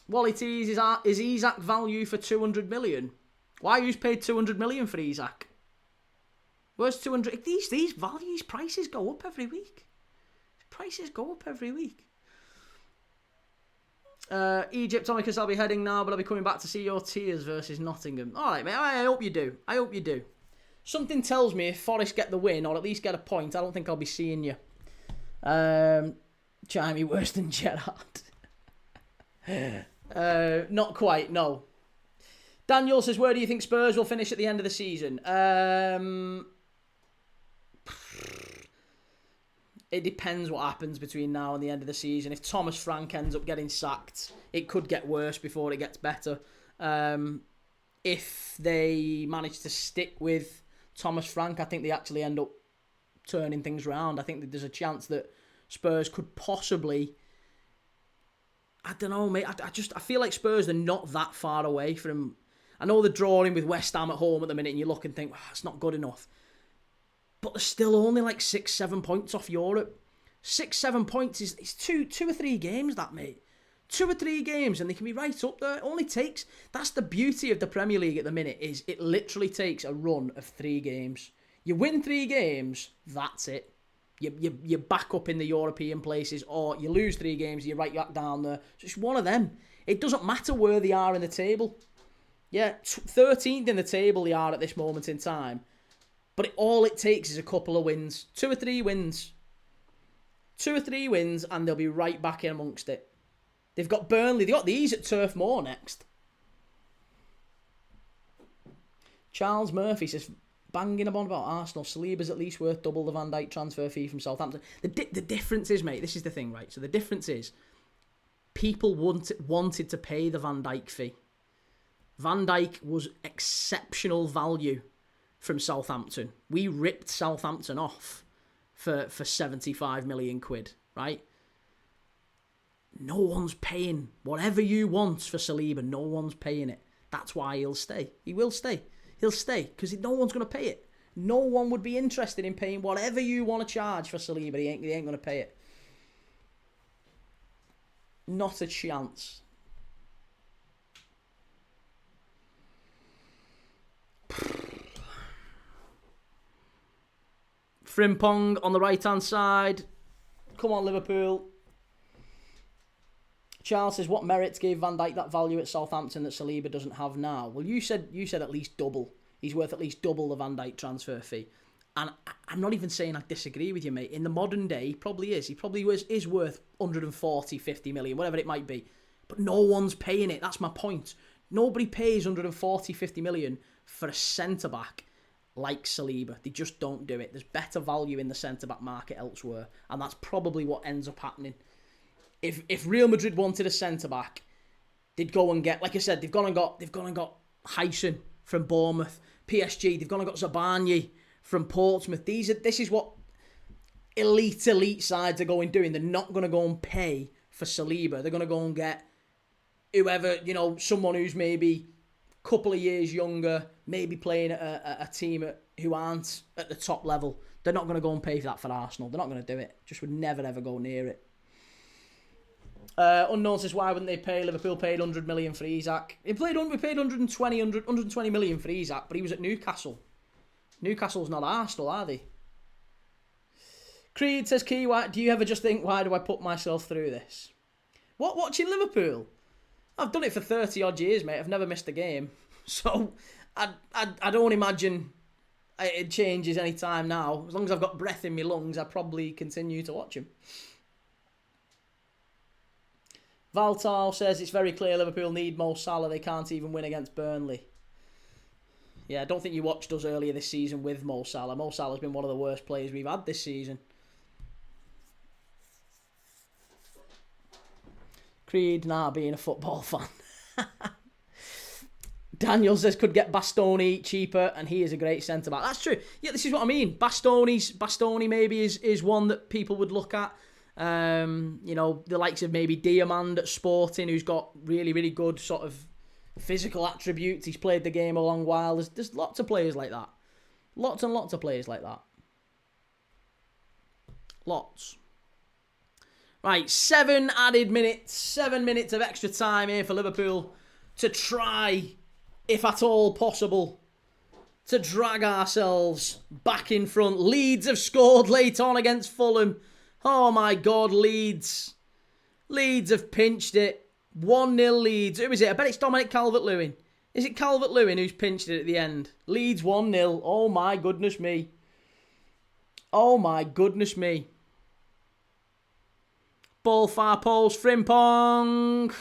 Wally T's is Isak value for 200 million? Why who's paid 200 million for Isak? Where's 200? These values, prices go up every week. Prices go up every week. Egypt, Tomicus, I'll be heading now, but I'll be coming back to see your Tears versus Nottingham. Alright, mate, I hope you do. I hope you do. Something tells me if Forest get the win, or at least get a point, I don't think I'll be seeing you. Chimey worse than Gerrard. Not quite, no. Daniel says, where do you think Spurs will finish at the end of the season? It depends what happens between now and the end of the season. If Thomas Frank ends up getting sacked, it could get worse before it gets better. If they manage to stick with Thomas Frank, I think they actually end up turning things around. I think that there's a chance that Spurs could possibly... I don't know, mate. I feel like Spurs are not that far away from... I know they're drawing with West Ham at home at the minute, and you look and think, it's not good enough. But they're still only like 6-7 points off Europe. 6-7 points is two or three games, that, mate. 2 or 3 games, and they can be right up there. It only takes... That's the beauty of the Premier League at the minute, is it literally takes a run of 3 games. You win 3 games, that's it. You're back up in the European places, or you lose 3 games, you're right back down there. So it's one of them. It doesn't matter where they are in the table. Yeah, 13th in the table they are at this moment in time. But all it takes is a couple of wins. 2 or 3 wins. 2 or 3 wins, and they'll be right back in amongst it. They've got Burnley. They've got these at Turf Moor next. Charles Murphy says, banging on about Arsenal. Saliba's at least worth double the Van Dijk transfer fee from Southampton. The difference is, mate, this is the thing, right? So the difference is, people wanted to pay the Van Dijk fee. Van Dijk was exceptional value from Southampton. We ripped Southampton off for 75 million quid, right? No one's paying whatever you want for Saliba. No one's paying it. That's why he'll stay. He will stay. He'll stay because no one's going to pay it. No one would be interested in paying whatever you want to charge for Saliba. He ain't going to pay it. Not a chance. Frimpong on the right-hand side. Come on, Liverpool. Charles says, what merits gave Van Dijk that value at Southampton that Saliba doesn't have now? Well, you said at least double. He's worth at least double the Van Dijk transfer fee. And I'm not even saying I disagree with you, mate. In the modern day, he probably is. He probably is worth 140, 50 million, whatever it might be. But no one's paying it. That's my point. Nobody pays 140, 50 million for a centre-back like Saliba. They just don't do it. There's better value in the centre-back market elsewhere. And that's probably what ends up happening. If Real Madrid wanted a centre-back, they'd go and get, like I said, they've gone and got Hyson from Bournemouth. PSG, they've gone and got Zabarnyi from Portsmouth. This is what elite sides are going doing. They're not going to go and pay for Saliba. They're going to go and get whoever, someone who's maybe a couple of years younger, maybe playing at a team who aren't at the top level. They're not going to go and pay for that for Arsenal. They're not going to do it. Just would never, ever go near it. Unknown says, why wouldn't they pay? Liverpool paid 100 million for Isak. We paid 120 million for Isak, but he was at Newcastle. Newcastle's not Arsenal, are they? Creed says, Key, do you ever just think, why do I put myself through this? What, watching Liverpool? I've done it for 30 odd years, mate. I've never missed a game. So, I don't imagine it changes any time now. As long as I've got breath in my lungs, I probably continue to watch him. Valtal says, it's very clear Liverpool need Mo Salah. They can't even win against Burnley. Yeah, I don't think you watched us earlier this season with Mo Salah. Mo Salah's been one of the worst players we've had this season. Creed, being a football fan. Daniel says, could get Bastoni cheaper, and he is a great centre-back. That's true. Yeah, this is what I mean. Bastoni maybe is one that people would look at. The likes of maybe Diamand at Sporting, who's got really, really good sort of physical attributes. He's played the game a long while. There's lots of players like that. Lots and lots of players like that. Lots. Right, 7 added minutes. 7 minutes of extra time here for Liverpool to try, if at all possible, to drag ourselves back in front. Leeds have scored late on against Fulham. Oh my God, Leeds. Leeds have pinched it. 1-0 Leeds. Who is it? I bet it's Dominic Calvert-Lewin. Is it Calvert-Lewin who's pinched it at the end? Leeds 1-0. Oh my goodness me. Oh my goodness me. Ball far post. Frimpong.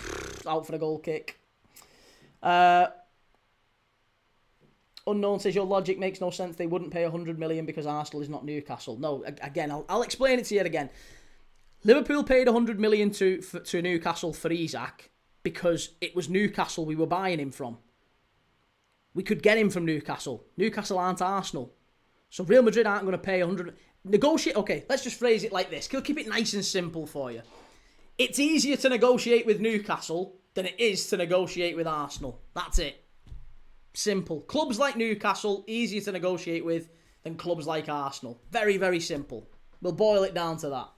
Out for a goal kick. Unknown says, your logic makes no sense. They wouldn't pay 100 million because Arsenal is not Newcastle. No, again, I'll explain it to you again. Liverpool paid 100 million to Newcastle for Isak because it was Newcastle we were buying him from. We could get him from Newcastle. Newcastle aren't Arsenal. So Real Madrid aren't going to pay 100... Negotiate... Okay, let's just phrase it like this. We'll keep it nice and simple for you. It's easier to negotiate with Newcastle than it is to negotiate with Arsenal. That's it. Simple. Clubs like Newcastle, easier to negotiate with than clubs like Arsenal. Very, very simple. We'll boil it down to that.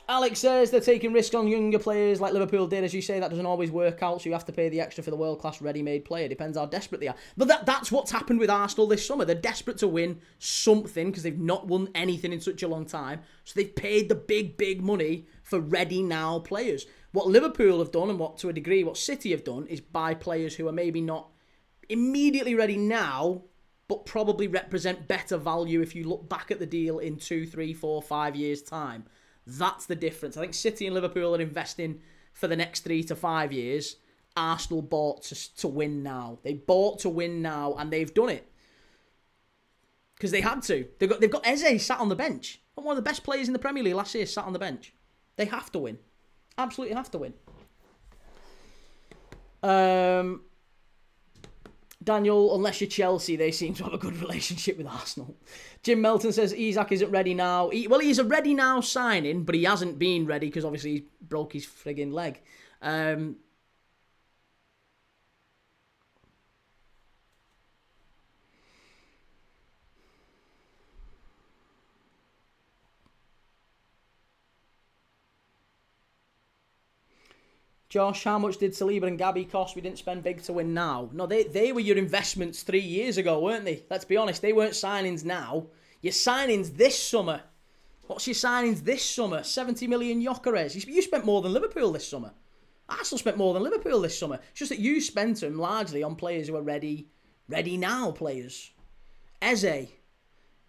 Alex says they're taking risks on younger players like Liverpool did. As you say, that doesn't always work out, so you have to pay the extra for the world-class ready-made player. Depends how desperate they are. But that's what's happened with Arsenal this summer. They're desperate to win something because they've not won anything in such a long time. So they've paid the big, big money for ready-now players. What Liverpool have done, and what, to a degree, what City have done, is buy players who are maybe not immediately ready now, but probably represent better value if you look back at the deal in 2, 3, 4, 5 years' time. That's the difference. I think City and Liverpool are investing for the next 3 to 5 years. Arsenal bought to win now. They bought to win now, and they've done it. Because they had to. They've got Eze sat on the bench. One of the best players in the Premier League last year sat on the bench. They have to win. Absolutely have to win. Daniel, unless you're Chelsea, they seem to have a good relationship with Arsenal. Jim Melton says Isak isn't ready now. He's a ready now signing, but he hasn't been ready because obviously he broke his frigging leg. Josh, how much did Saliba and Gabby cost? We didn't spend big to win now. No, they were your investments 3 years ago, weren't they? Let's be honest, they weren't signings now. Your signings this summer. What's your signings this summer? 70 million Gyökeres. You spent more than Liverpool this summer. Arsenal spent more than Liverpool this summer. It's just that you spent them largely on players who are ready now players. Eze,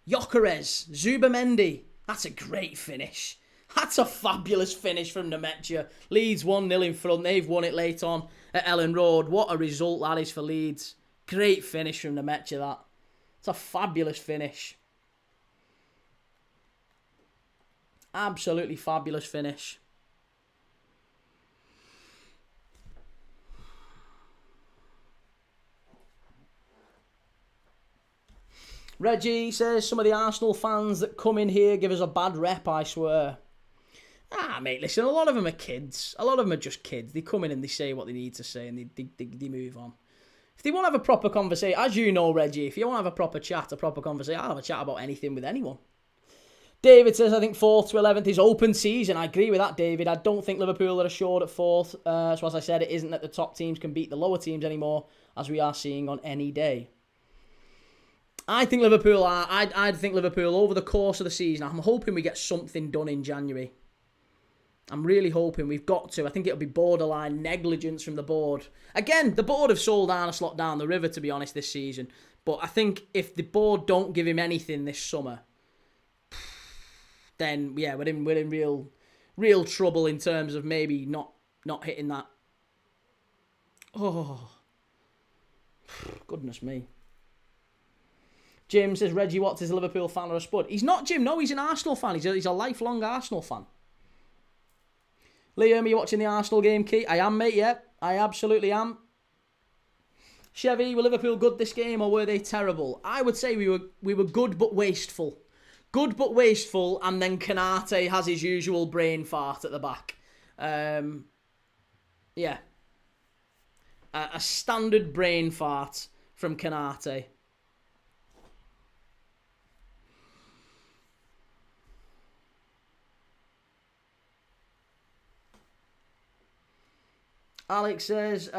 Gyökeres, Zubamendi. That's a great finish. That's a fabulous finish from Nemetja. Leeds 1-0 in front. They've won it late on at Ellen Road. What a result that is for Leeds. Great finish from Nemetja, that. It's a fabulous finish. Absolutely fabulous finish. Reggie says, some of the Arsenal fans that come in here give us a bad rep, I swear. Mate, listen, a lot of them are kids. A lot of them are just kids. They come in and they say what they need to say and they move on. If they want to have a proper conversation, as you know, Reggie, if you want to have a proper chat, a proper conversation, I'll have a chat about anything with anyone. David says, I think 4th to 11th is open season. I agree with that, David. I don't think Liverpool are assured at 4th. So as I said, it isn't that the top teams can beat the lower teams anymore, as we are seeing on any day. I think Liverpool are. I think Liverpool over the course of the season. I'm hoping we get something done in January. I'm really hoping we've got to. I think it'll be borderline negligence from the board. Again, the board have sold Arne Slot down the river, to be honest, this season. But I think if the board don't give him anything this summer, then yeah, we're in real trouble in terms of maybe not hitting that. Oh, goodness me. Jim says Reggie Watts is a Liverpool fan or a Spud. He's not, Jim. No, he's an Arsenal fan. He's a lifelong Arsenal fan. Liam, are you watching the Arsenal game, Key? I am, mate, yeah. I absolutely am. Chevy, were Liverpool good this game or were they terrible? I would say we were good but wasteful. Good but wasteful, and then Kanate has his usual brain fart at the back. Yeah. A standard brain fart from Kanate. Alex says,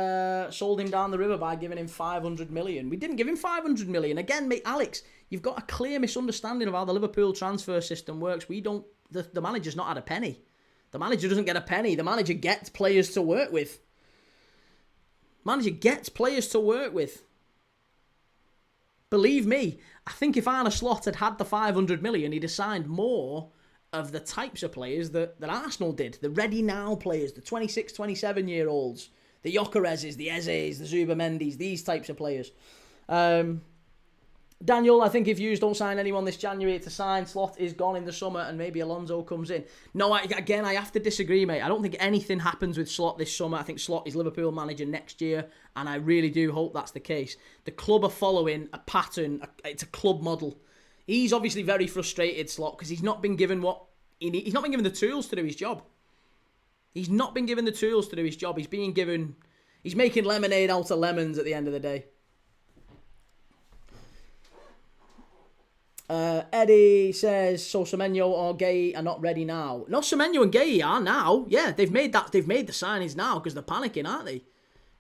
sold him down the river by giving him 500 million. We didn't give him 500 million. Again, mate, Alex, you've got a clear misunderstanding of how the Liverpool transfer system works. The manager's not had a penny. The manager doesn't get a penny. The manager gets players to work with. Believe me, I think if Arne Slot had the 500 million, he'd have signed more of the types of players that Arsenal did. The ready-now players, the 26, 27-year-olds, the Gyökereses, the Ezes, the Zubamendis, these types of players. Daniel, I think if you don't sign anyone this January to sign, Slot is gone in the summer and maybe Alonso comes in. No, I have to disagree, mate. I don't think anything happens with Slot this summer. I think Slot is Liverpool manager next year, and I really do hope that's the case. The club are following a pattern. It's a club model. He's obviously very frustrated, Slot, because he's not been given he's not been given the tools to do his job. He's making lemonade out of lemons at the end of the day. Eddie says, so Semenyo or Gay are not ready now. No, Semenyo and Gay are now. Yeah, they've made the signings now because they're panicking, aren't they?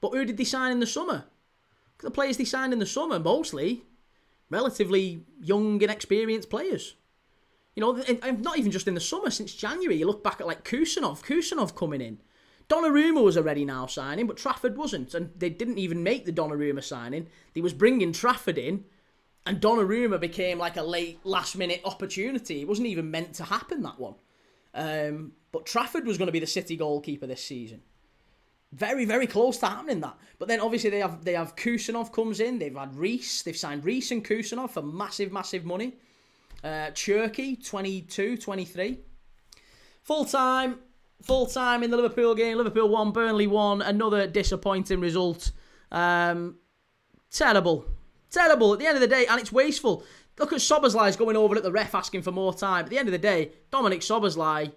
But who did they sign in the summer? The players they signed in the summer, mostly relatively young, inexperienced players. You know, not even just in the summer, since January. You look back at like Kusanov coming in. Donnarumma was a ready now signing, but Trafford wasn't. And they didn't even make the Donnarumma signing. They was bringing Trafford in, and Donnarumma became like a late, last-minute opportunity. It wasn't even meant to happen, that one. But Trafford was going to be the City goalkeeper this season. Very, very close to happening that. But then obviously they have Kusanov comes in. They've had Reece. They've signed Reece and Kusanov for massive, massive money. Cherky, 22, 23. Full time Full time in the Liverpool game. Liverpool 1, Burnley 1. Another disappointing result. Terrible. Terrible at the end of the day, and it's wasteful. Look at Szoboszlai's going over at the ref asking for more time. At the end of the day, Dominic Szoboszlai,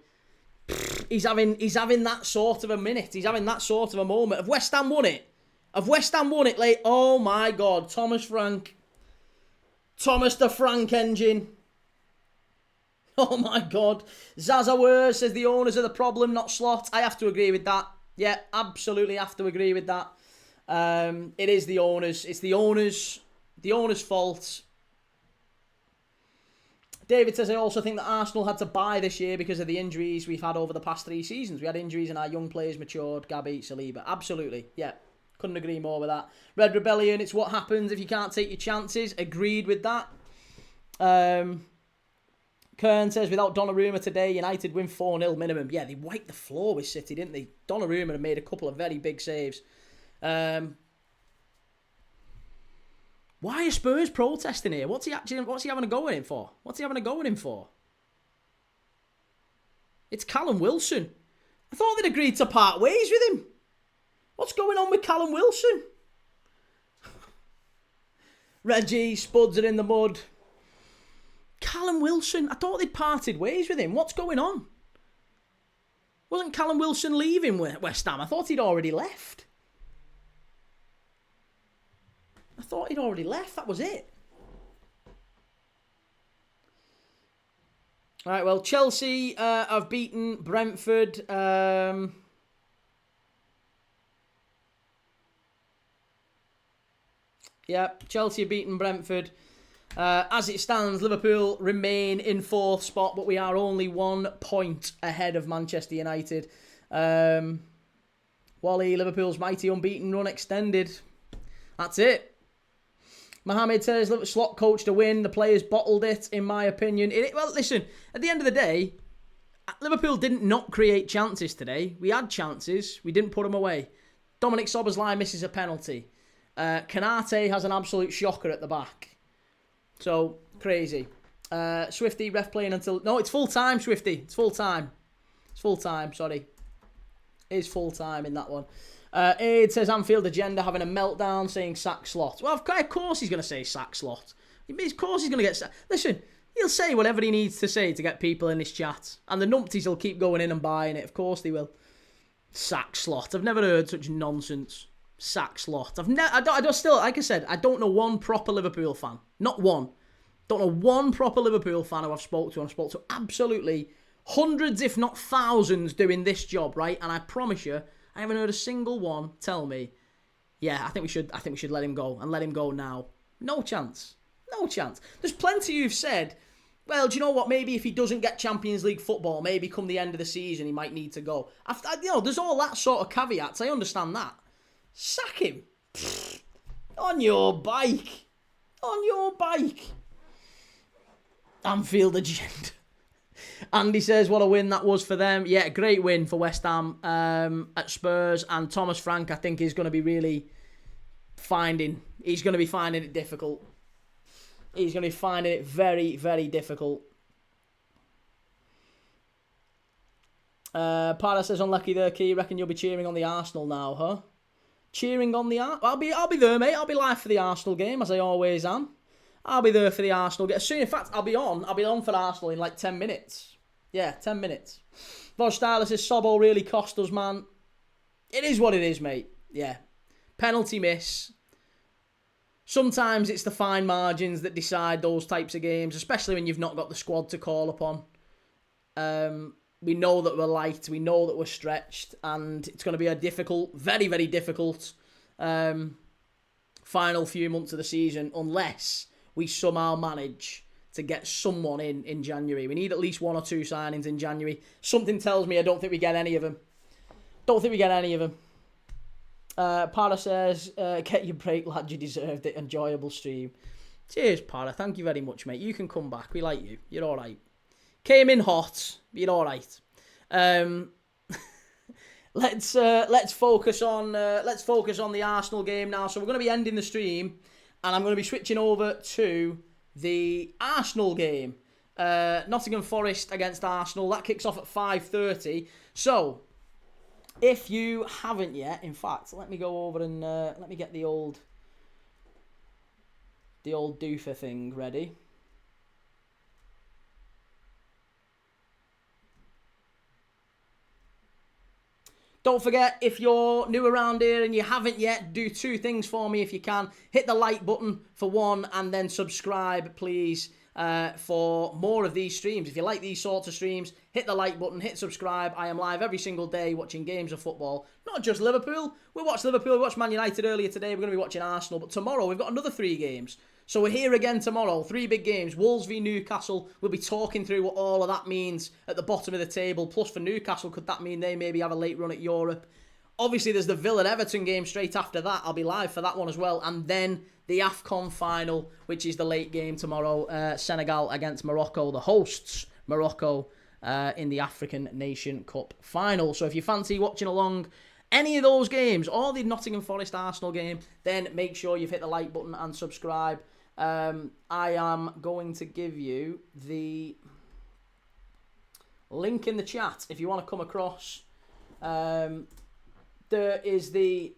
he's having that sort of a minute. He's having that sort of a moment. Have West Ham won it? Have West Ham won it late? Oh my God, Thomas Frank. Thomas the Frank engine. Oh my God. Zaza Wurz says the owners are the problem, not Slot. I have to agree with that. Yeah, absolutely have to agree with that. It is the owners. It's the owners' fault. David says, I also think that Arsenal had to buy this year because of the injuries we've had over the past 3 seasons. We had injuries and our young players matured. Gabby, Saliba. Absolutely. Yeah. Couldn't agree more with that. Red Rebellion, it's what happens if you can't take your chances. Agreed with that. Kern says, without Donnarumma today, United win 4-0 minimum. Yeah, they wiped the floor with City, didn't they? Donnarumma had made a couple of very big saves. Why are Spurs protesting here? What's he having a go at him for? What's he having a go at him for? It's Callum Wilson. I thought they'd agreed to part ways with him. What's going on with Callum Wilson? Reggie, Spuds are in the mud. Callum Wilson, I thought they'd parted ways with him. What's going on? Wasn't Callum Wilson leaving West Ham? I thought he'd already left. That was it. All right, well, Chelsea have beaten Brentford. Yeah, Chelsea have beaten Brentford. As it stands, Liverpool remain in 4th spot, but we are only 1 point ahead of Manchester United. Wally, Liverpool's mighty unbeaten run extended. That's it. Mohamed says, Slot coached a win. The players bottled it, in my opinion. Well, listen, at the end of the day, Liverpool didn't not create chances today. We had chances. We didn't put them away. Dominic Szoboszlai misses a penalty. Kanate has an absolute shocker at the back. So, crazy. Swifty, ref playing until... No, it's full time, Swifty. It's full time. It's full time, sorry. It is full time in that one. Aid says Anfield agenda having a meltdown saying sack Slot. Well, of course he's going to say sack Slot. Of course he's going to get sacked. Listen, he'll say whatever he needs to say to get people in this chat. And the numpties will keep going in and buying it. Of course they will. Sack Slot. I've never heard such nonsense. Sack Slot. I don't know one proper Liverpool fan. Not one. Don't know one proper Liverpool fan who I've spoke to. I've spoke to absolutely hundreds, if not thousands, doing this job, right? And I promise you, I haven't heard a single one tell me, yeah, I think we should let him go and let him go now. No chance. No chance. There's plenty who've said, well, do you know what? Maybe if he doesn't get Champions League football, maybe come the end of the season, he might need to go. There's all that sort of caveats. I understand that. Sack him. Pfft. On your bike. On your bike. Anfield agenda. Andy says, what a win that was for them. Yeah, great win for West Ham at Spurs. And Thomas Frank, I think, is going to be really he's going to be finding it difficult. He's going to be finding it very, very difficult. Para says, unlucky there, Key. Reckon you'll be cheering on the Arsenal now, huh? Cheering on the Arsenal? I'll be there, mate. I'll be live for the Arsenal game, as I always am. I'll be there for the Arsenal game. Soon, in fact, I'll be on for Arsenal in like 10 minutes. Yeah, 10 minutes. Vod Styler says, Sobbo really cost us, man. It is what it is, mate. Yeah. Penalty miss. Sometimes it's the fine margins that decide those types of games, especially when you've not got the squad to call upon. We know that we're light. We know that we're stretched. And it's going to be a difficult, very, very difficult final few months of the season unless we somehow manage to get someone in January. We need at least 1 or 2 signings in January. Something tells me I don't think we get any of them. Para says, get your break, lad. You deserved it. Enjoyable stream. Cheers, Para. Thank you very much, mate. You can come back. We like you. You're all right. Came in hot. You're all right. Let's focus on the Arsenal game now. So we're going to be ending the stream, and I'm going to be switching over to the Arsenal game. Nottingham Forest against Arsenal. That kicks off at 5:30. So, if you haven't yet, in fact, let me go over and let me get the old doofer thing ready. Don't forget, if you're new around here and you haven't yet, do 2 things for me if you can. Hit the like button for one, and then subscribe, please, for more of these streams. If you like these sorts of streams, hit the like button, hit subscribe. I am live every single day watching games of football. Not just Liverpool. We watched Liverpool, we watched Man United earlier today. We're going to be watching Arsenal. But tomorrow, we've got another 3 games. So we're here again tomorrow. 3 big games. Wolves v Newcastle. We'll be talking through what all of that means at the bottom of the table. Plus for Newcastle, could that mean they maybe have a late run at Europe? Obviously, there's the Villa-Everton game straight after that. I'll be live for that one as well. And then the AFCON final, which is the late game tomorrow. Senegal against Morocco. The hosts, Morocco, in the African Nation Cup final. So if you fancy watching along any of those games, or the Nottingham Forest-Arsenal game, then make sure you've hit the like button and subscribe. I am going to give you the link in the chat if you want to come across. There is the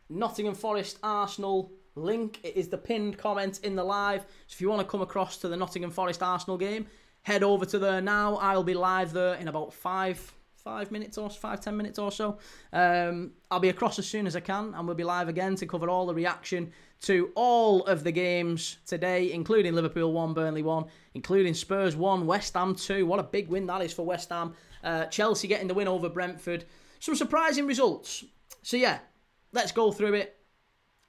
Nottingham Forest Arsenal link. It is the pinned comment in the live. So if you want to come across to the Nottingham Forest Arsenal game, head over to there now. I'll be live there in about 5-10 minutes or so. I'll be across as soon as I can, and we'll be live again to cover all the reaction to all of the games today, including Liverpool 1, Burnley 1, including Spurs 1, West Ham 2. What a big win that is for West Ham. Chelsea getting the win over Brentford. Some surprising results. So yeah, let's go through it,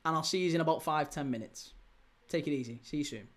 and I'll see you in about 5-10 minutes. Take it easy. See you soon.